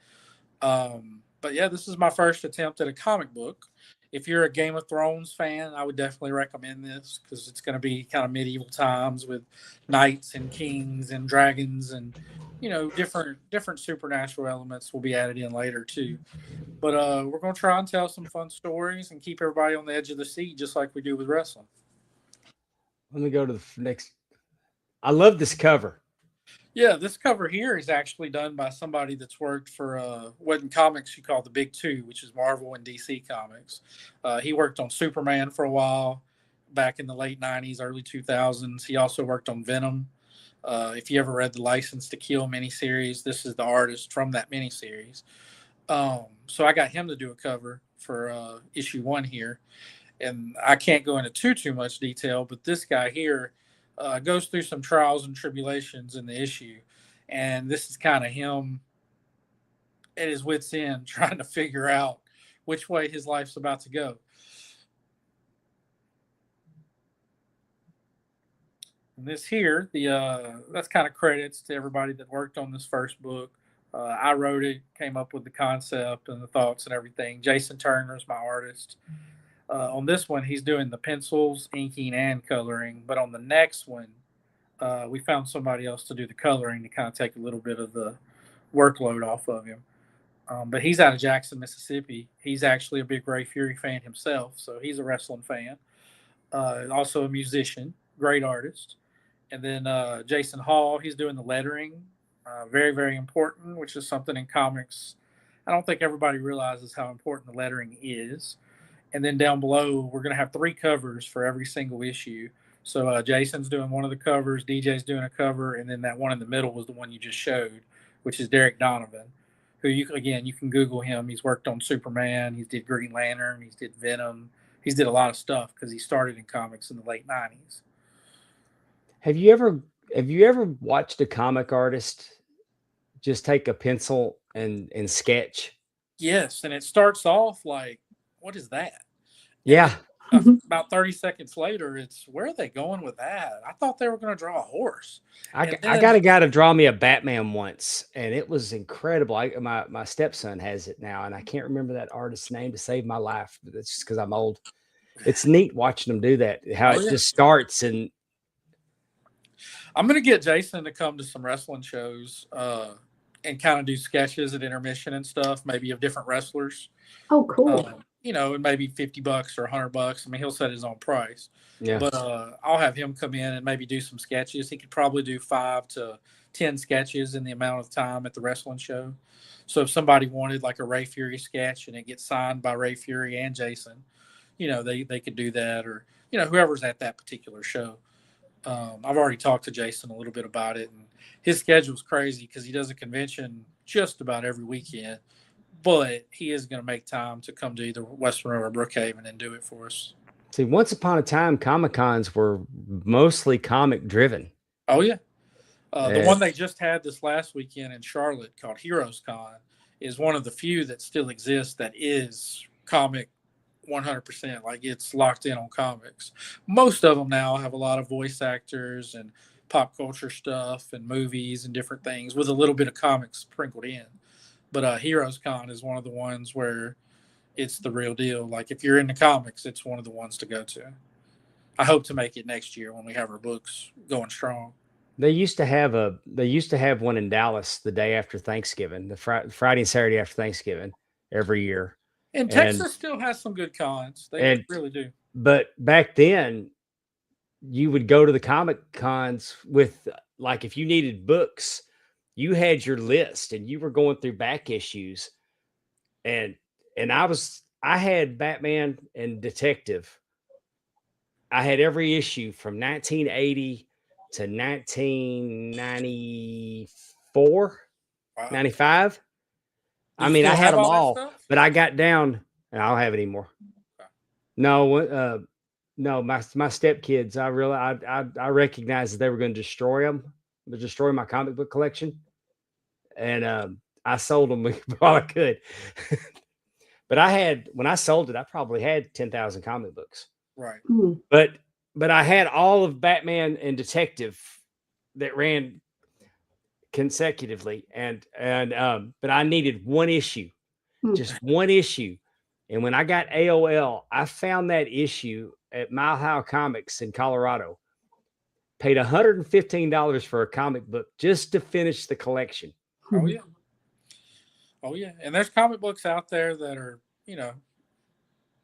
But yeah, this is my first attempt at a comic book. If you're a Game of Thrones fan, I would definitely recommend this because it's going to be kind of medieval times with knights and kings and dragons and different supernatural elements will be added in later too. But we're going to try and tell some fun stories and keep everybody on the edge of the seat, just like we do with wrestling. Let me go to the next. I love this cover. Yeah, this cover here is actually done by somebody that's worked for what in comics you call the Big Two, which is Marvel and DC Comics. He worked on Superman for a while back in the late 90s, early 2000s. He also worked on Venom. If you ever read the License to Kill miniseries, this is the artist from that miniseries. So I got him to do a cover for issue 1 here. And I can't go into too much detail, but this guy here goes through some trials and tribulations in the issue, and this is kind of him at his wits' end trying to figure out which way his life's about to go. And this here, the that's kind of credits to everybody that worked on this first book. I wrote it, came up with the concept and the thoughts and everything. Jason Turner is my artist. On this one, he's doing the pencils, inking, and coloring. But on the next one, we found somebody else to do the coloring to kind of take a little bit of the workload off of him. But he's out of Jackson, Mississippi. He's actually a big Ray Fury fan himself, so he's a wrestling fan. Also a musician, great artist. And then Jason Hall, he's doing the lettering, very, very important, which is something in comics. I don't think everybody realizes how important the lettering is. And then down below, we're going to have 3 covers for every single issue. So Jason's doing one of the covers, DJ's doing a cover, and then that one in the middle was the one you just showed, which is Derek Donovan, who you can Google him. He's worked on Superman, he's did Green Lantern, he's did Venom, he's did a lot of stuff because he started in comics in the late '90s. Have you ever watched a comic artist just take a pencil and sketch? Yes, and it starts off like, what is that? And Yeah. about 30 seconds later, it's where are they going with that? I thought they were going to draw a horse. I Then, got a guy to draw me a Batman once, and it was incredible. My stepson has it now, and I can't remember that artist's name to save my life. But it's just because I'm old. It's neat watching them do that. How Oh, it yeah. just starts, and I'm going to get Jason to come to some wrestling shows and kind of do sketches at intermission and stuff, maybe of different wrestlers. Oh, cool. And maybe $50 or $100. I mean, he'll set his own price. yeah, But I'll have him come in and maybe do some sketches. He could probably do 5 to 10 sketches in the amount of time at the wrestling show. So if somebody wanted like a Ray Fury sketch and it gets signed by Ray Fury and Jason, they could do that, or whoever's at that particular show. I've already talked to Jason a little bit about it, and his schedule's crazy because he does a convention just about every weekend. But he is going to make time to come to either West Monroe or Brookhaven and do it for us. see, once upon a time, Comic Cons were mostly comic driven. Oh yeah, the one they just had this last weekend in Charlotte called Heroes Con is one of the few that still exists that is comic 100%. Like it's locked in on comics. Most of them now have a lot of voice actors and pop culture stuff and movies and different things with a little bit of comics sprinkled in. But Heroes Con is one of the ones where it's the real deal. Like if you're into comics, it's one of the ones to go to. I hope to make it next year when we have our books going strong. They used to have one in Dallas the day after Thanksgiving, the Friday and Saturday after Thanksgiving every year. And Texas still has some good cons. They really do. But back then, you would go to the Comic Cons with, like, if you needed books, you had your list and you were going through back issues. And I had Batman and Detective. I had every issue from 1980 to 1994, Wow. 95. Do I you mean, I still had have them all that all, stuff? but I got down, and I don't have it anymore. Okay. No, no, my stepkids. I recognized that they were going to destroy my comic book collection, and I sold them while I could. But when I sold it, I probably had 10,000 comic books. Right. Hmm. But I had all of Batman and Detective that ran consecutively, but I needed one issue, Hmm. just one issue. And when I got AOL, I found that issue at Mile High Comics in Colorado. Paid $115 for a comic book just to finish the collection. Oh yeah. Oh yeah. And there's comic books out there that are,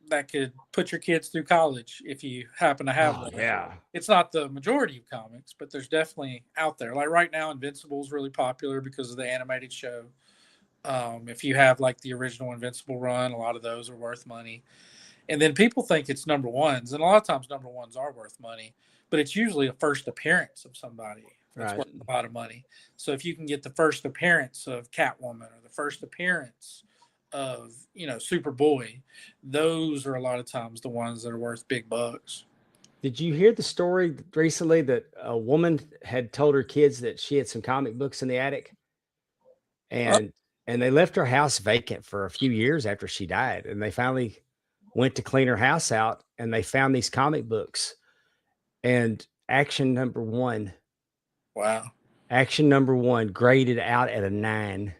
that could put your kids through college if you happen to have one. Yeah. It's not the majority of comics, but there's definitely out there. Like right now, Invincible is really popular because of the animated show. If you have like the original Invincible run, a lot of those are worth money. And then people think it's number ones, and a lot of times number ones are worth money, but it's usually a first appearance of somebody that's worth a lot of money. So if you can get the first appearance of Catwoman or the first appearance of Superboy, those are a lot of times the ones that are worth big bucks. Did you hear the story recently that a woman had told her kids that she had some comic books in the attic, and they left her house vacant for a few years after she died, and they finally went to clean her house out, and they found these comic books, and Action number 1. Wow. Action number 1 graded out at a 9.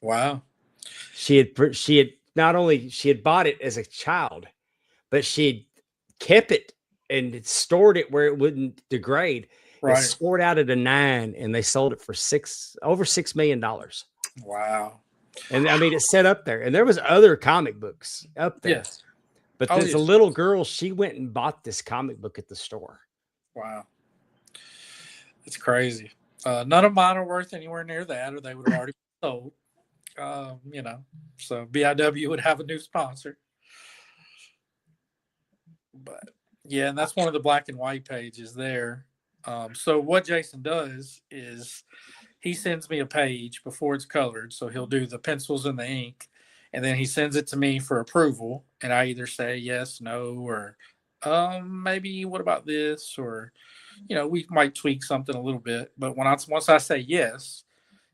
Wow. She had not only she had bought it as a child, but she had kept it and stored it where it wouldn't degrade. Right. It scored out at a 9, and they sold it for over $6 million. Wow. And I mean, it's set up there, and there was other comic books up there. Yes. But there's a little girl, she went and bought this comic book at the store. Wow. It's crazy. None of mine are worth anywhere near that, or they would have already been sold. So BIW would have a new sponsor. But yeah, and that's one of the black and white pages there. So what Jason does is he sends me a page before it's colored. So he'll do the pencils and the ink, and then he sends it to me for approval. And I either say yes, no, or maybe what about this? Or, we might tweak something a little bit. But once I say yes,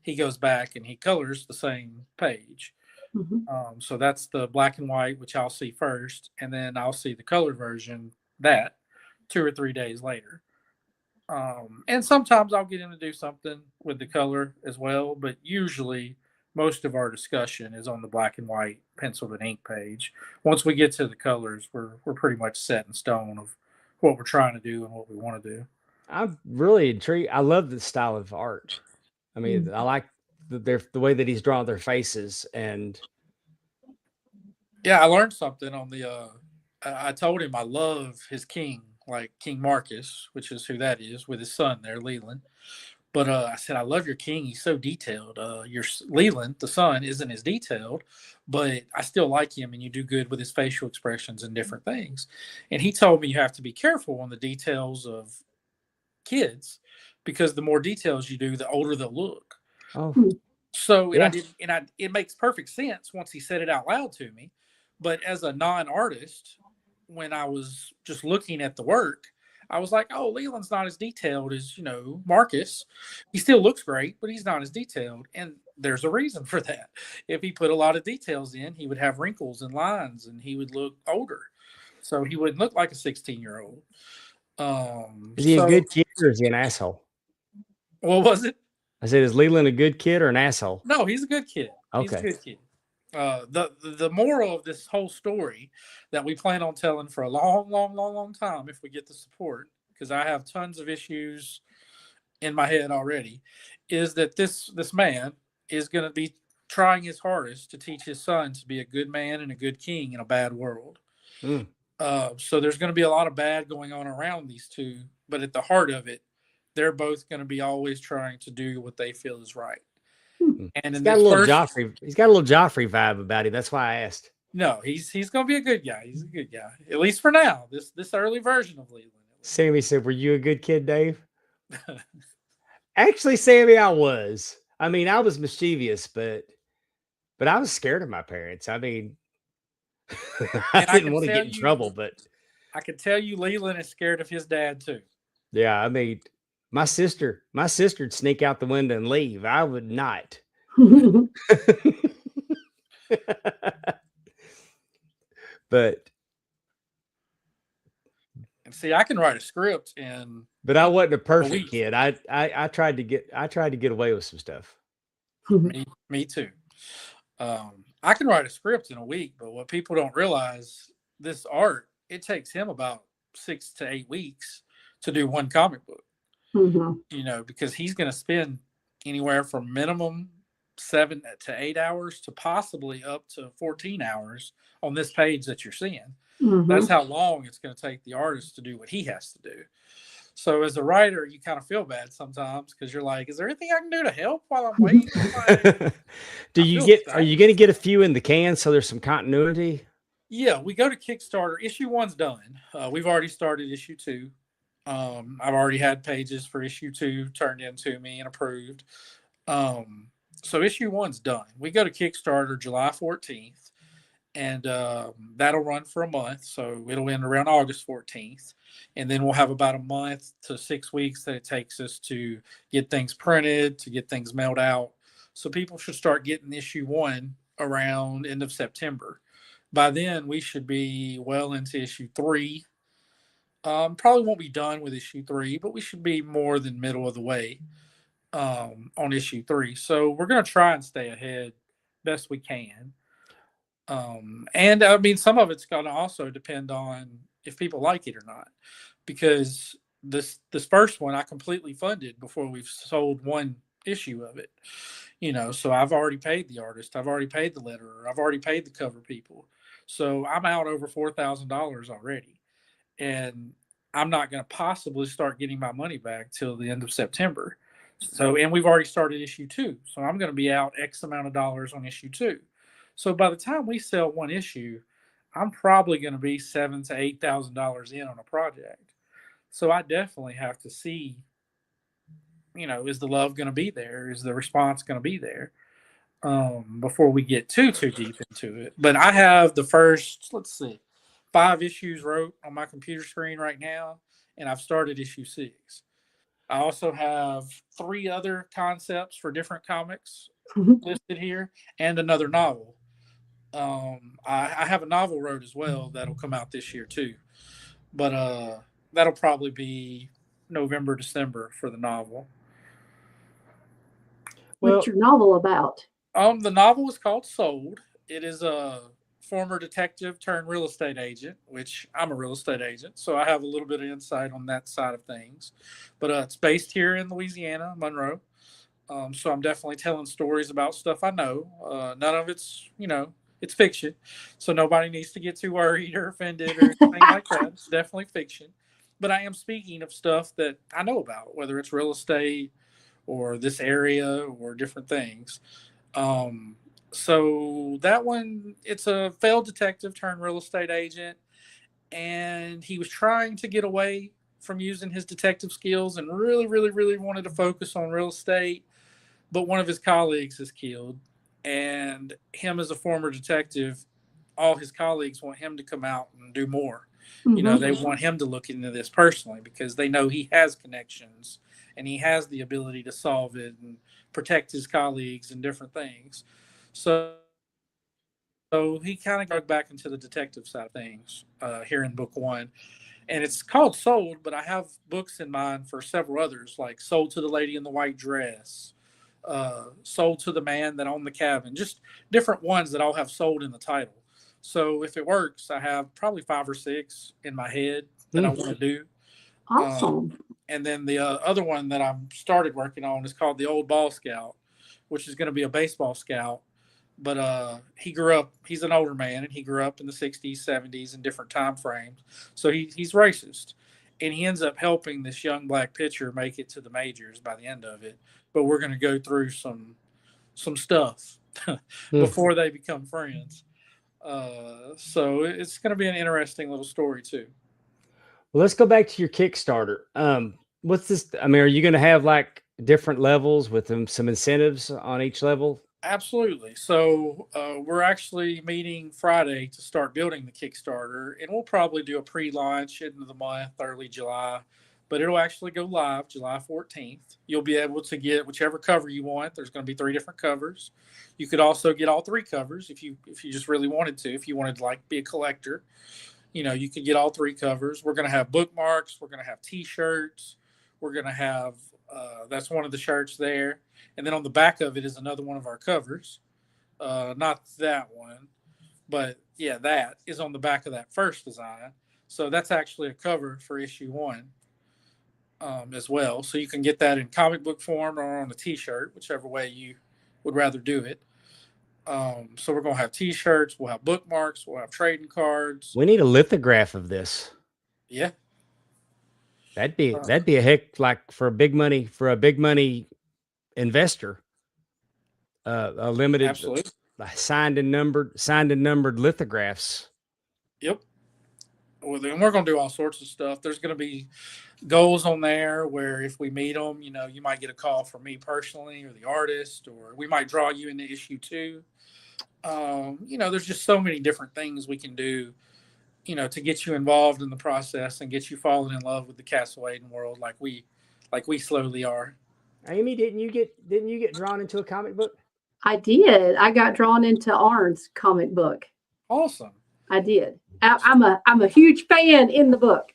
he goes back and he colors the same page. Mm-hmm. So that's the black and white, which I'll see first, and then I'll see the color version that 2 or 3 days later. And sometimes I'll get him to do something with the color as well, but usually most of our discussion is on the black and white pencil and ink page. Once we get to the colors, we're pretty much set in stone of what we're trying to do and what we want to do. I'm really intrigued. I love the style of art. I mean, I like the way that he's drawn their faces, and yeah, I learned something on the. I told him I love his king, like King Marcus, which is who that is, with his son there, Leland. But I said, I love your king. He's so detailed. Your Leland, the son, isn't as detailed, but I still like him, and you do good with his facial expressions and different things. And he told me you have to be careful on the details of kids, because the more details you do, the older they'll look. oh, So yeah. It makes perfect sense once he said it out loud to me. But as a non-artist, when I was just looking at the work, I was like, oh, Leland's not as detailed as, Marcus. He still looks great, but he's not as detailed. And there's a reason for that. If he put a lot of details in, he would have wrinkles and lines, and he would look older. So he wouldn't look like a 16-year-old. Is he a good kid or is he an asshole? What was it? I said, is Leland a good kid or an asshole? No, he's a good kid. Okay. He's a good kid. The moral of this whole story that we plan on telling for a long time, if we get the support, because I have tons of issues in my head already, is that this man is going to be trying his hardest to teach his son to be a good man and a good king in a bad world. So there's going to be a lot of bad going on around these two, but at the heart of it, they're both going to be always trying to do what they feel is right. And he's got a little Joffrey vibe about him. That's why I asked. No, he's going to be a good guy. He's a good guy, at least for now. This early version of Leland Sammy said, "Were you a good kid, Dave?" Actually, Sammy, I was. I mean, I was mischievous, but I was scared of my parents. I mean, I And didn't want to get in trouble, but I can tell you Leland is scared of his dad too. yeah, I mean, my sister'd sneak out the window and leave. I would not. But And see, I can write a script in I wasn't a a perfect week. kid. I tried to get away with some stuff. Me too. I can write a script in a week, but what people don't realize, this art, it takes him about 6 to 8 weeks to do one comic book. You know, because he's going to spend anywhere from minimum 7 to 8 hours to possibly up to 14 hours on this page that you're seeing. That's how long it's going to take the artist to do what he has to do. So as a writer, you kind of feel bad sometimes because you're like, is there anything I can do to help while I'm waiting? Like, Are you going to get a few in the can so there's some continuity? Yeah, we go to Kickstarter. Issue 1's done. We've already started issue 2. I've already had pages for issue 2 turned into me and approved. So issue 1's done. We go to Kickstarter July 14th, and that'll run for a month. So it'll end around August 14th. And then we'll have about a month to 6 weeks that it takes us to get things printed, to get things mailed out. So people should start getting issue 1 around end of September. By then, we should be well into issue 3. Probably won't be done with issue 3, but we should be more than middle of the way on issue 3. So we're going to try and stay ahead best we can. And I mean, some of it's going to also depend on if people like it or not, because this first one I completely funded before we've sold one issue of it. You know, so I've already paid the artist, I've already paid the letterer, I've already paid the cover people. So I'm out over $4,000 already. And I'm not going to possibly start getting my money back till the end of September. So, and we've already started issue 2. So I'm going to be out X amount of dollars on issue 2. So by the time we sell one issue, I'm probably going to be $7,000 to $8,000 in on a project. So I definitely have to see, you know, is the love going to be there? Is the response going to be there? Before we get too deep into it. But I have the first, let's see, 5 issues wrote on my computer screen right now, and I've started issue 6. I also have 3 other concepts for different comics listed here, and another novel. I have a novel wrote as well that'll come out this year too, but that'll probably be November, December for the novel. What's your novel about? The novel is called Sold. It is a former detective turned real estate agent, which I'm a real estate agent, so I have a little bit of insight on that side of things. But it's based here in Louisiana, Monroe. So I'm definitely telling stories about stuff I know. None of it's, you know, it's fiction. So nobody needs to get too worried or offended or anything like that. It's definitely fiction. But I am speaking of stuff that I know about, whether it's real estate or this area or different things. So that one, it's a failed detective turned real estate agent, and he was trying to get away from using his detective skills and really, really, really wanted to focus on real estate. But one of his colleagues is killed, and him as a former detective, all his colleagues want him to come out and do more. You know, they want him to look into this personally because they know he has connections and he has the ability to solve it and protect his colleagues and different things. So he kind of got back into the detective side of things here in book 1. And it's called Sold, but I have books in mind for several others, like Sold to the Lady in the White Dress, Sold to the Man That Owned the Cabin, just different ones that all have sold in the title. So if it works, I have probably 5 or 6 in my head that I want to do. Awesome. And then the other one that I've started working on is called The Old Ball Scout, which is going to be a baseball scout. But he's an older man, and he grew up in the 60s, 70s, in different time frames. So he's racist. And he ends up helping this young black pitcher make it to the majors by the end of it. But we're going to go through some stuff before they become friends. So it's going to be an interesting little story too. Well, let's go back to your Kickstarter. What's this? I mean, are you going to have like different levels with some incentives on each level? Absolutely. So we're actually meeting Friday to start building the Kickstarter, and we'll probably do a pre-launch into the month, early July, but it'll actually go live July 14th. You'll be able to get whichever cover you want. There's going to be 3 different covers. You could also get all 3 covers if you just really wanted to. If you wanted to like be a collector, you could get all 3 covers. We're going to have bookmarks. We're going to have T-shirts. We're going to have that's one of the shirts there. And then on the back of it is another one of our covers. Not that one, but yeah, that is on the back of that first design. So that's actually a cover for issue 1 as well. So you can get that in comic book form or on a T-shirt, whichever way you would rather do it. So we're going to have T-shirts. We'll have bookmarks. We'll have trading cards. We need a lithograph of this. Yeah. That'd be a heck, like for a big money investor. A limited, Absolutely. signed and numbered lithographs. Yep. Well, then we're going to do all sorts of stuff. There's going to be goals on there where if we meet them, you might get a call from me personally or the artist, or we might draw you into issue 2. There's just so many different things we can do, to get you involved in the process and get you falling in love with the Castle Aiden world like we slowly are. Amy, didn't you get drawn into a comic book? I did. I got drawn into Arn's comic book. Awesome. I did. I'm a huge fan in the book.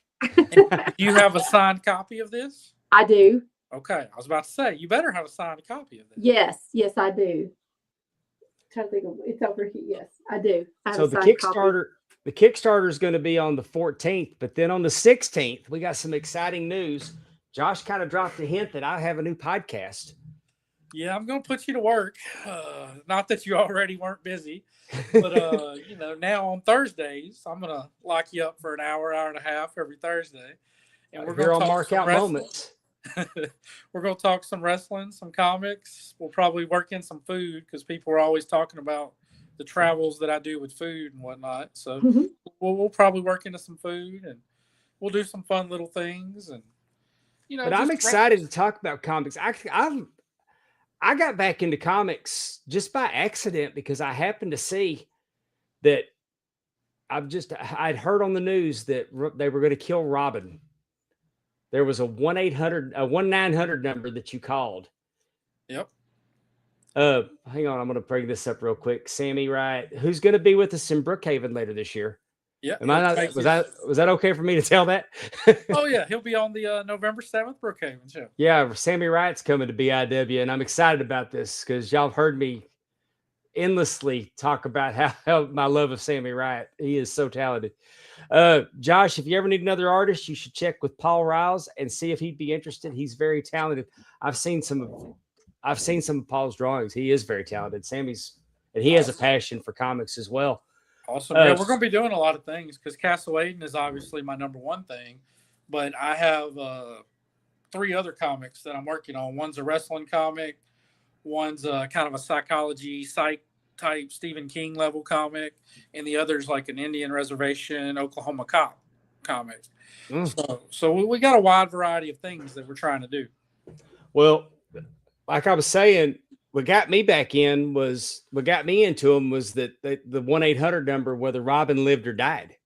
Do you have a signed copy of this? I do. Okay. I was about to say, you better have a signed copy of this. Yes, I do. Trying to think of it's over here. Yes, I do. So the Kickstarter is going to be on the 14th, but then on the 16th, we got some exciting news. Josh kind of dropped a hint that I have a new podcast. Yeah, I'm going to put you to work. Not that you already weren't busy, but now on Thursdays, I'm going to lock you up for an hour and a half every Thursday, and we're going to mark out moments. We're going to talk some wrestling, some comics. We'll probably work in some food because people are always talking about the travels that I do with food and whatnot. So we'll probably work into some food, and we'll do some fun little things. And but I'm excited to talk about comics. I got back into comics just by accident because I happened to see that I'd heard on the news that they were going to kill Robin. There was a 1-900 number that you called. Yep. Hang on, I'm going to bring this up real quick. Sammy Wright, who's going to be with us in Brookhaven later this year? Yeah. Was that okay for me to tell that? Oh yeah, he'll be on the November 7th Brookhaven show. Yeah, Sammy Wright's coming to BIW, and I'm excited about this because y'all have heard me endlessly talk about how my love of Sammy Wright. He is so talented. Josh, if you ever need another artist, you should check with Paul Riles and see if he'd be interested. He's very talented. I've seen some of Paul's drawings. He is very talented. And he has a passion for comics as well. Awesome. Yeah, we're going to be doing a lot of things because Castle Aiden is obviously my number one thing, but I have 3 other comics that I'm working on. One's a wrestling comic. One's kind of a psychology, psych type Stephen King level comic, and the other's like an Indian reservation Oklahoma cop comic. So we got a wide variety of things that we're trying to do. Well, like I was saying, what got me into them was that the 1-800 number, whether Robin lived or died.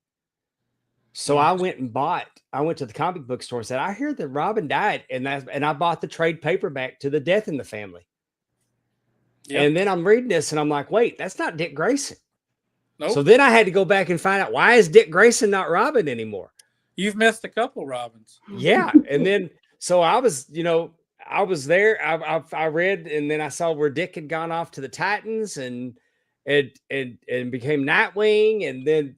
So I went to the comic book store and said, I hear that Robin died. And I bought the trade paperback to the Death in the Family. Yep. And then I'm reading this and I'm like, wait, that's not Dick Grayson. Nope. So then I had to go back and find out, why is Dick Grayson not Robin anymore? You've missed a couple Robins. Yeah. And then, so I was there. I read, and then I saw where Dick had gone off to the Titans and became Nightwing, and then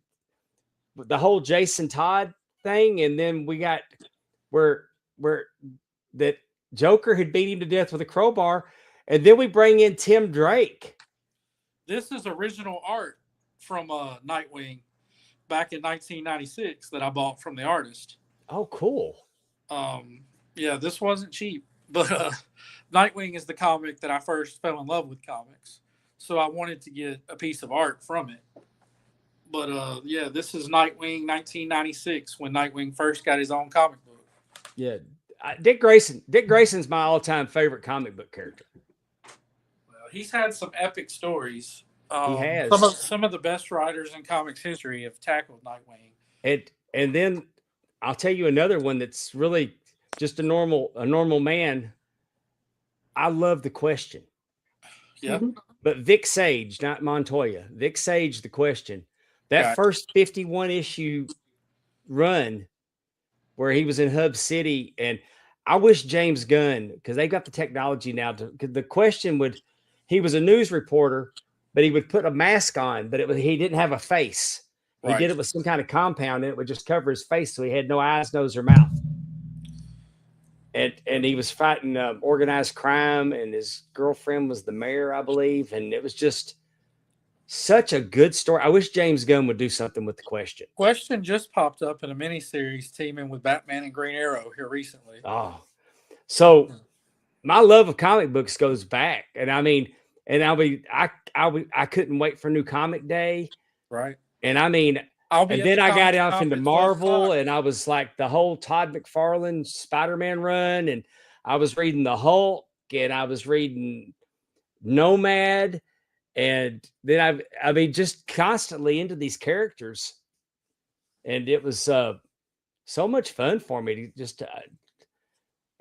the whole Jason Todd thing. And then we got where that Joker had beat him to death with a crowbar. And then we bring in Tim Drake. This is original art from Nightwing back in 1996 that I bought from the artist. Oh, cool. Yeah, this wasn't cheap, but Nightwing is the comic that I first fell in love with comics. So I wanted to get a piece of art from it. But yeah, this is Nightwing 1996 when Nightwing first got his own comic book. Yeah. Dick Grayson. Dick Grayson's my all-time favorite comic book character. Well, he's had some epic stories. He has. Some of the best writers in comics history have tackled Nightwing. And then I'll tell you another one that's really just a normal man. I love The Question. Yeah. Mhm. But Vic Sage, not Montoya. Vic Sage, The Question. That Gotcha. first 51 issue run where he was in Hub City, and I wish James Gunn, because they got the technology now to, cause The Question he was a news reporter, but he would put a mask on, but he didn't have a face. He Right. did it with some kind of compound, and it would just cover his face, so he had no eyes, nose, or mouth. And he was fighting organized crime, and his girlfriend was the mayor, I believe, and it was just such a good story. I wish James Gunn would do something with The Question. Question just popped up in a miniseries teaming with Batman and Green Arrow here recently. Oh, so my love of comic books goes back, and I mean, and I couldn't wait for New Comic Day, Right. and I mean, I'll be and at then the I got comic off shop into at 12 Marvel, o'clock. and I was like the whole Todd McFarlane Spider-Man run, and I was reading the Hulk, and I was reading Nomad, and then I mean, just constantly into these characters, and it was so much fun for me to just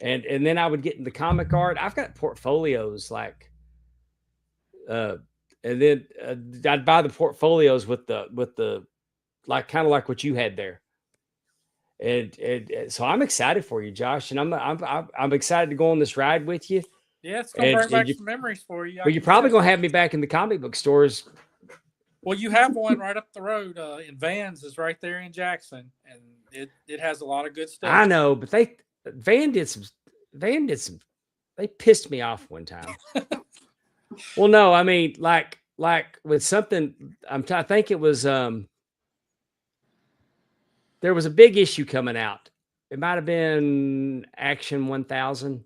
and then I would get into comic art. I've got portfolios like and then I'd buy the portfolios with the like kind of like what you had there. And so I'm excited for you, Josh, and I'm excited to go on this ride with you. Yeah, it's gonna And- bring and back you- some memories for you. I But you're can probably tell. gonna have me back in the comic book stores. Well, you have one right up the road in Vans is right there in Jackson, and it has a lot of good stuff. I know, but Van did some. They pissed me off one time. Well, no, I mean, like with something. I think it was. There was a big issue coming out. It might have been Action 1000.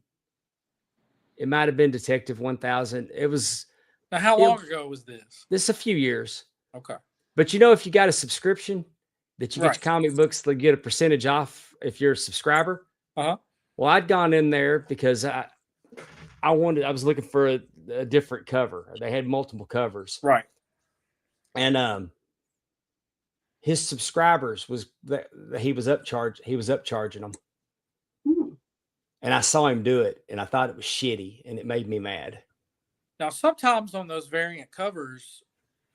It might have been Detective 1000. It was Now, how long ago was this? this a few years. Okay. But you know, if you got a subscription that you get Right. your comic books, they get a percentage off if you're a subscriber. Uh-huh. Well, I'd gone in there because I was looking for a different cover. They had multiple covers. Right. And his subscribers he was upcharging them. Hmm. And I saw him do it, and I thought it was shitty, and it made me mad. Now, sometimes on those variant covers,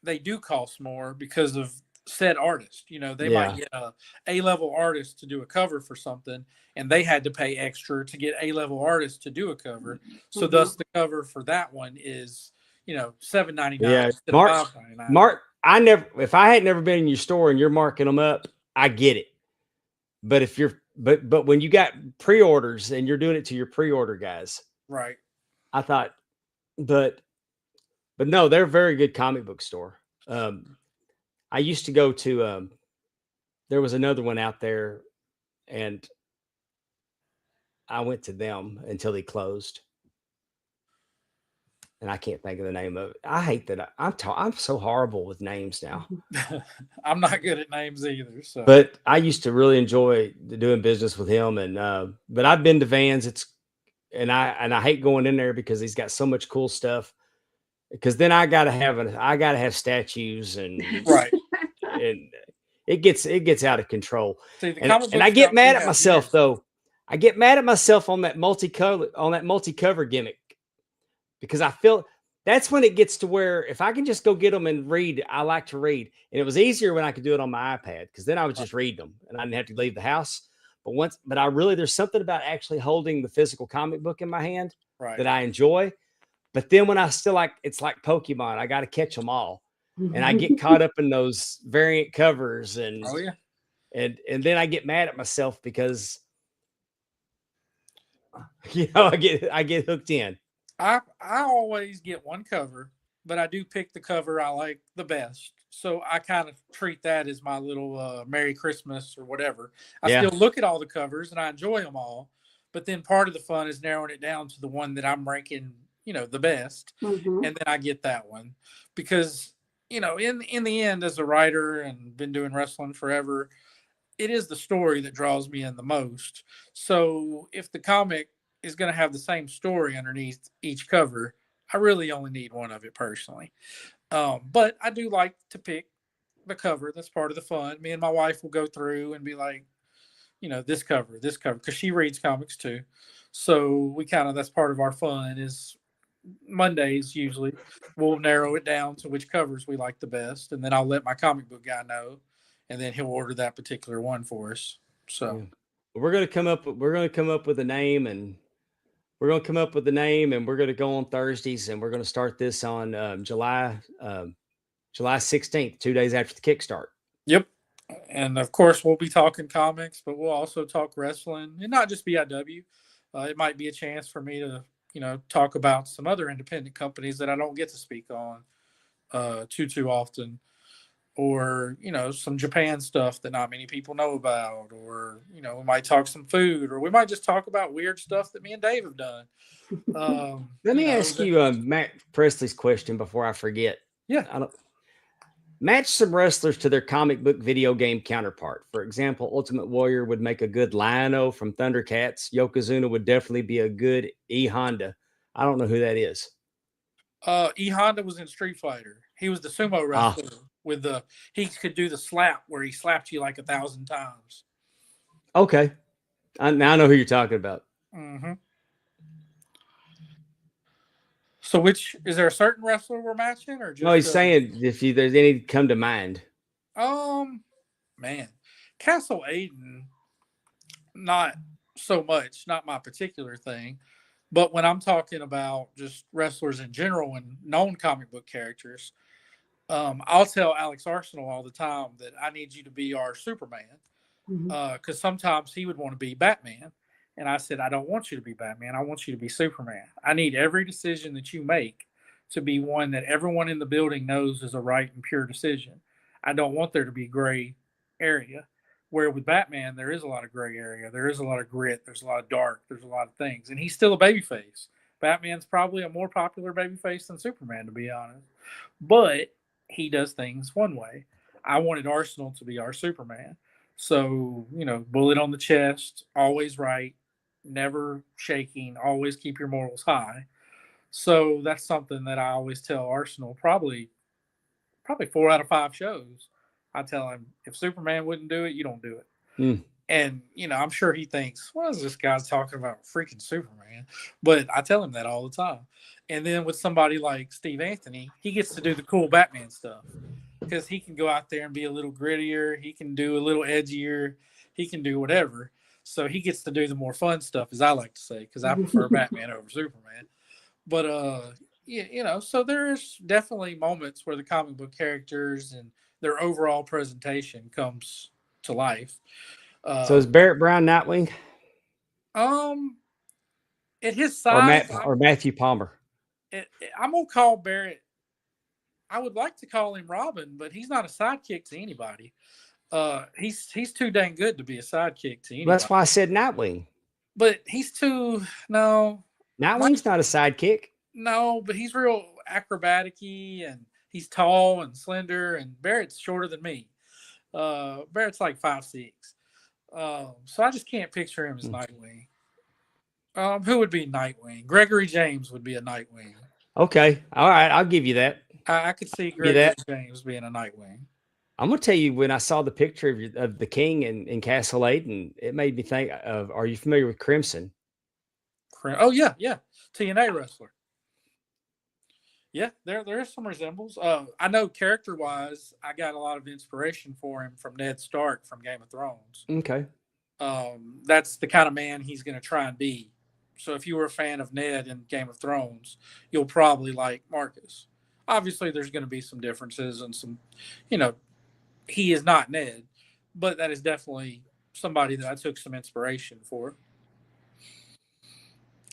they do cost more because of said artist. You know, they Yeah. might get a A-level artist to do a cover for something, and they had to pay extra to get A-level artists to do a cover. So Mhm. thus the cover for that one is, $7.99 Yeah. instead Mark- of $5.99. Mark, if I had never been in your store and you're marking them up, I get it. But if you're but when you got pre-orders and you're doing it to your pre-order guys, Right. I thought, but no, they're a very good comic book store. I used to go to there was another one out there, and I went to them until they closed. And I can't think of the name of it. I hate that I'm so horrible with names now. I'm not good at names either. So, But I used to really enjoy doing business with him, and but I've been to Vans. And I hate going in there because he's got so much cool stuff. Because then I gotta have statues and right. and it gets out of control. See, the And comic I book get shop mad we at have myself here- though. I get mad at myself on that multi-cover gimmick because I feel that's when it gets to where if I can just go get them and read, I like to read. And it was easier when I could do it on my iPad because then I would just read them and I didn't have to leave the house. But there's something about actually holding the physical comic book in my hand Right. that I enjoy. But then when I still it's like Pokemon, I got to catch them all. And I get caught up in those variant covers and Oh yeah. and then I get mad at myself because I get hooked in. I always get one cover, but I do pick the cover I like the best. So I kind of treat that as my little Merry Christmas or whatever. I Yeah. still look at all the covers and I enjoy them all, but then part of the fun is narrowing it down to the one that I'm ranking, the best, Mhm. and then I get that one because in the end, as a writer and been doing wrestling forever, it is the story that draws me in the most. So if the comic is going to have the same story underneath each cover, I really only need one of it personally. But I do like to pick the cover. That's part of the fun. Me and my wife will go through and be like, this cover, because she reads comics too. So we that's part of our fun is Mondays usually we'll narrow it down to which covers we like the best, and then I'll let my comic book guy know, and then he'll order that particular one for us. So we're gonna come up with a name, and we're gonna go on Thursdays, and we're gonna start this on July 16th, 2 days after the kickstart. Yep. And of course we'll be talking comics, but we'll also talk wrestling, and not just BIW. It might be a chance for me to talk about some other independent companies that I don't get to speak on too often, or some Japan stuff that not many people know about, or we might talk some food, or we might just talk about weird stuff that me and Dave have done. Let me ask you Matt Presley's question before I forget. Yeah. Match some wrestlers to their comic book video game counterpart. For example, Ultimate Warrior would make a good Lion-O from Thundercats. Yokozuna would definitely be a good E Honda. I don't know who that is. E Honda was in Street Fighter. He was the sumo wrestler with he could do the slap where he slapped you like 1,000 times. Okay. Now I know who you're talking about. Mm-hmm. So is there a certain wrestler we're matching, or just? No, he's saying if there's any come to mind. Man, Castle Aiden, not so much, not my particular thing. But when I'm talking about just wrestlers in general and known comic book characters, I'll tell Alex Arsenal all the time that I need you to be our Superman, because sometimes he would want to be Batman. And I said, I don't want you to be Batman. I want you to be Superman. I need every decision that you make to be one that everyone in the building knows is a right and pure decision. I don't want there to be gray area, where with Batman, there is a lot of gray area. There is a lot of grit. There's a lot of dark. There's a lot of things. And he's still a babyface. Batman's probably a more popular babyface than Superman, to be honest. But he does things one way. I wanted Arsenal to be our Superman. So, bullet on the chest, always right, never shaking, always keep your morals high. So that's something that I always tell Arsenal, probably 4 out of 5 shows. I tell him, if Superman wouldn't do it, you don't do it. And, I'm sure he thinks, what is this guy talking about, freaking Superman? But I tell him that all the time. And then with somebody like Steve Anthony, he gets to do the cool Batman stuff, because he can go out there and be a little grittier. He can do a little edgier. He can do whatever. So he gets to do the more fun stuff, as I like to say, because I prefer Batman over Superman. But, so there's definitely moments where the comic book characters and their overall presentation comes to life. So is Barrett Brown Nightwing? At his size, or Matthew Palmer? I'm going to call Barrett. I would like to call him Robin, but he's not a sidekick to anybody. He's too dang good to be a sidekick to anybody. That's why I said Nightwing. But no. Nightwing's not a sidekick. No, but he's real acrobatic-y, and he's tall and slender, and Barrett's shorter than me. Barrett's like 5'6". So I just can't picture him as Nightwing. Who would be Nightwing? Gregory James would be a Nightwing. Okay. All right. I'll give you that. I could see Gregory James being a Nightwing. I'm going to tell you, when I saw the picture of the King in Castle Aiden, it made me think of, are you familiar with Crimson? Oh, yeah. TNA wrestler. Yeah, there is some resembles. I know character-wise, I got a lot of inspiration for him from Ned Stark from Game of Thrones. Okay. That's the kind of man he's going to try and be. So if you were a fan of Ned in Game of Thrones, you'll probably like Marcus. Obviously, there's going to be some differences and some, he is not Ned, but that is definitely somebody that I took some inspiration for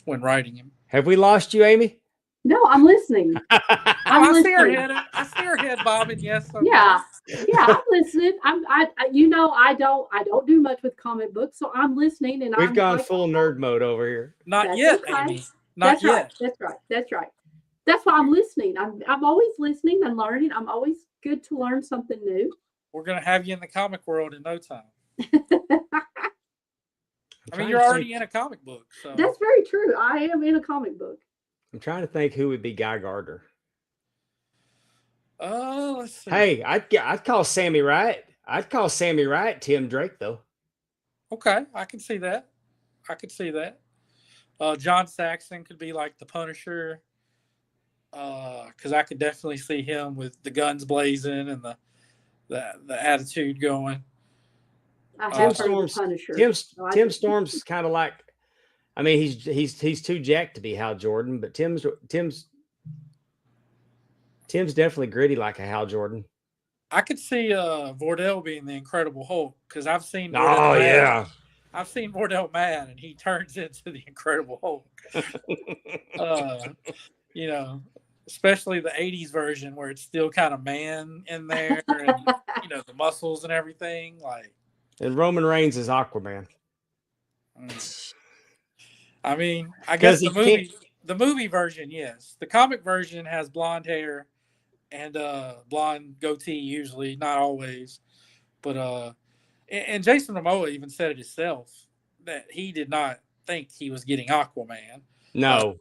when writing him. Have we lost you, Amy? No, I'm listening. I see her head bobbing. Yes. Okay. Yeah, I'm listening. I don't do much with comic books, so I'm listening. And we've gone full nerd mode over here. Not yet, okay. Amy. Not yet. Right. That's right. That's why I'm listening. I'm always listening and learning. I'm always good to learn something new. We're gonna have you in the comic world in no time. I mean, trying you're to already think- in a comic book, so That's very true. I am in a comic book. I'm trying to think who would be Guy Gardner. let's see. Hey, I'd call Sammy Wright. I'd call Sammy Wright Tim Drake though. Okay, I can see that. I could see that. John Saxon could be like the Punisher, because I could definitely see him with the guns blazing and the attitude going. I Tim have heard of Storm's the Punisher. Tim, So I Tim can- Storm's kind of like, I mean, he's too jacked to be Hal Jordan, but Tim's definitely gritty like a Hal Jordan. I could see Vordell being the Incredible Hulk because I've seen. Oh Vordell mad. yeah. I've seen Vordell mad, and he turns into the Incredible Hulk. You know, especially the '80s version where it's still kind of man in there, and you know the muscles and everything. Like, And Roman Reigns is Aquaman. I mean, I guess 'Cause the movie version, yes. The comic version has blonde hair and blonde goatee usually, not always. But and Jason Momoa even said it himself that he did not think he was getting Aquaman. No,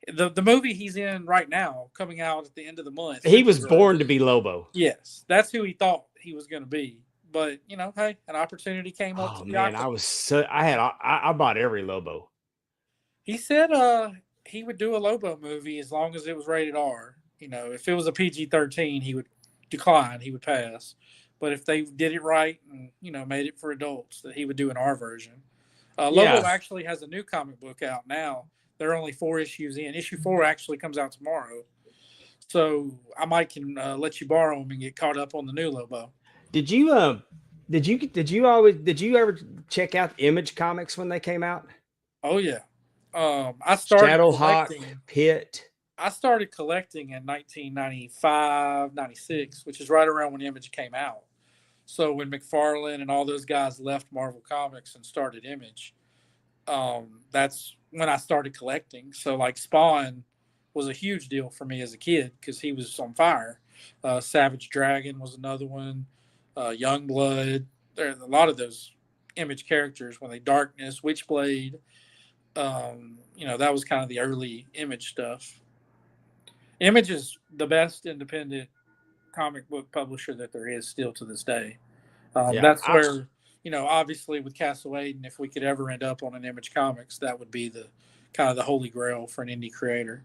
The movie he's in right now, coming out at the end of the month. he was Supergirl. born to be Lobo. Yes, that's who he thought he was going to be. But you know, hey, an opportunity came up. Oh to be man, Aquaman. I bought every Lobo. He said he would do a Lobo movie as long as it was rated R. You know, if it was a PG-13, he would decline. He would pass. But if they did it right and you know made it for adults, that he would do an R version. Lobo Yeah. actually has a new comic book out now. There are only 4 issues in. Issue 4 actually comes out tomorrow, so I might can let you borrow them and get caught up on the new Lobo. Did you ever check out Image Comics when they came out? Oh yeah, I started Shadowhawk, collecting. Pit. I started collecting in 1995, 96, which is right around when Image came out. So when McFarlane and all those guys left Marvel Comics and started Image, that's when I started collecting. So like Spawn was a huge deal for me as a kid because he was on fire. Savage Dragon was another one. Youngblood. There's a lot of those Image characters when they Darkness, Witchblade. You know, that was kind of the early Image stuff. Image is the best independent comic book publisher that there is still to this day. That's where, you know, obviously with Castle Aiden, if we could ever end up on an Image Comics, that would be the kind of the holy grail for an indie creator.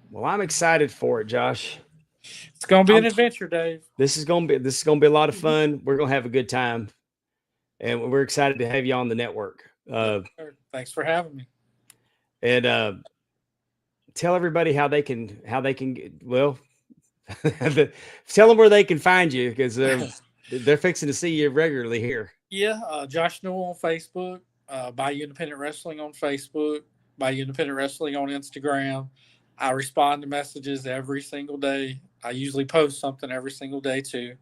Well, I'm excited for it, Josh. It's going to be an adventure, Dave. This is gonna be a lot of fun. We're gonna have a good time, and we're excited to have you on the network. Thanks for having me. And tell everybody how they can well tell them where they can find you because they're fixing to see you regularly here. Yeah, Josh Newell on Facebook, Bayou Independent Wrestling on Facebook, Bayou Independent Wrestling on Instagram. I respond to messages every single day. I usually post something every single day too.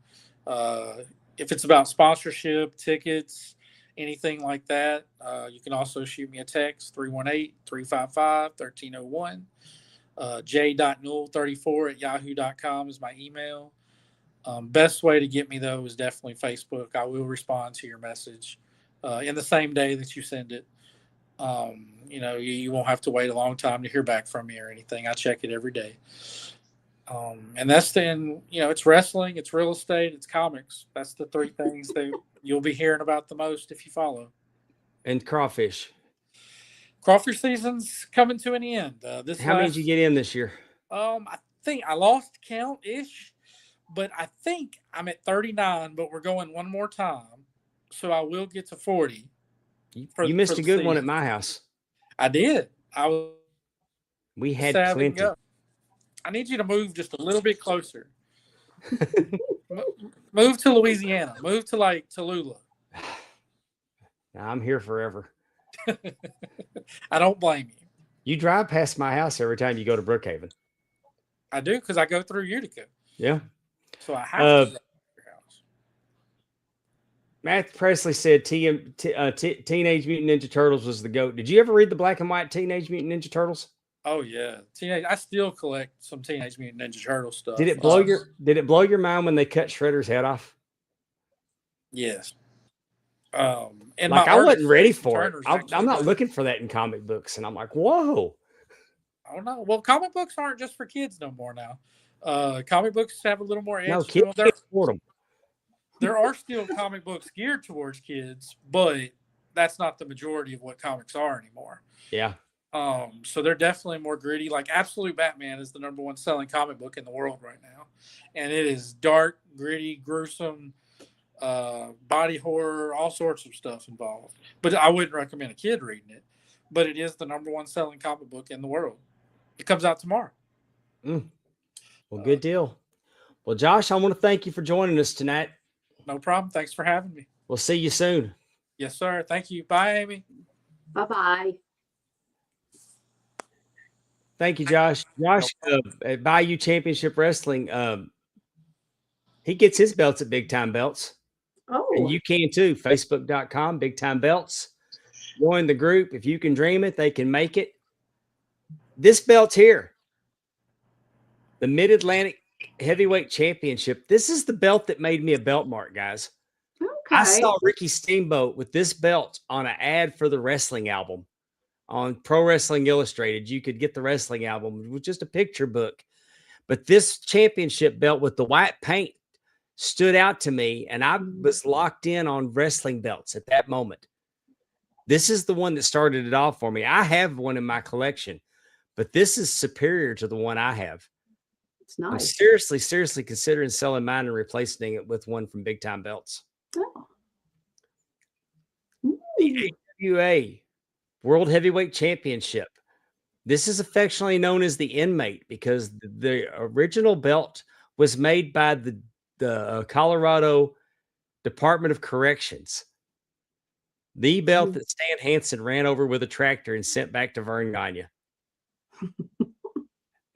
If it's about sponsorship, tickets, anything like that, you can also shoot me a text, 318-355-1301. j.newell34@yahoo.com is my email. Best way to get me, though, is definitely Facebook. I will respond to your message in the same day that you send it. You know, you won't have to wait a long time to hear back from me or anything. I check it every day. And that's then, you know, it's wrestling, it's real estate, it's comics. That's the 3 things that you'll be hearing about the most if you follow. And crawfish. Crawfish season's coming to an end. How many did you get in this year? I think I lost count-ish, but I think I'm at 39, but we're going one more time. So I will get to 40. You missed a good one at my house. I did. We had sad we plenty. can go. I need you to move just a little bit closer. Move to Louisiana. Move to like Tallulah. I'm here forever. I don't blame you. You drive past my house every time you go to Brookhaven. I do because I go through Utica. Yeah. So I have to drive to your house. Matt Presley said Teenage Mutant Ninja Turtles was the GOAT. Did you ever read the black and white Teenage Mutant Ninja Turtles? Oh yeah, teenage. I still collect some Teenage Mutant Ninja Turtle stuff. Did it blow your mind when they cut Shredder's head off? Yes. And Like my I wasn't artist, ready Jason for it. Turner's I'm actually not done- looking for that in comic books, and I'm like, whoa. I don't know. Well, comic books aren't just for kids no more now. Comic books have a little more edge No, to kids them. can't afford them. There are still comic books geared towards kids, but that's not the majority of what comics are anymore. Yeah. So they're definitely more gritty. Like Absolute Batman is the #1 selling comic book in the world right now, and it is dark, gritty, gruesome, body horror, all sorts of stuff involved. But I wouldn't recommend a kid reading it. But it is the #1 selling comic book in the world. It comes out tomorrow. Well, good deal. Well, Josh, I want to thank you for joining us tonight. No problem. Thanks for having me. We'll see you soon. Yes, sir. Thank you. Bye, Amy. Bye-bye. Thank you, Josh. Josh at Bayou Championship Wrestling, he gets his belts at Big Time Belts. Oh, And you can too. Facebook.com, Big Time Belts. Join the group. If you can dream it, they can make it. This belt here, the Mid-Atlantic Heavyweight Championship. This is the belt that made me a belt mark, guys. okay. I saw Ricky Steamboat with this belt on an ad for the wrestling album on Pro Wrestling Illustrated. You could get the wrestling album with just a picture book. But this championship belt with the white paint stood out to me, and I was locked in on wrestling belts at that moment. This is the one that started it off for me. I have one in my collection, but this is superior to the one I have. It's I'm nice. seriously considering selling mine and replacing it with one from Big Time Belts. Oh. The AWA World Heavyweight Championship. This is affectionately known as the Inmate because the original belt was made by the Colorado Department of Corrections. The belt that Stan Hansen ran over with a tractor and sent back to Vern Gagne.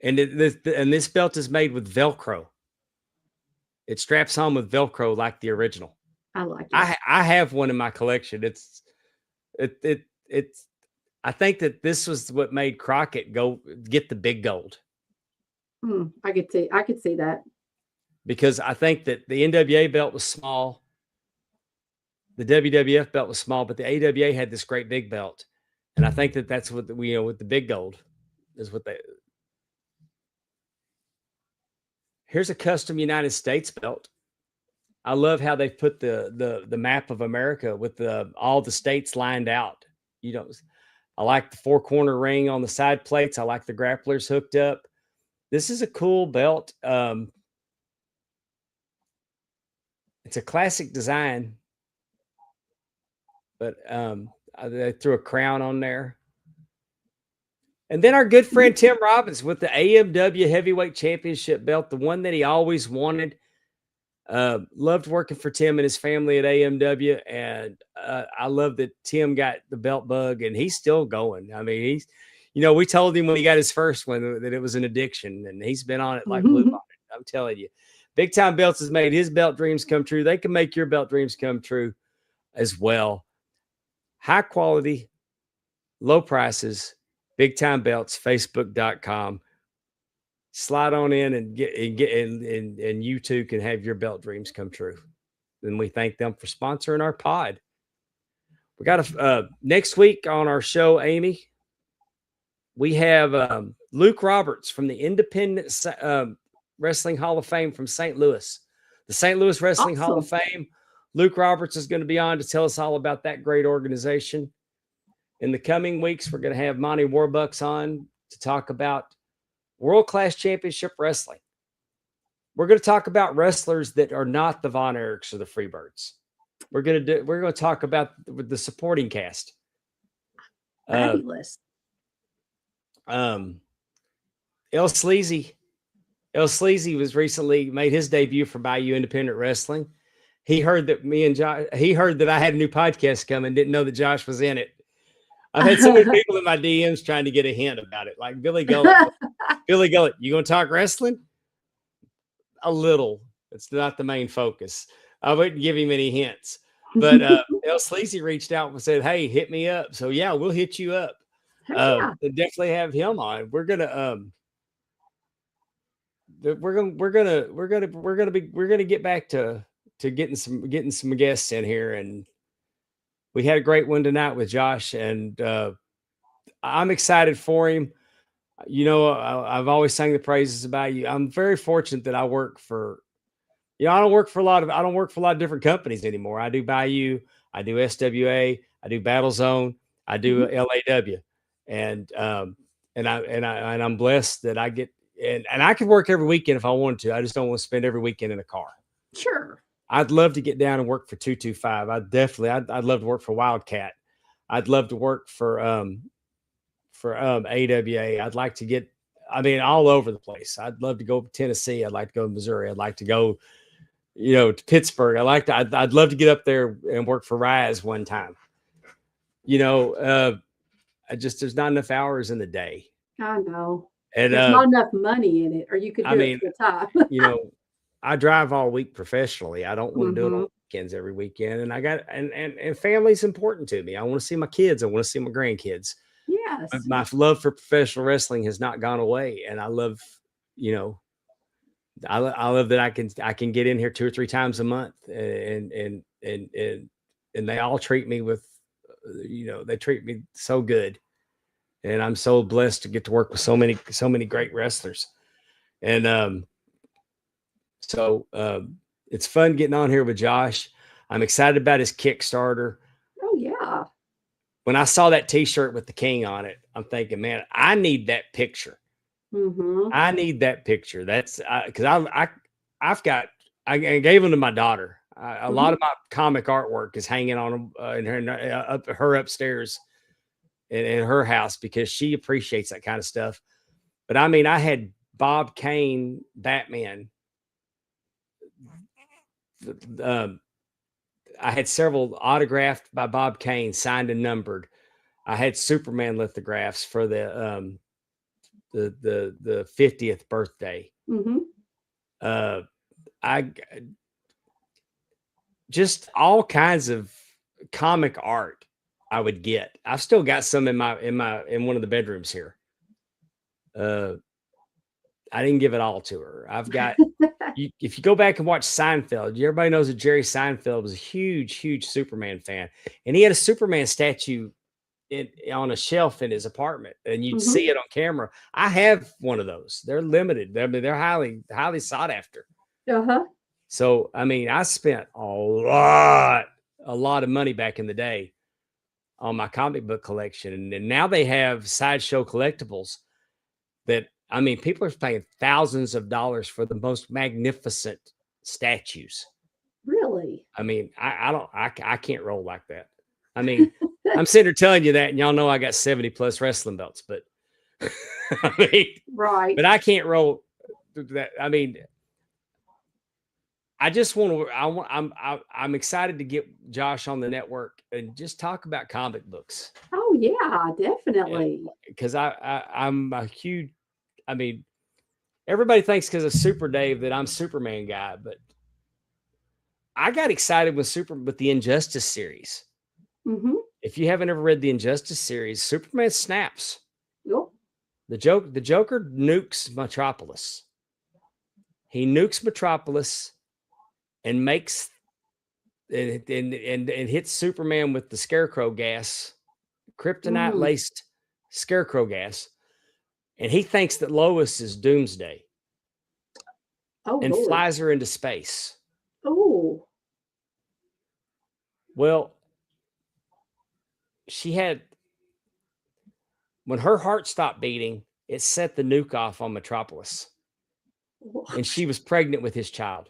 And this belt is made with Velcro. It straps on with Velcro like the original. I like it. I have one in my collection. It's I think that this was what made Crockett get the big gold. I could see that. Because I think that the NWA belt was small. The WWF belt was small, but the AWA had this great big belt. And I think that that's what with the big gold is what they. Here's a custom United States belt. I love how they put the map of America with all the states lined out. I like the 4-corner ring on the side plates. I like the grapplers hooked up. This is a cool belt. It's a classic design, but they threw a crown on there. And then our good friend Tim Robbins with the AMW Heavyweight Championship belt, the one that he always wanted. Loved working for Tim and his family at AMW, and I love that Tim got the belt bug, and he's still going. I mean, we told him when he got his first one that it was an addiction, and he's been on it like blue bonnet. I'm telling you. Big Time Belts has made his belt dreams come true. They can make your belt dreams come true as well. High quality, low prices, Big Time Belts, Facebook.com. Slide on in and and you too can have your belt dreams come true. And we thank them for sponsoring our pod. We got next week on our show, Amy, we have Luke Roberts from the Independent Wrestling Hall of Fame from St. Louis, the St. Louis Wrestling Hall of Fame. Luke Roberts is going to be on to tell us all about that great organization. In the coming weeks, we're going to have Monty Warbucks on to talk about World-Class Championship Wrestling. We're going to talk about wrestlers that are not the Von Erichs or the Freebirds. We're going to talk about the supporting cast. Fabulous. El Sleazy was recently made his debut for Bayou Independent Wrestling. He heard that I had a new podcast coming, didn't know that Josh was in it. I've had so many people in my DMs trying to get a hint about it. Like Billy Gullett. Billy Gullett, you going to talk wrestling? A little. It's not the main focus. I wouldn't give him any hints. But El Sleazy reached out and said, hey, hit me up. So, yeah, we'll hit you up. Heck yeah. definitely have him on. We're gonna get back to getting some guests in here, and we had a great one tonight with Josh, and I'm excited for him. You know, I've always sang the praises about you. I'm very fortunate that I work for, I don't work for a lot of different companies anymore. I do Bayou, I do SWA, I do Battle Zone, I do LAW, and I'm blessed that I get, and I could work every weekend if I wanted to. I just don't want to spend every weekend in a car. Sure. I'd love to get down and work for 225. I'd love to work for Wildcat. I'd love to work for AWA. I'd like to get, all over the place. I'd love to go to Tennessee. I'd like to go to Missouri. I'd like to go, to Pittsburgh. I'd love to get up there and work for Rise one time. There's not enough hours in the day. I know. And there's not enough money in it, or you could do it full time. I drive all week professionally. I don't want to do it on weekends every weekend. And I got, and family's important to me. I want to see my kids. I want to see my grandkids. Yes. My love for professional wrestling has not gone away. And I love, I love that I can get in here 2 or 3 times a month, and they all treat me with, they treat me so good. And I'm so blessed to get to work with so many great wrestlers. And, it's fun getting on here with Josh. I'm excited about his Kickstarter. Oh yeah. When I saw that t-shirt with the king on it, I'm thinking, man, I need that picture. I need that picture. That's because I gave them to my daughter. A lot of my comic artwork is hanging on in her upstairs in her house because she appreciates that kind of stuff. But I had Bob Kane Batman. I had several autographed by Bob Kane, signed and numbered. I had Superman lithographs for the 50th birthday. I just all kinds of comic art I would get. I've still got some in one of the bedrooms here. I didn't give it all to her. I've got, if you go back and watch Seinfeld, everybody knows that Jerry Seinfeld was a huge Superman fan. And he had a Superman statue on a shelf in his apartment, and you'd see it on camera. I have one of those. They're limited. They're highly sought after. So, I spent a lot of money back in the day on my comic book collection. And now they have Sideshow Collectibles that, people are paying thousands of dollars for the most magnificent statues. Really? I can't roll like that. I'm sitting here telling you that, and y'all know I got 70 plus wrestling belts, but right. But I can't roll that. I just want to, I'm excited to get Josh on the network and just talk about comic books. Oh yeah, definitely. Because I'm a huge, everybody thinks because of Super Dave that I'm Superman guy, but I got excited with the Injustice series. If you haven't ever read the Injustice series, Superman snaps. Yep. The Joker nukes Metropolis. He nukes Metropolis and makes and hits Superman with the Scarecrow gas, kryptonite laced Scarecrow gas, and he thinks that Lois is Doomsday. And Lord. flies her into space. Oh. Well, when her heart stopped beating, it set the nuke off on Metropolis. What? And she was pregnant with his child.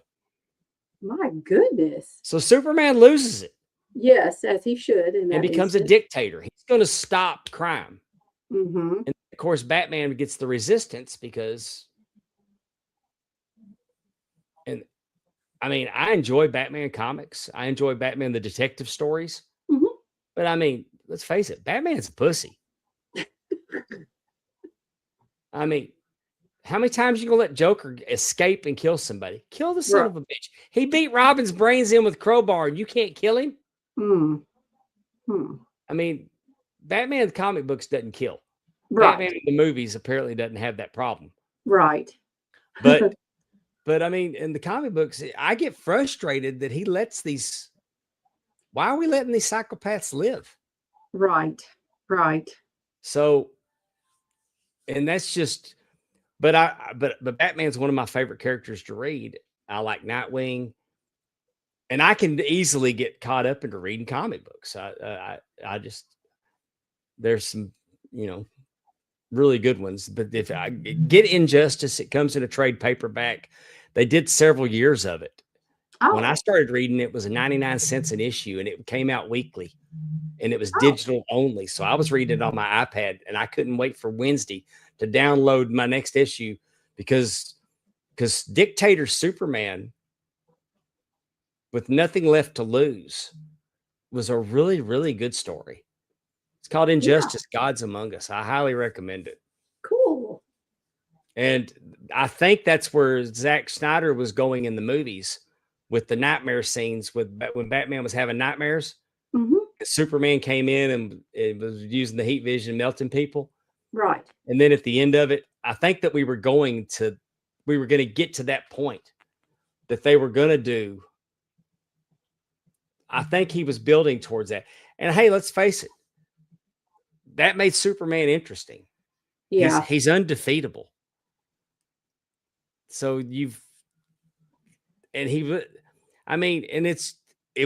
My goodness. So Superman loses it. Yes, as he should. And becomes a dictator. He's going to stop crime. And of course, Batman gets the resistance because, I enjoy Batman comics. I enjoy Batman, the detective stories. But let's face it, Batman's a pussy. How many times you gonna let Joker escape and kill somebody? Kill the son of a bitch. He beat Robin's brains in with crowbar, and you can't kill him. Batman comic books doesn't kill. Batman Right. in the movies apparently doesn't have that problem. Right. But I mean, in the comic books, I get frustrated that he lets these. Why are we letting these psychopaths live? Right. Right. So, and that's just. But but Batman's one of my favorite characters to read. I like Nightwing, and I can easily get caught up into reading comic books. I just there's some really good ones. But if I get Injustice, it comes in a trade paperback. They did several years of it. When I Oh. started reading it, was 99 cents an issue, and it came out weekly, and it was Oh. digital only. So I was reading it on my iPad, and I couldn't wait for Wednesday to download my next issue because Dictator Superman, with nothing left to lose, was a really, really good story. It's called Yeah. Injustice, Gods Among Us. I highly recommend it. Cool. And I think that's where Zack Snyder was going in the movies with the nightmare scenes with when Batman was having nightmares. Hmm. Superman came in and it was using the heat vision, melting people. Right. And then at the end of it, I think that we were going to get to that point that they were going to do. I think he was building towards that. And hey, let's face it, that made Superman interesting. Yeah. He's undefeatable. So and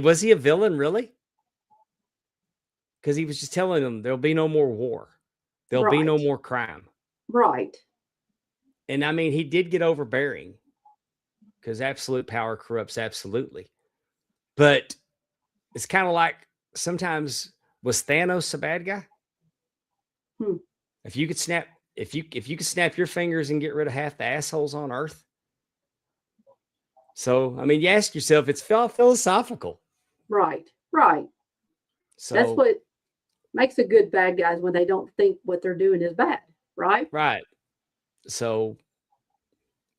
was he a villain really? Because he was just telling them there'll be no more war. There'll be no Right. more crime. Right. And I mean, he did get overbearing because absolute power corrupts absolutely. But it's kind of like sometimes, was Thanos a bad guy? If you could snap your fingers and get rid of half the assholes on Earth. So, I mean, you ask yourself, it's philosophical. Right. Right. So That's what makes a good bad guys when they don't think what they're doing is bad. Right. right. So,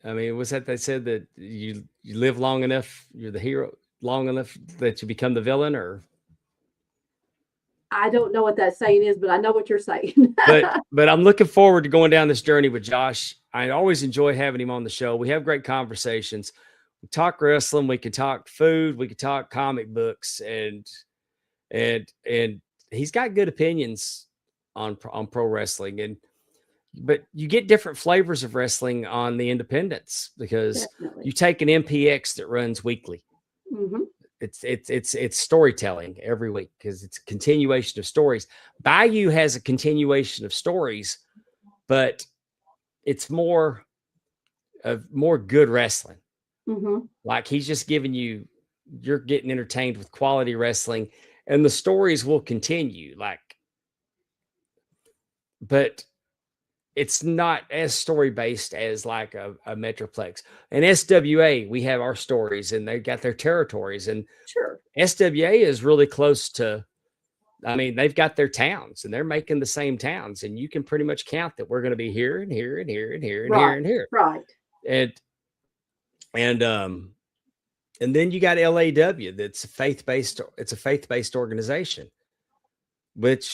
I mean, was that they said that you live long enough, you're the hero long enough that you become the villain, or I don't know what that saying is, but I know what you're saying. but I'm looking forward to going down this journey with Josh. I always enjoy having him on the show. We have great conversations. We talk wrestling, we can talk food, we can talk comic books, and he's got good opinions on pro wrestling, but you get different flavors of wrestling on the independents because Definitely. you take an MPX that runs weekly. Mm-hmm. It's storytelling every week because it's a continuation of stories. Bayou has a continuation of stories, but it's more good wrestling. Mm-hmm. Like he's just giving you're getting entertained with quality wrestling, and the stories will continue. But it's not as story based as like a Metroplex. And SWA, we have our stories, and they've got their territories, and Sure. SWA is really close to. I mean, they've got their towns, and they're making the same towns, and you can pretty much count that we're going to be here and here and here and here and Right. here and here. Right. And then you got LAW. That's a faith-based. It's a faith-based organization, but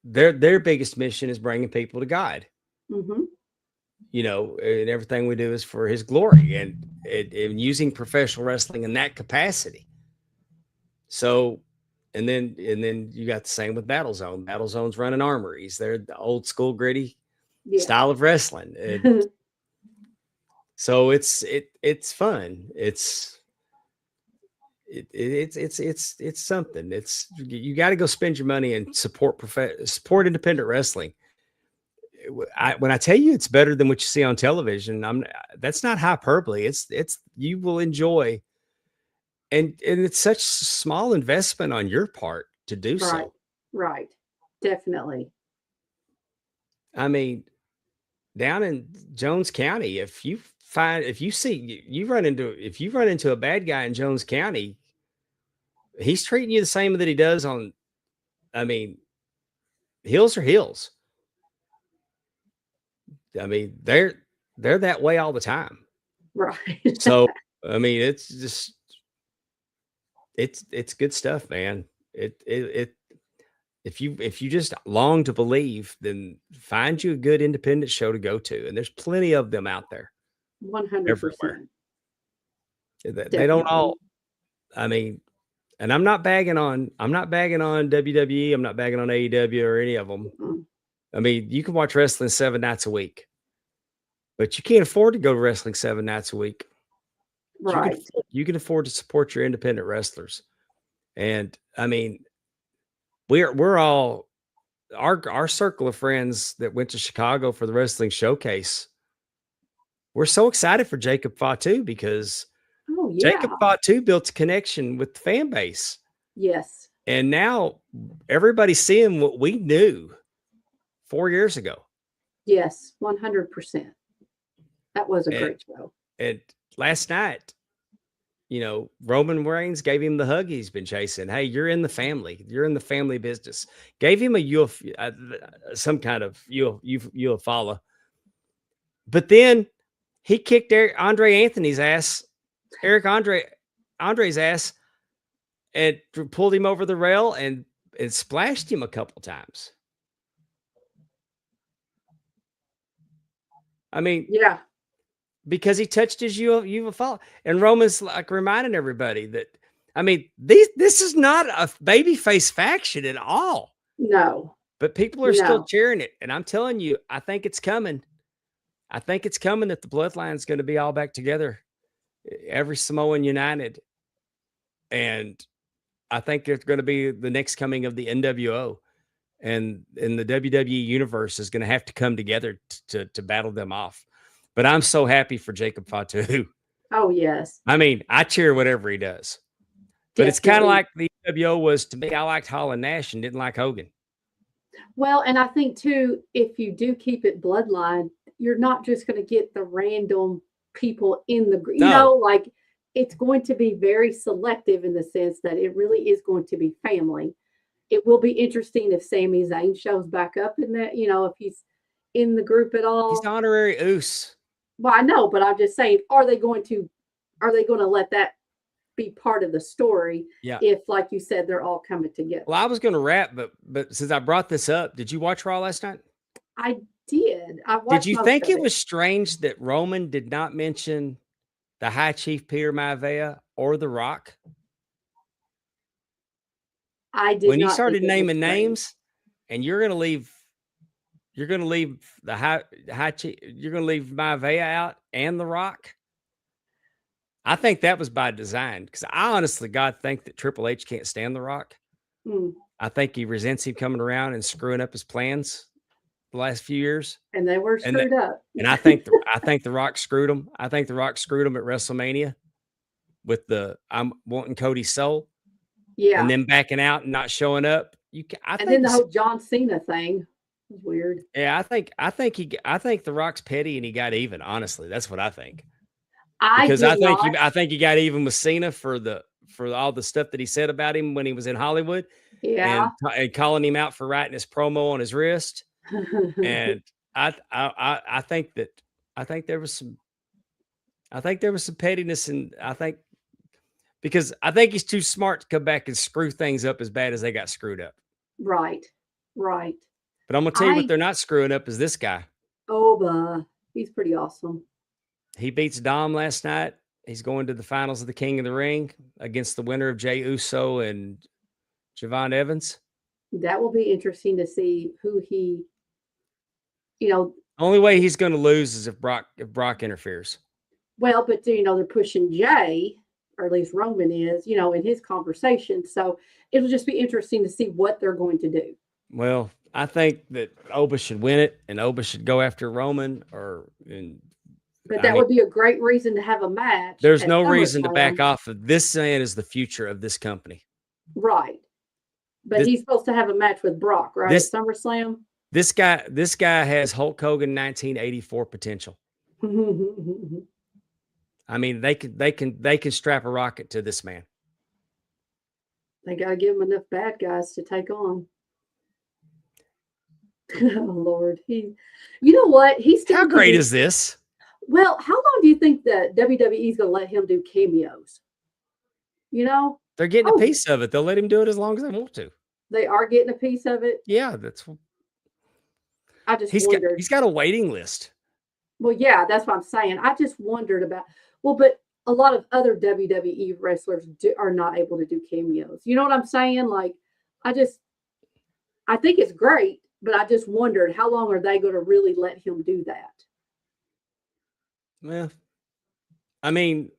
their biggest mission is bringing people to God. Mm-hmm. And everything we do is for His glory, and using professional wrestling in that capacity. So, and then you got the same with Battle Zone. Battle Zone's running armories. They're the old school gritty style of wrestling. So it's fun. It's something. You got to go spend your money and support independent wrestling. When I tell you it's better than what you see on television, that's not hyperbole. It's you will enjoy, and it's such small investment on your part to do so. Right. Definitely. I mean, down in Jones County, if you run into a bad guy in Jones County, he's treating you the same that he does on, I mean, hills are hills. I mean, they're that way all the time. Right. So, I mean, it's just, it's good stuff, man. if you just long to believe, then find you a good independent show to go to, and there's plenty of them out there 100%. everywhere. They don't all. I mean, and I'm not bagging on WWE. I'm not bagging on AEW or any of them. Mm-hmm. I mean, you can watch wrestling 7 nights a week, but you can't afford to go to wrestling 7 nights a week. Right. You can afford to support your independent wrestlers. And I mean, we're all our circle of friends that went to Chicago for the wrestling showcase. We're so excited for Jacob Fatu because Jacob Fatu built a connection with the fan base. Yes. And now everybody's seeing what we knew 4 years ago. Yes, 100%. That was a great show. And last night, Roman Reigns gave him the hug he's been chasing. Hey, you're in the family. You're in the family business. Gave him some kind of follow. But then he kicked Eric Andre's ass, and pulled him over the rail and splashed him a couple times. I mean, yeah, because he touched his follow, and Roman's like reminding everybody that, I mean, this is not a babyface faction at all. No, but people are still cheering it, and I'm telling you, I think it's coming. I think it's coming that the bloodline is going to be all back together, every Samoan united, and I think it's going to be the next coming of the NWO, and the WWE universe is going to have to come together to battle them off. But I'm so happy for Jacob Fatu. Oh, yes. I mean, I cheer whatever he does. But it's kind of like the NWO was to me. I liked Holland Nash and didn't like Hogan. Well, and I think, too, if you do keep it bloodline, you're not just going to get the random people in the group. Like it's going to be very selective in the sense that it really is going to be family. It will be interesting if Sami Zayn shows back up in that, if he's in the group at all. He's honorary Oos. Well, I know, but I'm just saying, are they going to let that be part of the story? Yeah. If, like you said, they're all coming together. Well, I was going to wrap, but since I brought this up, did you watch Raw last night? I did. Did you think it was strange that Roman did not mention the High Chief Peter Maivia or The Rock? I did. When you started naming names, and you're going to leave the high chief, you're going to leave Maivia out and The Rock. I think that was by design, because I honestly, God, think that Triple H can't stand The Rock. I think he resents him coming around and screwing up his plans the last few years. And they were screwed up. And I think The Rock screwed him. I think The Rock screwed him at WrestleMania with I'm wanting Cody's soul. Yeah. And then backing out and not showing up. Then the whole John Cena thing was weird. Yeah, I think The Rock's petty and he got even. Honestly, that's what I think. I think he got even with Cena for all the stuff that he said about him when he was in Hollywood. Yeah. And calling him out for writing his promo on his wrist. And I think there was some pettiness, and because I think he's too smart to come back and screw things up as bad as they got screwed up. Right. But I'm gonna tell you what they're not screwing up is this guy. He's pretty awesome. He beats Dom last night. He's going to the finals of the King of the Ring against the winner of Jey Uso and Javon Evans. That will be interesting to see who he. Only way he's going to lose is if Brock interferes. Well, but they're pushing Jay, or at least Roman is, in his conversation. So it'll just be interesting to see what they're going to do. Well, I think that Oba should win it, and Oba should go after Roman, but that would be a great reason to have a match. There's no reason to back off of this. Man is the future of this company. Right. But he's supposed to have a match with Brock, right? At SummerSlam. This guy has Hulk Hogan 1984 potential. I mean, they can strap a rocket to this man. They got to give him enough bad guys to take on. Oh Lord, you know what? He's still. How great is this? Well, how long do you think that WWE is going to let him do cameos? They're getting a piece of it. They'll let him do it as long as they want to. They are getting a piece of it. Yeah, that's I just he's wondered. He's got a waiting list. Well, yeah, that's what I'm saying. I just wondered about. Well, but a lot of other WWE wrestlers are not able to do cameos. You know what I'm saying? Like, I think it's great, but I just wondered how long are they going to really let him do that? Well, I mean,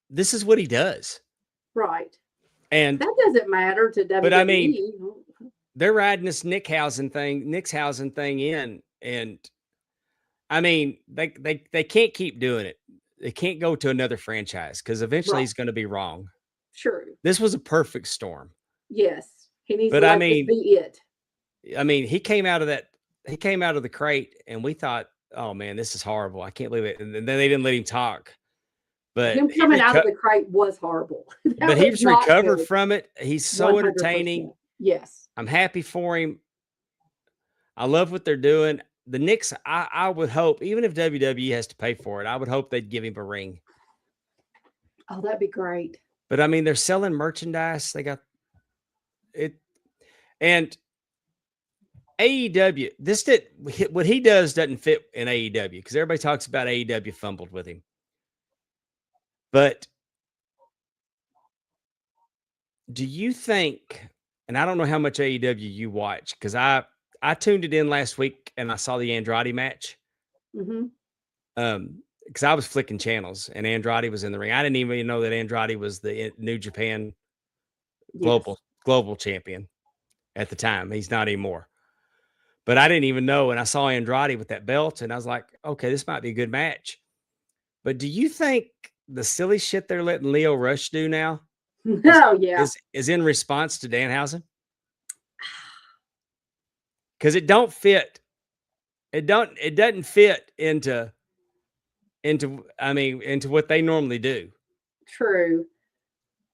this is what he does. Right. And that doesn't matter to WWE. But I mean, they're riding this Nickshausen thing in, and I mean, they can't keep doing it. They can't go to another franchise because eventually he's going to be wrong. True. This was a perfect storm. Yes. He needs but to I mean, be it. I mean, he came out of the crate and we thought, oh man, this is horrible. I can't believe it. And then they didn't let him talk. But him coming out of the crate was horrible. But he was recovered from it. He's so 100%. entertaining. Yes. I'm happy for him. I love what they're doing. The Knicks, I would hope, even if WWE has to pay for it, I would hope they'd give him a ring. Oh, that'd be great. But I mean, they're selling merchandise. They got it. And AEW, what he does doesn't fit in AEW because everybody talks about AEW fumbled with him. But do you think, and I don't know how much AEW you watch, because I tuned it in last week and I saw the Andrade match. Mm-hmm. Because I was flicking channels and Andrade was in the ring. I didn't even know that Andrade was the New Japan global champion at the time. He's not anymore. But I didn't even know. And I saw Andrade with that belt and I was like, okay, this might be a good match. But do you think the silly shit they're letting Leo Rush do now is in response to Danhausen? Because it don't fit. It doesn't fit into what they normally do. True.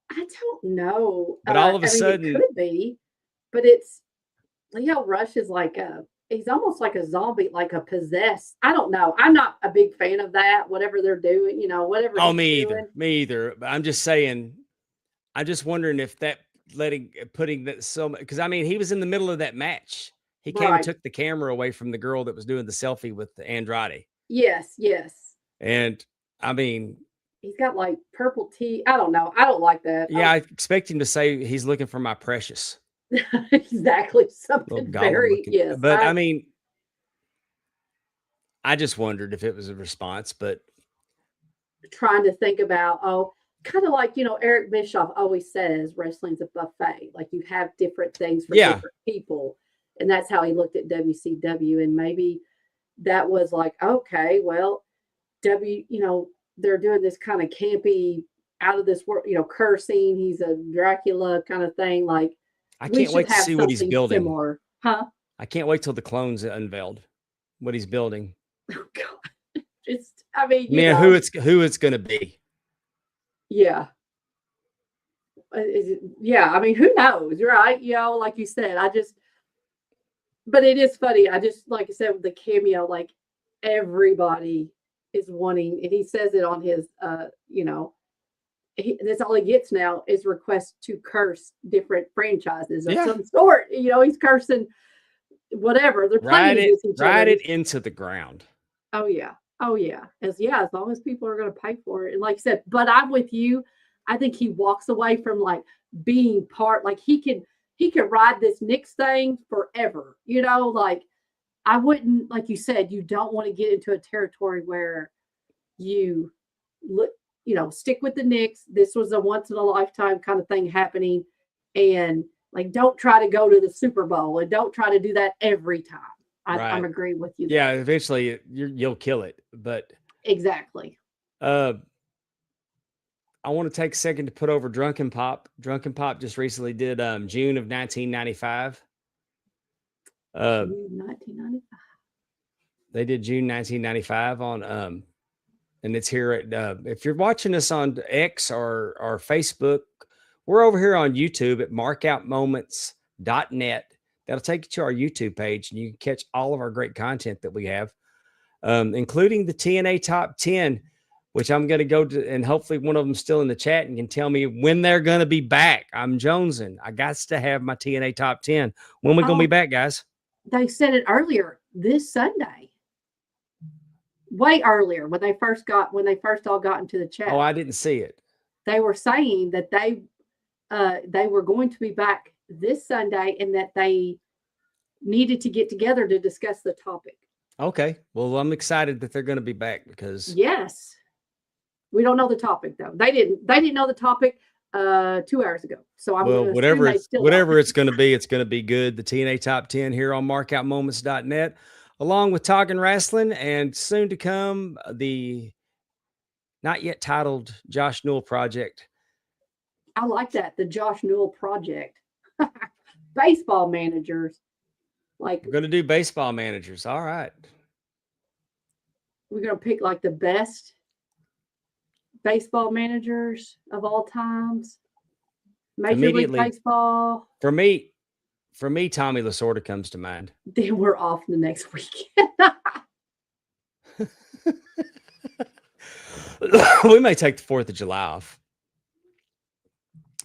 I don't know. But all of a sudden, it could be. But it's Leo Rush is like he's almost like a zombie, like a possessed. I don't know. I'm not a big fan of that. Whatever they're doing, whatever. Oh, me either. But I'm just saying. I'm just wondering if that putting that so much, because I mean he was in the middle of that match. He came and took the camera away from the girl that was doing the selfie with Andrade. Yes. And I mean, he's got like purple tea. I don't know. I don't like that. Yeah, I expect him to say he's looking for my precious. Exactly. Something very, yes. But I mean, I just wondered if it was a response, but trying to think about, kind of like, Eric Bischoff always says wrestling's a buffet. Like you have different things for different people. And that's how he looked at WCW. And maybe that was like, okay, well, they're doing this kind of campy, out of this world, cursing. He's a Dracula kind of thing. Like, I can't wait to see what he's building. Similar. Huh? I can't wait till the clone's unveiled. What he's building. Oh God! Who it's going to be. Yeah. Yeah. I mean, who knows, right? Like you said, but it is funny. I just, like I said, with the cameo, like everybody is wanting, and he says it on his, that's all he gets now is requests to curse different franchises of some sort. He's cursing whatever. They're playing ride it into the ground. Oh yeah. As long as people are going to pay for it. And like I said, but I'm with you. I think he walks away from like being part, like he can ride this Knicks thing forever. Like I wouldn't, like you said, you don't want to get into a territory where you look, stick with the Knicks. This was a once in a lifetime kind of thing happening. And like, don't try to go to the Super Bowl and don't try to do that every time. I'm agreeing with you. Yeah. Eventually you'll kill it, but exactly. I want to take a second to put over Drunken Pop. Drunken Pop just recently did June of 1995. June 1995. They did June 1995 on and it's here at if you're watching us on X or Facebook, we're over here on YouTube at markoutmoments.net. That'll take you to our YouTube page and you can catch all of our great content that we have, including the TNA Top 10. which I'm going to go to, and hopefully one of them still in the chat and can tell me when they're going to be back. I'm jonesing. I got to have my TNA top 10. When we going to be back, guys? They said it earlier this Sunday. Way earlier when they first all got into the chat. Oh, I didn't see it. They were saying that they were going to be back this Sunday and that they needed to get together to discuss the topic. Okay. Well, I'm excited that they're going to be back because yes, we don't know the topic though. They didn't know the topic 2 hours ago. So I'm whatever it's going to be, it's going to be good. The TNA Top 10 here on markoutmoments.net, along with Talking Rasslin, and soon to come the not yet titled Josh Newell project. I like that, the Josh Newell project. Baseball managers. Like we're going to do baseball managers. All right. We're going to pick like the best baseball managers of all times. Major League Baseball. For me, Tommy Lasorda comes to mind. Then we're off the next weekend. We may take the 4th of July off.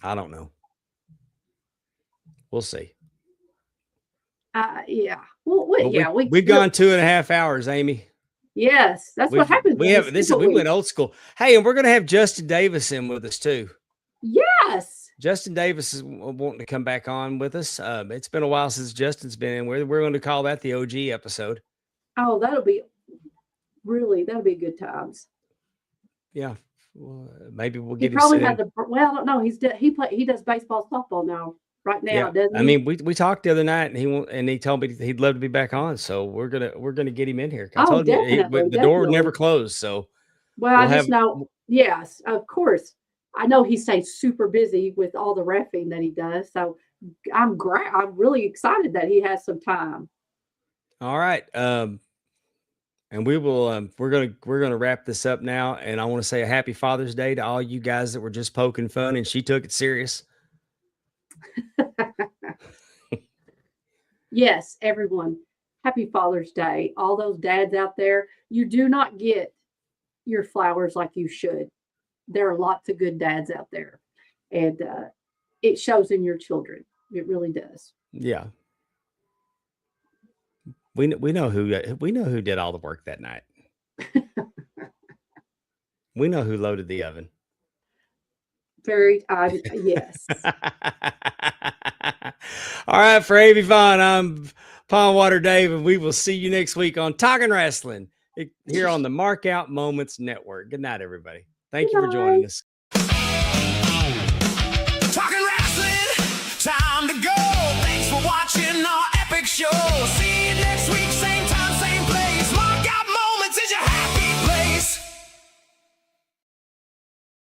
I don't know. We'll see. Yeah. Well, we've gone 2.5 hours, Amy. Yes, that's what happens. We went old school. Hey, and we're going to have Justin Davis in with us too. Yes. Justin Davis is wanting to come back on with us. It's been a while since Justin's been in. We're going to call that the OG episode. Oh, that'll be good times. Yeah. Well, maybe we'll get him. He probably had the. Well, I don't know. He does baseball, softball now. Right now, doesn't he? I mean, we talked the other night, and he told me he'd love to be back on. So we're gonna get him in here. I told you the door would never close. So, I just know. Yes, of course. I know he stays super busy with all the reffing that he does. So I'm really excited that he has some time. All right. And we will. We're gonna wrap this up now. And I want to say a happy Father's Day to all you guys that were just poking fun, and she took it serious. Yes, everyone. Happy Father's Day. All those dads out there, you do not get your flowers like you should. There are lots of good dads out there, and it shows in your children. It really does. Yeah. We know who did all the work that night. We know who loaded the oven. Yes. All right, for Amy Vaughn, I'm Pondwater Dave, and we will see you next week on Talking Rasslin here on the Mark Out Moments Network. Good night, everybody. Thank you for joining us. Talking Rasslin, time to go. Thanks for watching our epic show. See you next week.